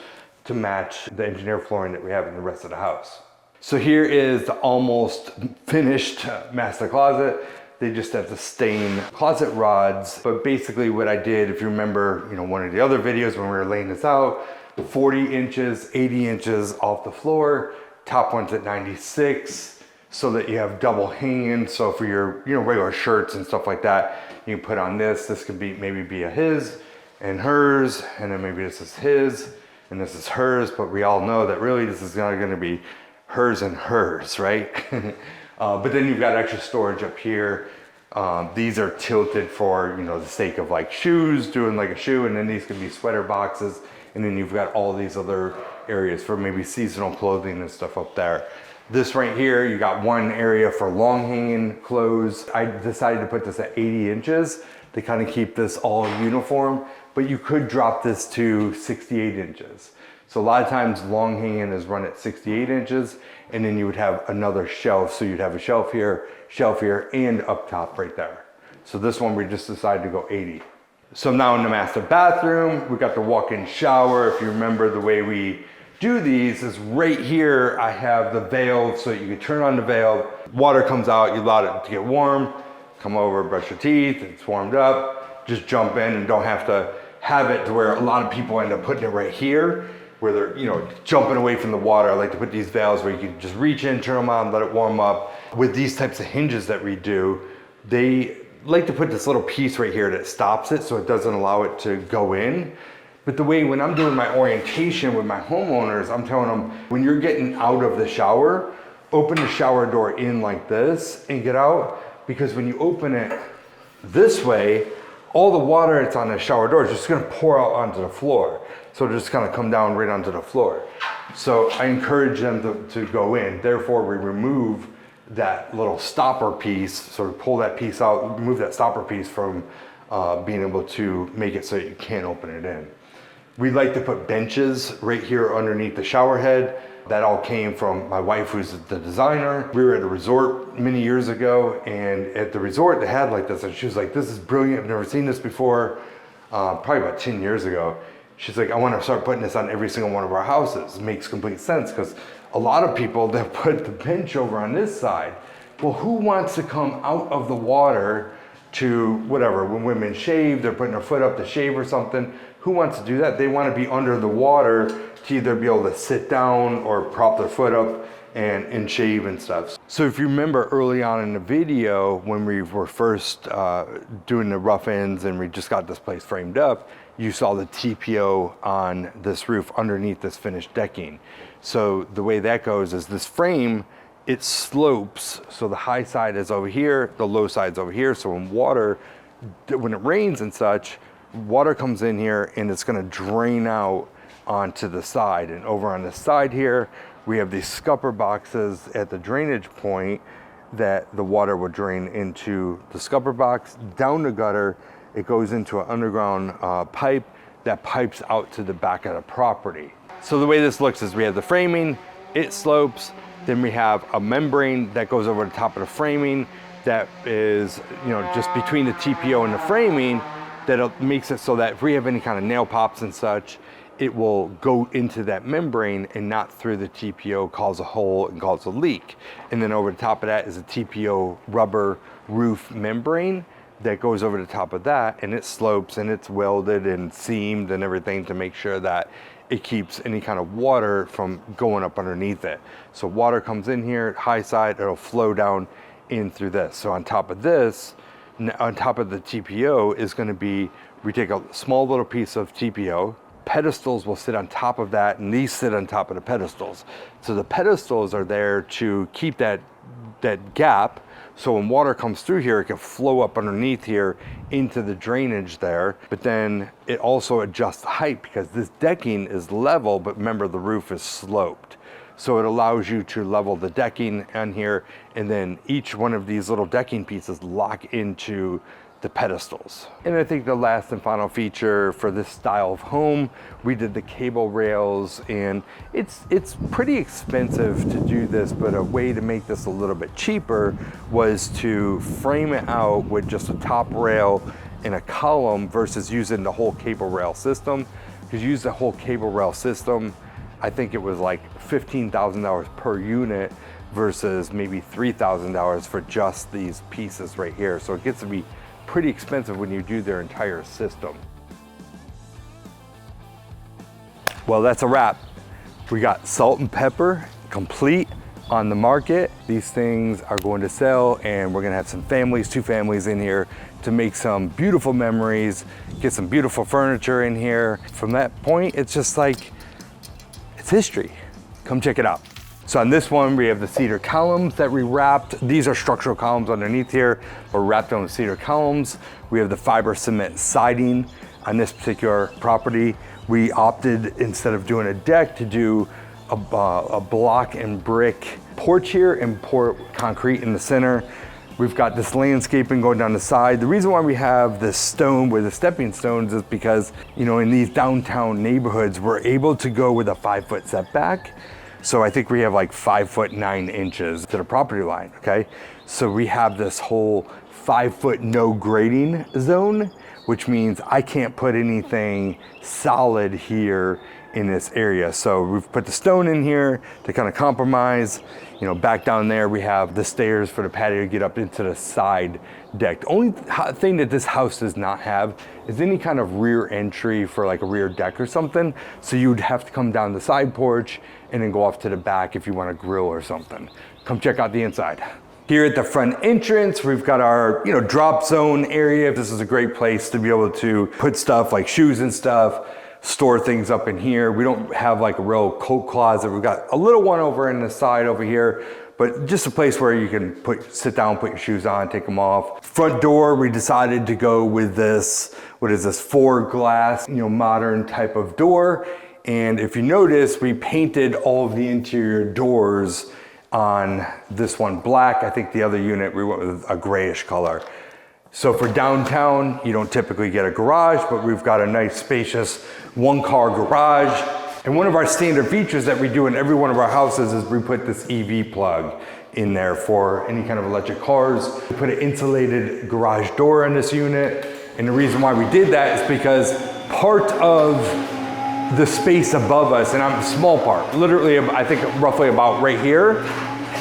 to match the engineer flooring that we have in the rest of the house. So here is the almost finished master closet. They just have to stain closet rods. But basically what I did, if you remember, one of the other videos when we were laying this out, 40 inches, 80 inches off the floor, top one's at 96, so that you have double hanging. So for your regular shirts and stuff like that, you can put on this. This could be maybe a his and hers, and then maybe this is his and this is hers, but we all know that really this is not gonna be hers and hers, right? But then you've got extra storage up here. These are tilted for, the sake of like shoes, doing like a shoe, and then these can be sweater boxes. And then you've got all these other areas for maybe seasonal clothing and stuff up there. This right here, you got one area for long hanging clothes. I decided to put this at 80 inches to kind of keep this all uniform, but you could drop this to 68 inches. So a lot of times long hanging is run at 68 inches, and then you would have another shelf. So you'd have a shelf here, and up top right there. So this one, we just decided to go 80. So now in the master bathroom, we got the walk-in shower. If you remember, the way we do these is right here, I have the valve, so you can turn on the valve, water comes out, you allow it to get warm, come over, brush your teeth, it's warmed up, just jump in and don't have to have it to where a lot of people end up putting it right here, where they're jumping away from the water. I like to put these valves where you can just reach in, turn them on, let it warm up. With these types of hinges that we do, they like to put this little piece right here that stops it so it doesn't allow it to go in. But the way when I'm doing my orientation with my homeowners, I'm telling them, when you're getting out of the shower, open the shower door in like this and get out, because when you open it this way, all the water that's on the shower door is just gonna pour out onto the floor. So it'll just kind of come down right onto the floor. So I encourage them to go in. Therefore, we remove that little stopper piece. So we pull that piece out, remove that stopper piece from being able to make it so that you can't open it in. We like to put benches right here underneath the shower head. That all came from my wife, who's the designer. We were at a resort many years ago, and at the resort they had like this, and she was like, "This is brilliant, I've never seen this before." Probably about 10 years ago. She's like, "I want to start putting this on every single one of our houses." It makes complete sense, because a lot of people, they'll put the bench over on this side. Well, who wants to come out of the water to whatever, when women shave, they're putting their foot up to shave or something. Who wants to do that? They want to be under the water to either be able to sit down or prop their foot up and shave and stuff. So if you remember early on in the video, when we were first doing the rough ends and we just got this place framed up, you saw the TPO on this roof underneath this finished decking. So the way that goes is this frame, it slopes. So the high side is over here, the low side's over here. So when it rains and such, water comes in here and it's gonna drain out onto the side. And over on the side here, we have these scupper boxes at the drainage point that the water would drain into the scupper box, down the gutter. It goes into an underground pipe that pipes out to the back of the property. So the way this looks is we have the framing, it slopes, then we have a membrane that goes over the top of the framing that is, just between the TPO and the framing, that makes it so that if we have any kind of nail pops and such, it will go into that membrane and not through the TPO, cause a hole and cause a leak. And then over the top of that is a TPO rubber roof membrane that goes over the top of that, and it slopes and it's welded and seamed and everything to make sure that it keeps any kind of water from going up underneath it. So water comes in here, high side, it'll flow down in through this. So on top of this, on top of the TPO is gonna be, we take a small little piece of TPO, pedestals will sit on top of that, and these sit on top of the pedestals. So the pedestals are there to keep that gap, so when water comes through here, it can flow up underneath here into the drainage there. But then it also adjusts the height, because this decking is level, but remember the roof is sloped. So it allows you to level the decking on here, and then each one of these little decking pieces lock into the pedestals. And I think the last and final feature for this style of home, we did the cable rails, and it's pretty expensive to do this, but a way to make this a little bit cheaper was to frame it out with just a top rail in a column versus using the whole cable rail system. Because you use the whole cable rail system, I think it was like $15,000 per unit versus maybe $3,000 for just these pieces right here. So it gets to be pretty expensive when you do their entire system. Well, that's a wrap. We got salt and pepper complete on the market. These things are going to sell, and we're gonna have some families, 2 families in here to make some beautiful memories, get some beautiful furniture in here. From that point, it's just like, it's history. Come check it out. So on this one, we have the cedar columns that we wrapped. These are structural columns underneath here, but wrapped on the cedar columns. We have the fiber cement siding on this particular property. We opted, instead of doing a deck, to do a block and brick porch here and pour concrete in the center. We've got this landscaping going down the side. The reason why we have this stone with the stepping stones is because, you know, in these downtown neighborhoods, we're able to go with a 5-foot setback. So I think we have like 5 foot 9 inches to the property line, okay? So we have this whole 5-foot no grading zone, which means I can't put anything solid here in this area. So we've put the stone in here to kind of compromise. You know, back down there we have the stairs for the patio to get up into the side deck. The only thing that this house does not have is any kind of rear entry for like a rear deck or something. So you'd have to come down the side porch and then go off to the back if you want to grill or something. Come check out the inside. Here at the front entrance, we've got our, you know, drop zone area. This is a great place to be able to put stuff like shoes and stuff, store things up in here. We don't have like a real coat closet. We've got a little one over in the side over here, but just a place where you can sit down, put your shoes on, take them off. Front door, we decided to go with this, what is this, 4 glass, you know, modern type of door. And if you notice, we painted all of the interior doors on this one black. I think the other unit, we went with a grayish color. So for downtown, you don't typically get a garage, but we've got a nice spacious 1-car garage. And one of our standard features that we do in every one of our houses is we put this EV plug in there for any kind of electric cars. We put an insulated garage door in this unit. And the reason why we did that is because part of the space above us, and I'm a small part, literally I think roughly about right here,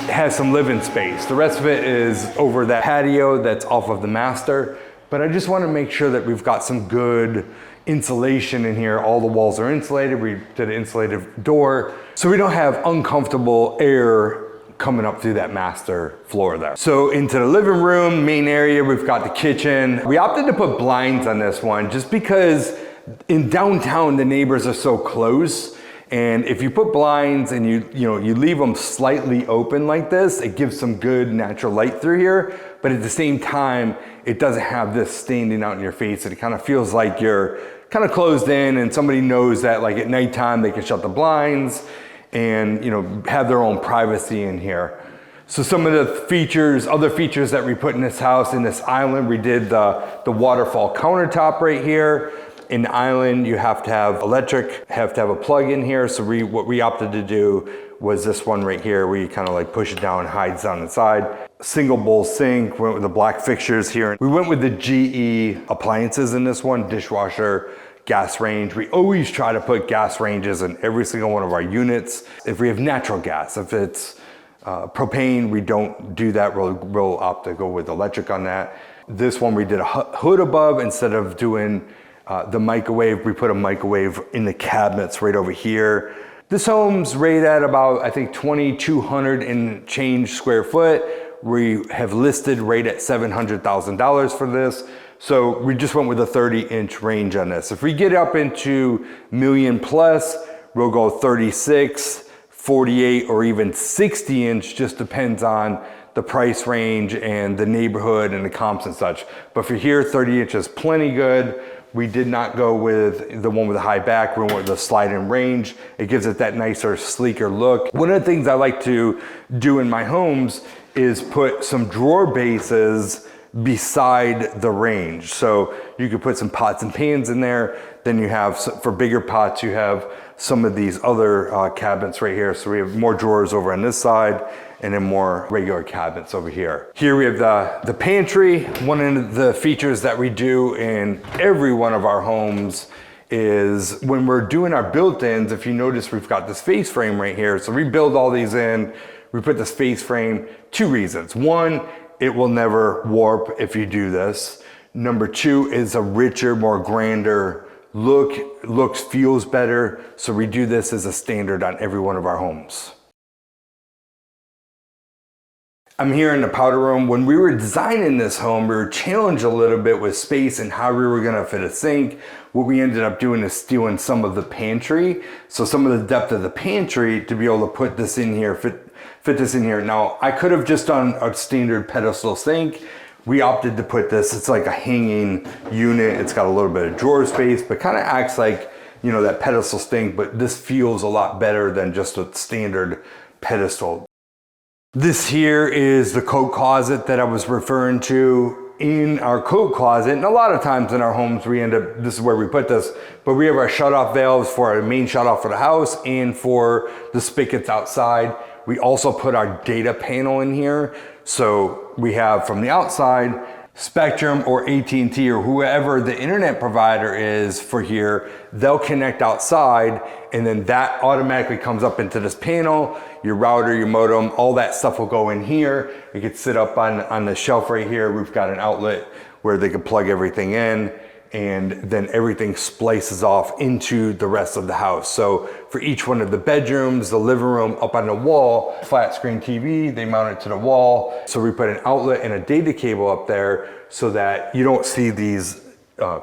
has some living space. The rest of it is over that patio that's off of the master. But I just want to make sure that we've got some good insulation in here. All the walls are insulated. We did an insulated door, so we don't have uncomfortable air coming up through that master floor there. So into the living room, main area, we've got the kitchen. We opted to put blinds on this one just because in downtown, the neighbors are so close. And if you put blinds and you leave them slightly open like this, it gives some good natural light through here. But at the same time, it doesn't have this standing out in your face. And it kind of feels like you're kind of closed in, and somebody knows that like at nighttime, they can shut the blinds and, you know, have their own privacy in here. So some of the features, other features that we put in this house, in this island, we did the waterfall countertop right here. In the island, you have to have electric, have to have a plug in here. So what we opted to do was this one right here, where you kind of like push it down and hides down the side. Single bowl sink, went with the black fixtures here. We went with the GE appliances in this one, dishwasher, gas range. We always try to put gas ranges in every single one of our units. If we have natural gas, if it's propane, we don't do that. We'll opt to go with electric on that. This one, we did a hood above instead of doing the microwave. We put a microwave in the cabinets right over here. This home's rated at about, I think, 2,200 and change square foot. We have listed right at $700,000 for this. So we just went with a 30-inch range on this. If we get up into million plus, we'll go 36, 48, or even 60-inch, just depends on the price range and the neighborhood and the comps and such. But for here, 30 inches, plenty good. We did not go with the one with the high back. We went with the slide-in range. It gives it that nicer, sleeker look. One of the things I like to do in my homes is put some drawer bases beside the range. So you could put some pots and pans in there. Then you have, for bigger pots, you have some of these other cabinets right here. So we have more drawers over on this side. and then more regular cabinets over here. Here we have the pantry. One of the features that we do in every one of our homes is when we're doing our built-ins, if you notice we've got this face frame right here. So we build all these in, we put this face frame, 2 reasons. One, it will never warp if you do this. Number 2 is a richer, more grander look, feels better. So we do this as a standard on every one of our homes. I'm here in the powder room. When we were designing this home, we were challenged a little bit with space and how we were gonna fit a sink. What we ended up doing is stealing some of the pantry. So some of the depth of the pantry to be able to put this in here, fit this in here. Now, I could have just done a standard pedestal sink. We opted to put this, it's like a hanging unit. It's got a little bit of drawer space, but kind of acts like, you know, that pedestal sink, but this feels a lot better than just a standard pedestal. This here is the coat closet that I was referring to. In our coat closet, and a lot of times in our homes we end up, this is where we put this, but we have our shut-off valves for our main shut-off for the house and for the spigots outside. We also put our data panel in here. So we have from the outside, Spectrum or AT&T or whoever the internet provider is for here, they'll connect outside, and then that automatically comes up into this panel. Your router, your modem, all that stuff will go in here. It could sit up on the shelf right here. We've got an outlet where they can plug everything in, and then everything splices off into the rest of the house. So for each one of the bedrooms, the living room, up on the wall, flat screen TV, they mount it to the wall. So we put an outlet and a data cable up there so that you don't see these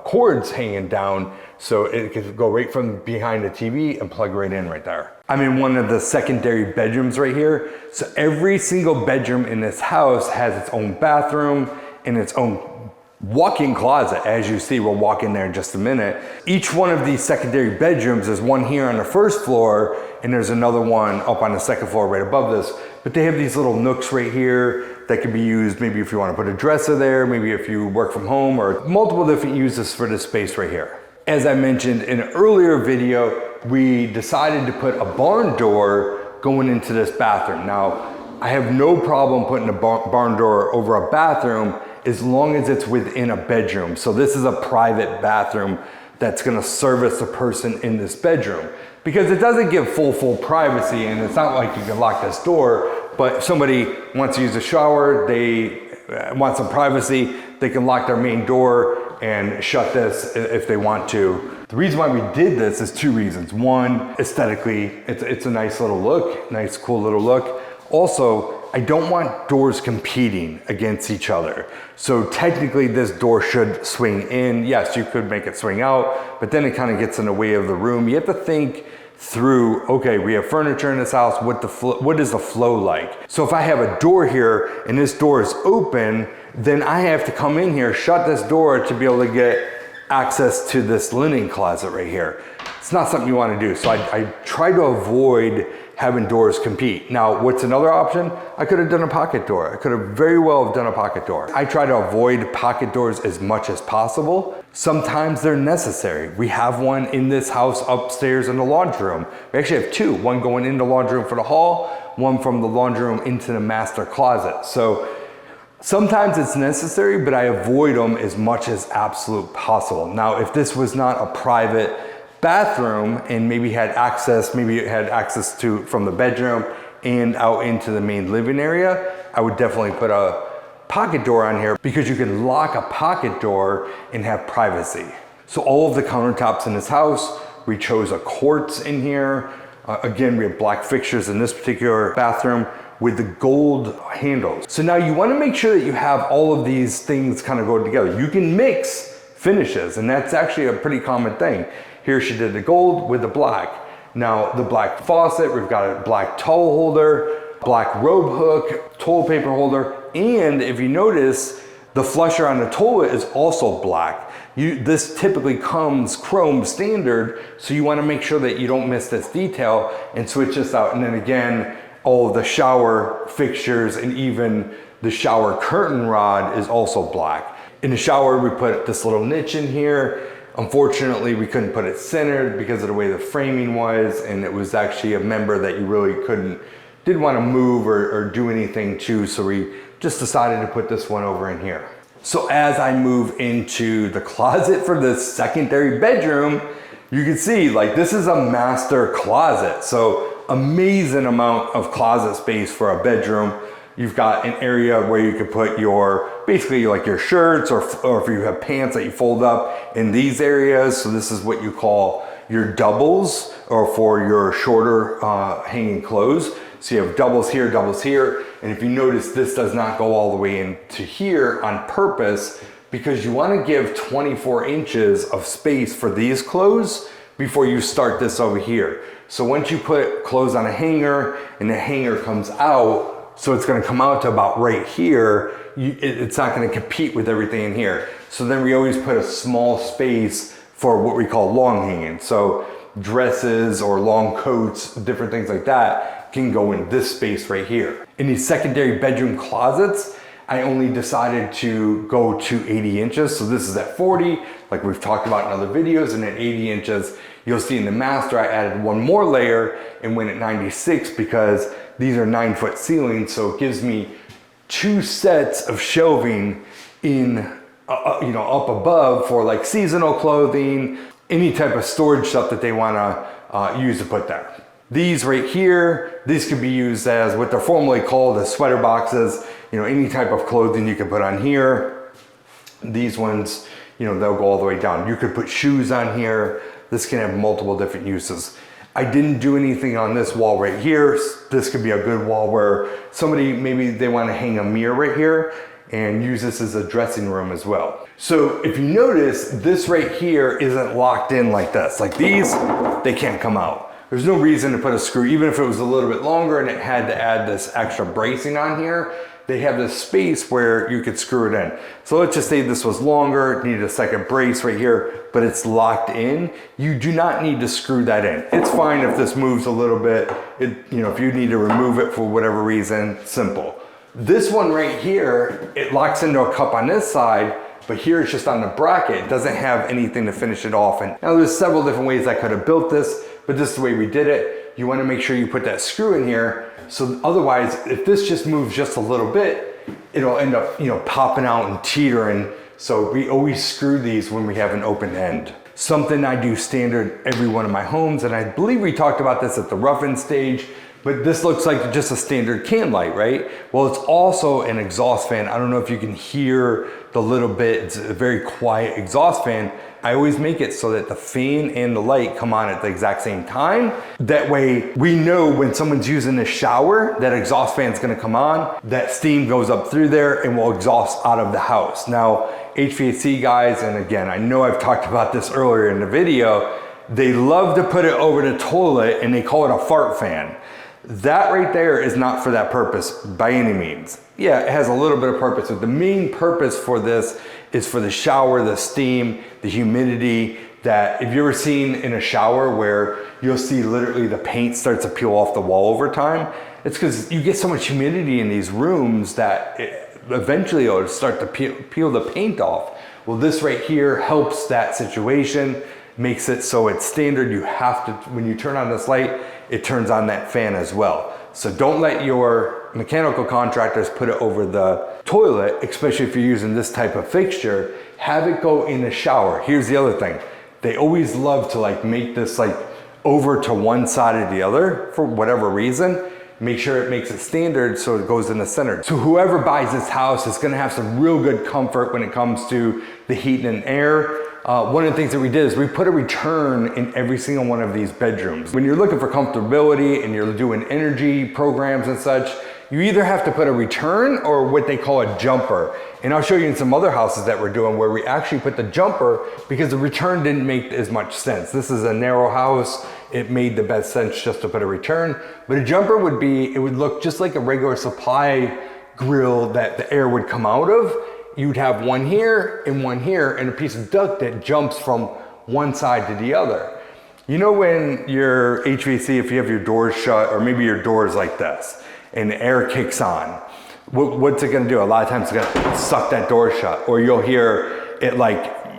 cords hanging down. So it can go right from behind the TV and plug right in right there. I'm in one of the secondary bedrooms right here. So every single bedroom in this house has its own bathroom and its own walk-in closet. As you see, we'll walk in there in just a minute. Each one of these secondary bedrooms is one here on the first floor, and there's another one up on the second floor right above this. But they have these little nooks right here that can be used maybe if you want to put a dresser there, maybe if you work from home, or multiple different uses for this space right here. As I mentioned in an earlier video, we decided to put a barn door going into this bathroom. Now, I have no problem putting a barn door over a bathroom as long as it's within a bedroom. So this is a private bathroom that's gonna service the person in this bedroom, because it doesn't give full privacy, and it's not like you can lock this door, but if somebody wants to use a shower, they want some privacy, they can lock their main door and shut this if they want to. The reason why we did this is 2 reasons. One, aesthetically, it's a nice little look, nice cool little look. Also, I don't want doors competing against each other. So technically this door should swing in. Yes, you could make it swing out, but then it kind of gets in the way of the room. You have to think through, okay, we have furniture in this house, what is the flow like? So if I have a door here and this door is open, then I have to come in here, shut this door to be able to get access to this linen closet right here. It's not something you want to do. So I try to avoid having doors compete. Now, what's another option? I could have done a pocket door. I could have very well have done a pocket door. I try to avoid pocket doors as much as possible. Sometimes they're necessary. We have one in this house upstairs in the laundry room. We actually have 2, one going in the laundry room for the hall, one from the laundry room into the master closet. So sometimes it's necessary, but I avoid them as much as absolute possible. Now, if this was not a private bathroom and maybe it had access to from the bedroom and out into the main living area, I would definitely put a pocket door on here, because you can lock a pocket door and have privacy. So all of the countertops in this house, we chose a quartz in here. Again, we have black fixtures in this particular bathroom with the gold handles. So now you want to make sure that you have all of these things kind of go together. You can mix finishes, and that's actually a pretty common thing. Here she did the gold with the black. Now the black faucet, we've got a black towel holder, black robe hook, toilet paper holder, and if you notice, the flusher on the toilet is also black. This typically comes chrome standard, so you want to make sure that you don't miss this detail and switch this out. And then again, all of the shower fixtures and even the shower curtain rod is also black. In the shower, we put this little niche in here. Unfortunately, we couldn't put it centered because of the way the framing was, and it was actually a member that you really couldn't didn't want to move or do anything too, so we just decided to put this one over in here. So as I move into the closet for the secondary bedroom, you can see like this is a master closet. So amazing amount of closet space for a bedroom. You've got an area where you could put your, basically like your shirts or if you have pants that you fold up in these areas. So this is what you call your doubles, or for your shorter hanging clothes. So you have doubles here, and if you notice, this does not go all the way into here on purpose, because you want to give 24 inches of space for these clothes before you start this over here. So once you put clothes on a hanger and the hanger comes out, so it's going to come out to about right here, it's not going to compete with everything in here. So then we always put a small space for what we call long hanging. So dresses or long coats, different things like that can go in this space right here. In these secondary bedroom closets, I only decided to go to 80 inches. So this is at 40, like we've talked about in other videos, and at 80 inches, you'll see in the master, I added one more layer and went at 96 because these are 9-foot ceilings. So it gives me 2 sets of shelving in, up above for like seasonal clothing, any type of storage stuff that they wanna use to put there. These right here, these could be used as what they're formerly called as sweater boxes. Any type of clothing you can put on here. These ones, they'll go all the way down. You could put shoes on here. This can have multiple different uses. I didn't do anything on this wall right here. This could be a good wall where somebody, maybe they want to hang a mirror right here and use this as a dressing room as well. So if you notice, this right here isn't locked in like this. Like these, they can't come out. There's no reason to put a screw, even if it was a little bit longer and it had to add this extra bracing on here, they have this space where you could screw it in. So let's just say this was longer, needed a second brace right here, but it's locked in. You do not need to screw that in. It's fine if this moves a little bit. If you need to remove it for whatever reason, simple. This one right here, it locks into a cup on this side, but here it's just on the bracket. It doesn't have anything to finish it off. And now there's several different ways I could have built this, but this is the way we did it. You want to make sure you put that screw in here. So otherwise, if this just moves just a little bit, it'll end up, popping out and teetering. So we always screw these when we have an open end. Something I do standard every one of my homes, and I believe we talked about this at the rough-in stage, but this looks like just a standard can light, right? Well, it's also an exhaust fan. I don't know if you can hear the little bit, it's a very quiet exhaust fan. I always make it so that the fan and the light come on at the exact same time. That way we know when someone's using the shower, that exhaust fan's gonna come on, that steam goes up through there and will exhaust out of the house. Now, HVAC guys, and again, I know I've talked about this earlier in the video, they love to put it over the toilet and they call it a fart fan. That right there is not for that purpose by any means. Yeah, it has a little bit of purpose, but the main purpose for this is for the shower, the steam, the humidity, that if you've ever seen in a shower where you'll see literally the paint starts to peel off the wall over time, it's because you get so much humidity in these rooms that eventually it'll start to peel the paint off. Well, this right here helps that situation, makes it so it's standard. You have to, when you turn on this light, it turns on that fan as well. So don't let your mechanical contractors put it over the toilet, especially if you're using this type of fixture. Have it go in the shower. Here's the other thing. They always love to make this over to one side or the other for whatever reason. Make sure it makes it standard so it goes in the center. So whoever buys this house is gonna have some real good comfort when it comes to the heat and air. One of the things that we did is we put a return in every single one of these bedrooms. When you're looking for comfortability and you're doing energy programs and such, you either have to put a return or what they call a jumper. And I'll show you in some other houses that we're doing where we actually put the jumper because the return didn't make as much sense. This is a narrow house. It made the best sense just to put a return. But a jumper would look just like a regular supply grill that the air would come out of. You'd have one here and a piece of duct that jumps from one side to the other. You know when your HVAC, if you have your doors shut or maybe your door is like this and the air kicks on, what's it gonna do? A lot of times it's gonna suck that door shut, or you'll hear it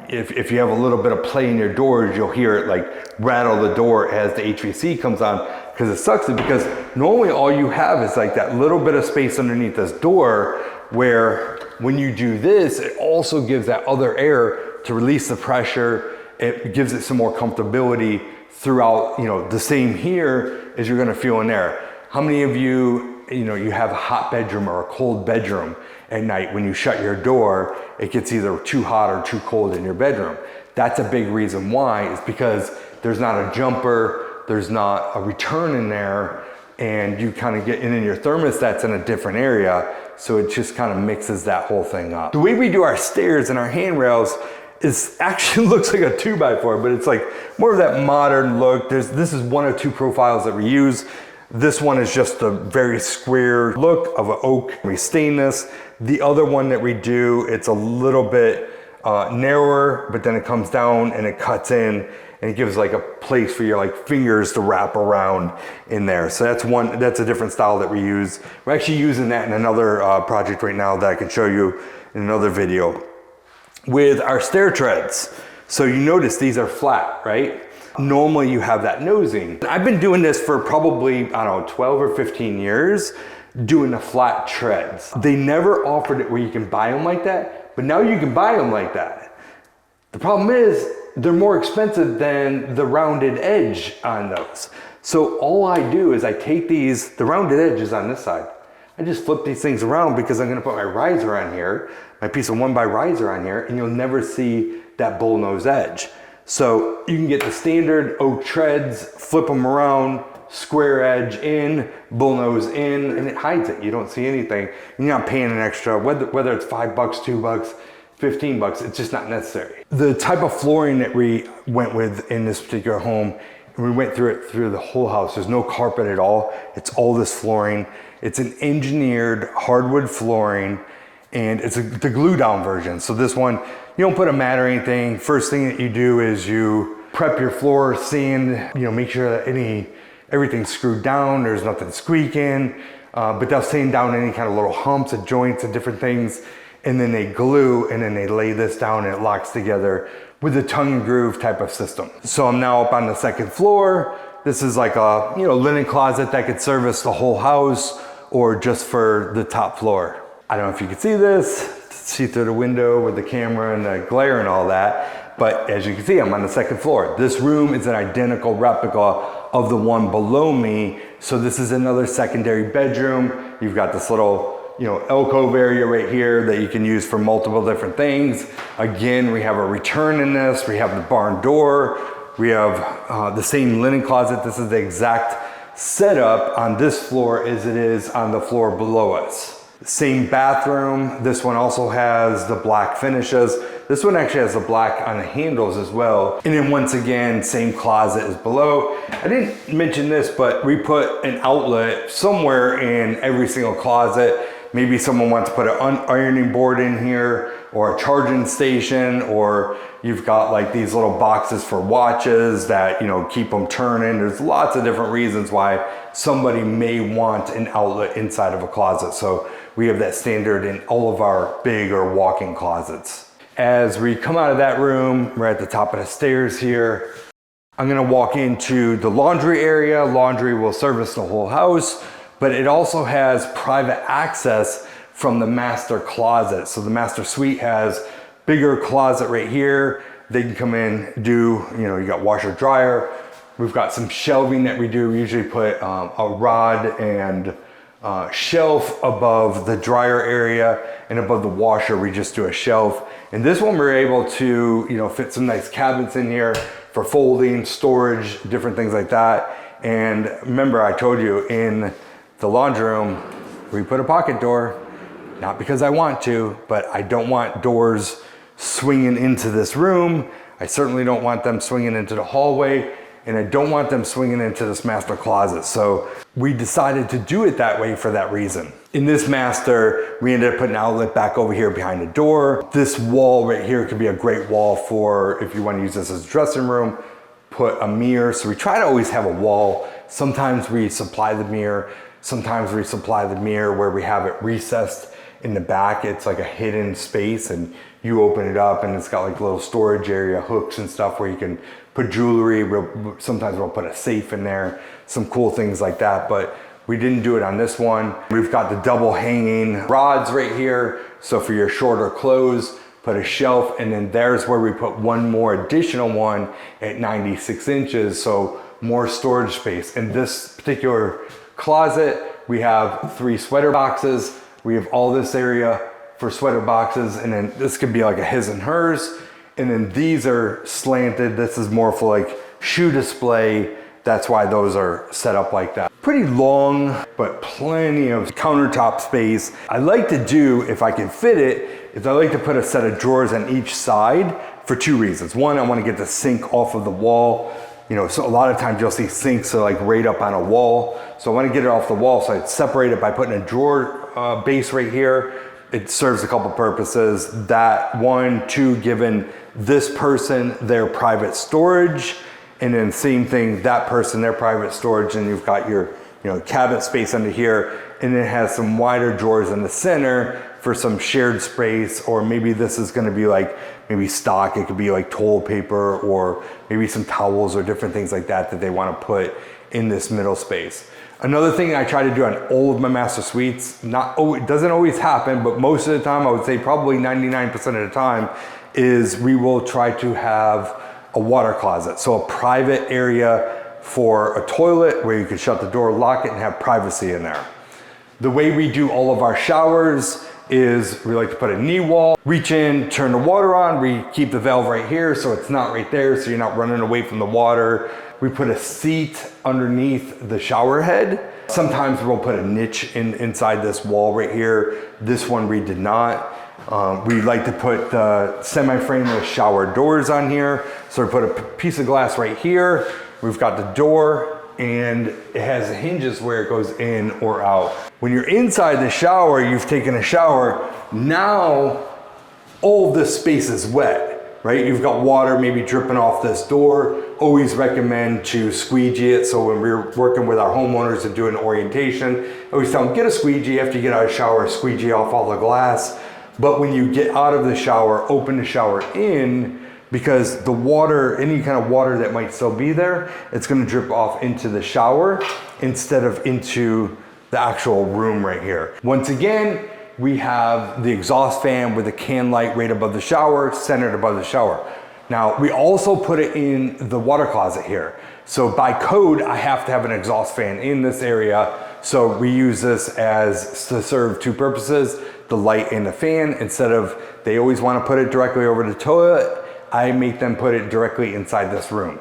if you have a little bit of play in your doors, you'll hear it like rattle the door as the HVAC comes on, because it sucks it, because normally all you have is like that little bit of space underneath this door, where when you do this, it also gives that other air to release the pressure. It gives it some more comfortability throughout, the same here as you're gonna feel in there. How many of you, you have a hot bedroom or a cold bedroom at night? When you shut your door, it gets either too hot or too cold in your bedroom. That's a big reason why, is because there's not a jumper, there's not a return in there, and you kind of get in your thermostat's in a different area, so it just kind of mixes that whole thing up. The way we do our stairs and our handrails is actually looks like a 2x4, but it's like more of that modern look. This is one of two profiles that we use. This one is just a very square look of an oak. We stain this. The other one that we do, it's a little bit narrower, but then it comes down and it cuts in, and it gives like a place for your fingers to wrap around in there. So that's a different style that we use. We're actually using that in another project right now that I can show you in another video. With our stair treads, so you notice these are flat, right? Normally you have that nosing. I've been doing this for probably, 12 or 15 years, doing the flat treads. They never offered it where you can buy them like that, but now you can buy them like that. The problem is they're more expensive than the rounded edge on those. So all I do is I take the rounded edges on this side. I just flip these things around, because I'm gonna put my riser on here, my piece of 1x riser on here, and you'll never see that bullnose edge. So you can get the standard oak treads, flip them around, square edge in, bullnose in, and it hides it. You don't see anything. You're not paying an extra, whether it's $5, $2, $15, it's just not necessary. The type of flooring that we went with in this particular home, we went through the whole house. There's no carpet at all. It's all this flooring. It's an engineered hardwood flooring, and it's the glue down version. So this one, you don't put a mat or anything. First thing that you do is you prep your floor, sand, make sure that everything's screwed down, there's nothing squeaking, but they'll sand down any kind of little humps and joints and different things, and then they glue, and then they lay this down, and it locks together with a tongue and groove type of system. So I'm now up on the second floor. This is like a linen closet that could service the whole house, or just for the top floor. I don't know if you can see through the window with the camera and the glare and all that, but as you can see, I'm on the second floor. This room is an identical replica of the one below me. So this is another secondary bedroom. You've got this little, alcove area right here that you can use for multiple different things. Again, we have a return in this. We have the barn door. We have the same linen closet. This is the exact setup on this floor as it is on the floor below us. Same bathroom. This one also has the black finishes. This one actually has the black on the handles as well. And then once again, same closet as below. I didn't mention this, but we put an outlet somewhere in every single closet. Maybe someone wants to put an ironing board in here, or a charging station, or you've got like these little boxes for watches that, keep them turning. There's lots of different reasons why somebody may want an outlet inside of a closet. So we have that standard in all of our big or walk-in closets. As we come out of that room, we're at the top of the stairs here. I'm gonna walk into the laundry area. Laundry will service the whole house, but it also has private access from the master closet. So the master suite has bigger closet right here. They can come in, you got washer dryer. We've got some shelving that we do. We usually put a rod and shelf above the dryer area, and above the washer we just do a shelf. And this one we're able to fit some nice cabinets in here for folding, storage, different things like that. And remember, I told you in the laundry room we put a pocket door, not because I want to, but I don't want doors swinging into this room. I certainly don't want them swinging into the hallway, and I don't want them swinging into this master closet. So we decided to do it that way for that reason. In this master, we ended up putting an outlet back over here behind the door. This wall right here could be a great wall for if you want to use this as a dressing room, put a mirror. So we try to always have a wall. Sometimes we supply the mirror. Sometimes we supply the mirror where we have it recessed in the back, it's like a hidden space, and you open it up and it's got like a little storage area, hooks and stuff where you can put jewelry. Sometimes we'll put a safe in there, some cool things like that, but we didn't do it on this one. We've got the double hanging rods right here. So for your shorter clothes, put a shelf, and then there's where we put one more additional one at 96 inches. So more storage space. In this particular closet, we have 3 sweater boxes. We have all this area for sweater boxes, and then this could be like a his and hers. And then these are slanted. This is more for like shoe display. That's why those are set up like that. Pretty long, but plenty of countertop space. I like to do, if I can fit it, is I like to put a set of drawers on each side for 2 reasons. One, I want to get the sink off of the wall. You know, so a lot of times you'll see sinks are like right up on a wall. So I want to get it off the wall. So I'd separate it by putting a drawer base right here. It serves a couple purposes. That 1, 2, giving this person their private storage. And then same thing, that person, their private storage, and you've got your, you know, cabinet space under here, and it has some wider drawers in the center for some shared space, or maybe this is gonna be like, maybe stock, it could be like toilet paper, or maybe some towels or different things like that that they wanna put in this middle space. Another thing I try to do on all of my master suites, it doesn't always happen, but most of the time, I would say probably 99% of the time, is we will try to have a water closet. So a private area for a toilet where you can shut the door, lock it, and have privacy in there. The way we do all of our showers is we like to put a knee wall, reach in, turn the water on, we keep the valve right here so it's not right there, so you're not running away from the water. We put a seat underneath the shower head. Sometimes we'll put a niche inside this wall right here. This one we did not. We like to put the semi-frameless shower doors on here. So we put a piece of glass right here. We've got the door, and it has hinges where it goes in or out. When you're inside the shower, you've taken a shower, now all of this space is wet, right? You've got water maybe dripping off this door. Always recommend to squeegee it. So when we're working with our homeowners and doing orientation, I always tell them, get a squeegee after you get out of the shower, squeegee off all the glass. But when you get out of the shower, open the shower in, because the water, any kind of water that might still be there, it's gonna drip off into the shower instead of into the actual room right here. Once again, we have the exhaust fan with a can light right above the shower, centered above the shower. Now, we also put it in the water closet here. So by code, I have to have an exhaust fan in this area. So we use this to serve 2 purposes, the light and the fan. Instead of, they always want to put it directly over the toilet, I make them put it directly inside this room.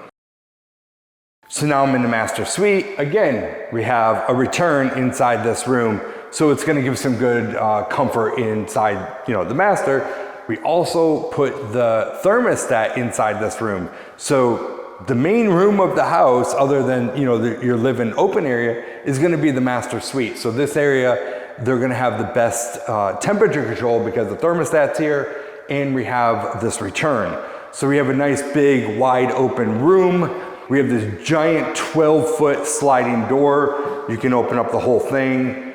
So now I'm in the master suite. Again, we have a return inside this room. So it's gonna give some good comfort inside, you know, the master. We also put the thermostat inside this room. So the main room of the house, other than, you know, your living open area, is gonna be the master suite. So this area, they're gonna have the best temperature control because the thermostat's here, and we have this return. So we have a nice big wide open room. We have this giant 12-foot sliding door. You can open up the whole thing.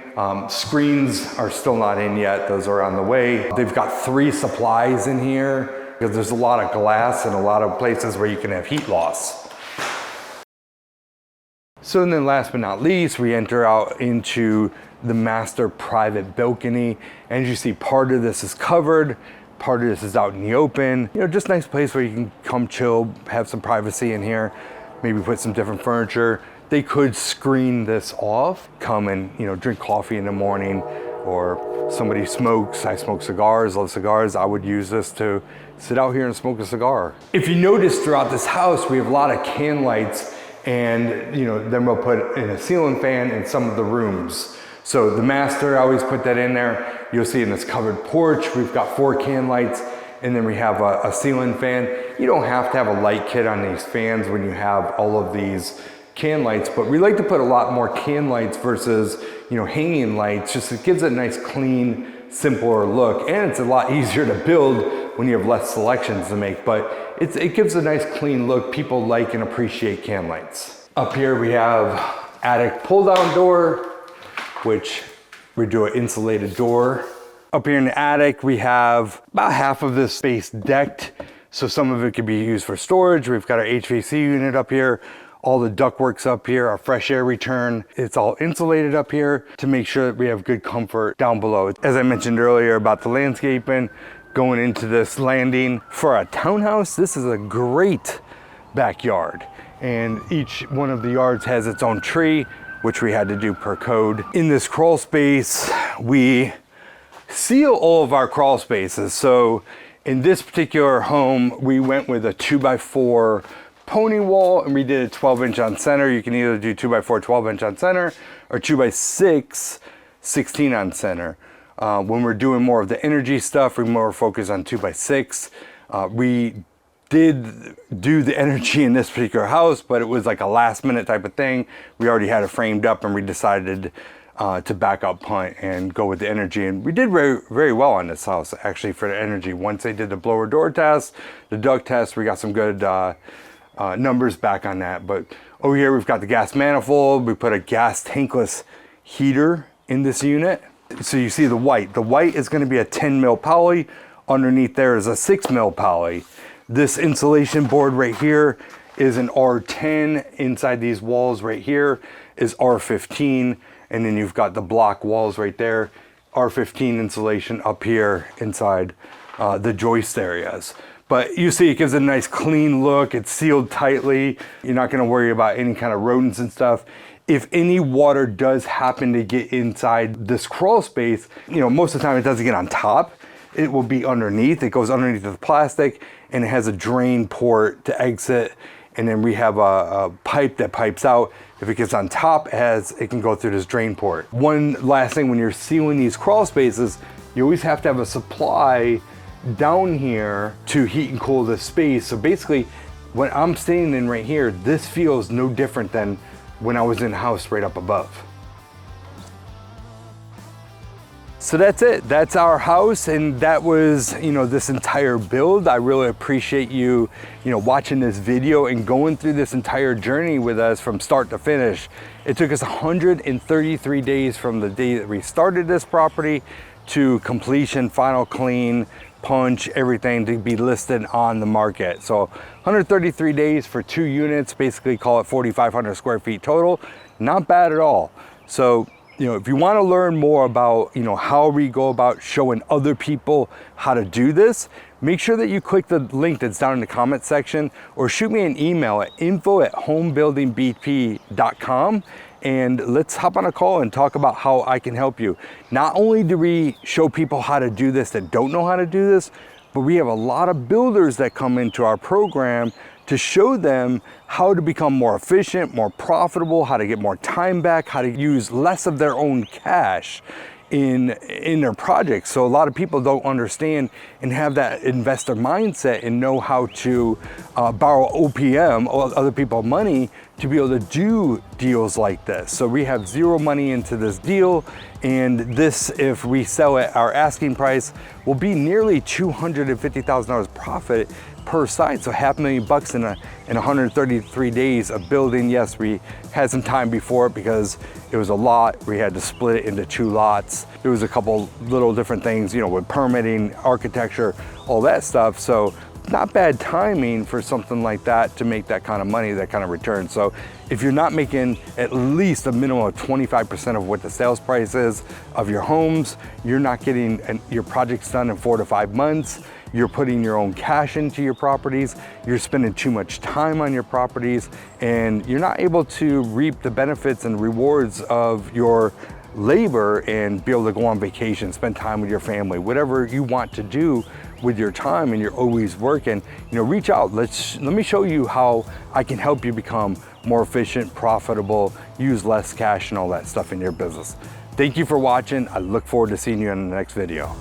Screens are still not in yet. Those are on the way. They've got 3 supplies in here because there's a lot of glass and a lot of places where you can have heat loss. So then last but not least, we enter out into the master private balcony. And as you see, part of this is covered, part of this is out in the open. You know, just a nice place where you can come chill, have some privacy in here, maybe put some different furniture. They could screen this off, come and, you know, drink coffee in the morning, or somebody smokes. I smoke cigars, love cigars. I would use this to sit out here and smoke a cigar. If you notice throughout this house, we have a lot of can lights, and, you know, then we'll put in a ceiling fan in some of the rooms. So the master, I always put that in there. You'll see in this covered porch, we've got 4 can lights, and then we have a ceiling fan. You don't have to have a light kit on these fans when you have all of these can lights, but we like to put a lot more can lights versus, you know, hanging lights. Just it gives it a nice, clean, simpler look, and it's a lot easier to build when you have less selections to make, but it gives a nice, clean look. People like and appreciate can lights. Up here we have attic pull-down door, which we do an insulated door Up here in the attic, we have about half of this space decked. So some of it could be used for storage. We've got our HVAC unit up here, all the ductwork's up here, our fresh air return. It's all insulated up here to make sure that we have good comfort down below. As I mentioned earlier about the landscaping, going into this landing. For a townhouse, this is a great backyard. And each one of the yards has its own tree, which we had to do per code. In this crawl space, we seal all of our crawl spaces. So in this particular home, we went with a 2x4 pony wall and we did a 12-inch on center. You can either do 2x4 12-inch on center or 2x6 16 on center. When we're doing more of the energy stuff, we're more focused on 2x6. We did do the energy in this particular house, but it was like a last minute type of thing. We already had it framed up and we decided to back up punt and go with the energy. And we did very, very well on this house actually for the energy. Once they did the blower door test, the duct test, we got some good numbers back on that. But over here we've got the gas manifold. We put a gas tankless heater in this unit. So you see the white. The white is going to be a 10 mil poly. Underneath there is a 6 mil poly. This insulation board right here is an R10. Inside these walls right here is R15. And then you've got the block walls right there. R15 insulation up here inside the joist areas. But you see it gives it a nice clean look. It's sealed tightly. You're not going to worry about any kind of rodents and stuff. If any water does happen to get inside this crawl space, you know, most of the time it doesn't get on top. It will be underneath. It goes underneath the plastic and it has a drain port to exit. And then we have a pipe that pipes out. If it gets on top, it can go through this drain port. One last thing, when you're sealing these crawl spaces, you always have to have a supply down here to heat and cool the space. So basically, when I'm staying in right here, this feels no different than when I was in the house right up above. So that's it. That's our house, and that was, you know, this entire build. I really appreciate you watching this video and going through this entire journey with us from start to finish. It took us 133 days from the day that we started this property to completion, final clean, punch, everything to be listed on the market. So 133 days for 2 units, basically call it 4,500 square feet total. Not bad at all. So, you know, if you want to learn more about, you know, how we go about showing other people how to do this, make sure that you click the link that's down in the comment section or shoot me an email at info@homebuildingbp.com and let's hop on a call and talk about how I can help you. Not only do we show people how to do this that don't know how to do this, but we have a lot of builders that come into our program to show them how to become more efficient, more profitable, how to get more time back, how to use less of their own cash in their projects. So a lot of people don't understand and have that investor mindset and know how to borrow OPM or other people's money to be able to do deals like this. So we have zero money into this deal, and this, if we sell at our asking price, will be nearly $250,000 profit per site. So $500,000 in 133 days of building. Yes, we had some time before it because it was a lot. We had to split it into 2 lots. There was a couple little different things, you know, with permitting, architecture, all that stuff. So not bad timing for something like that to make that kind of money, that kind of return. So if you're not making at least a minimum of 25% of what the sales price is of your homes, you're not getting your projects done in 4 to 5 months. You're putting your own cash into your properties, you're spending too much time on your properties, and you're not able to reap the benefits and rewards of your labor and be able to go on vacation, spend time with your family, whatever you want to do with your time, and you're always working, you know, reach out. Let me show you how I can help you become more efficient, profitable, use less cash and all that stuff in your business. Thank you for watching. I look forward to seeing you in the next video.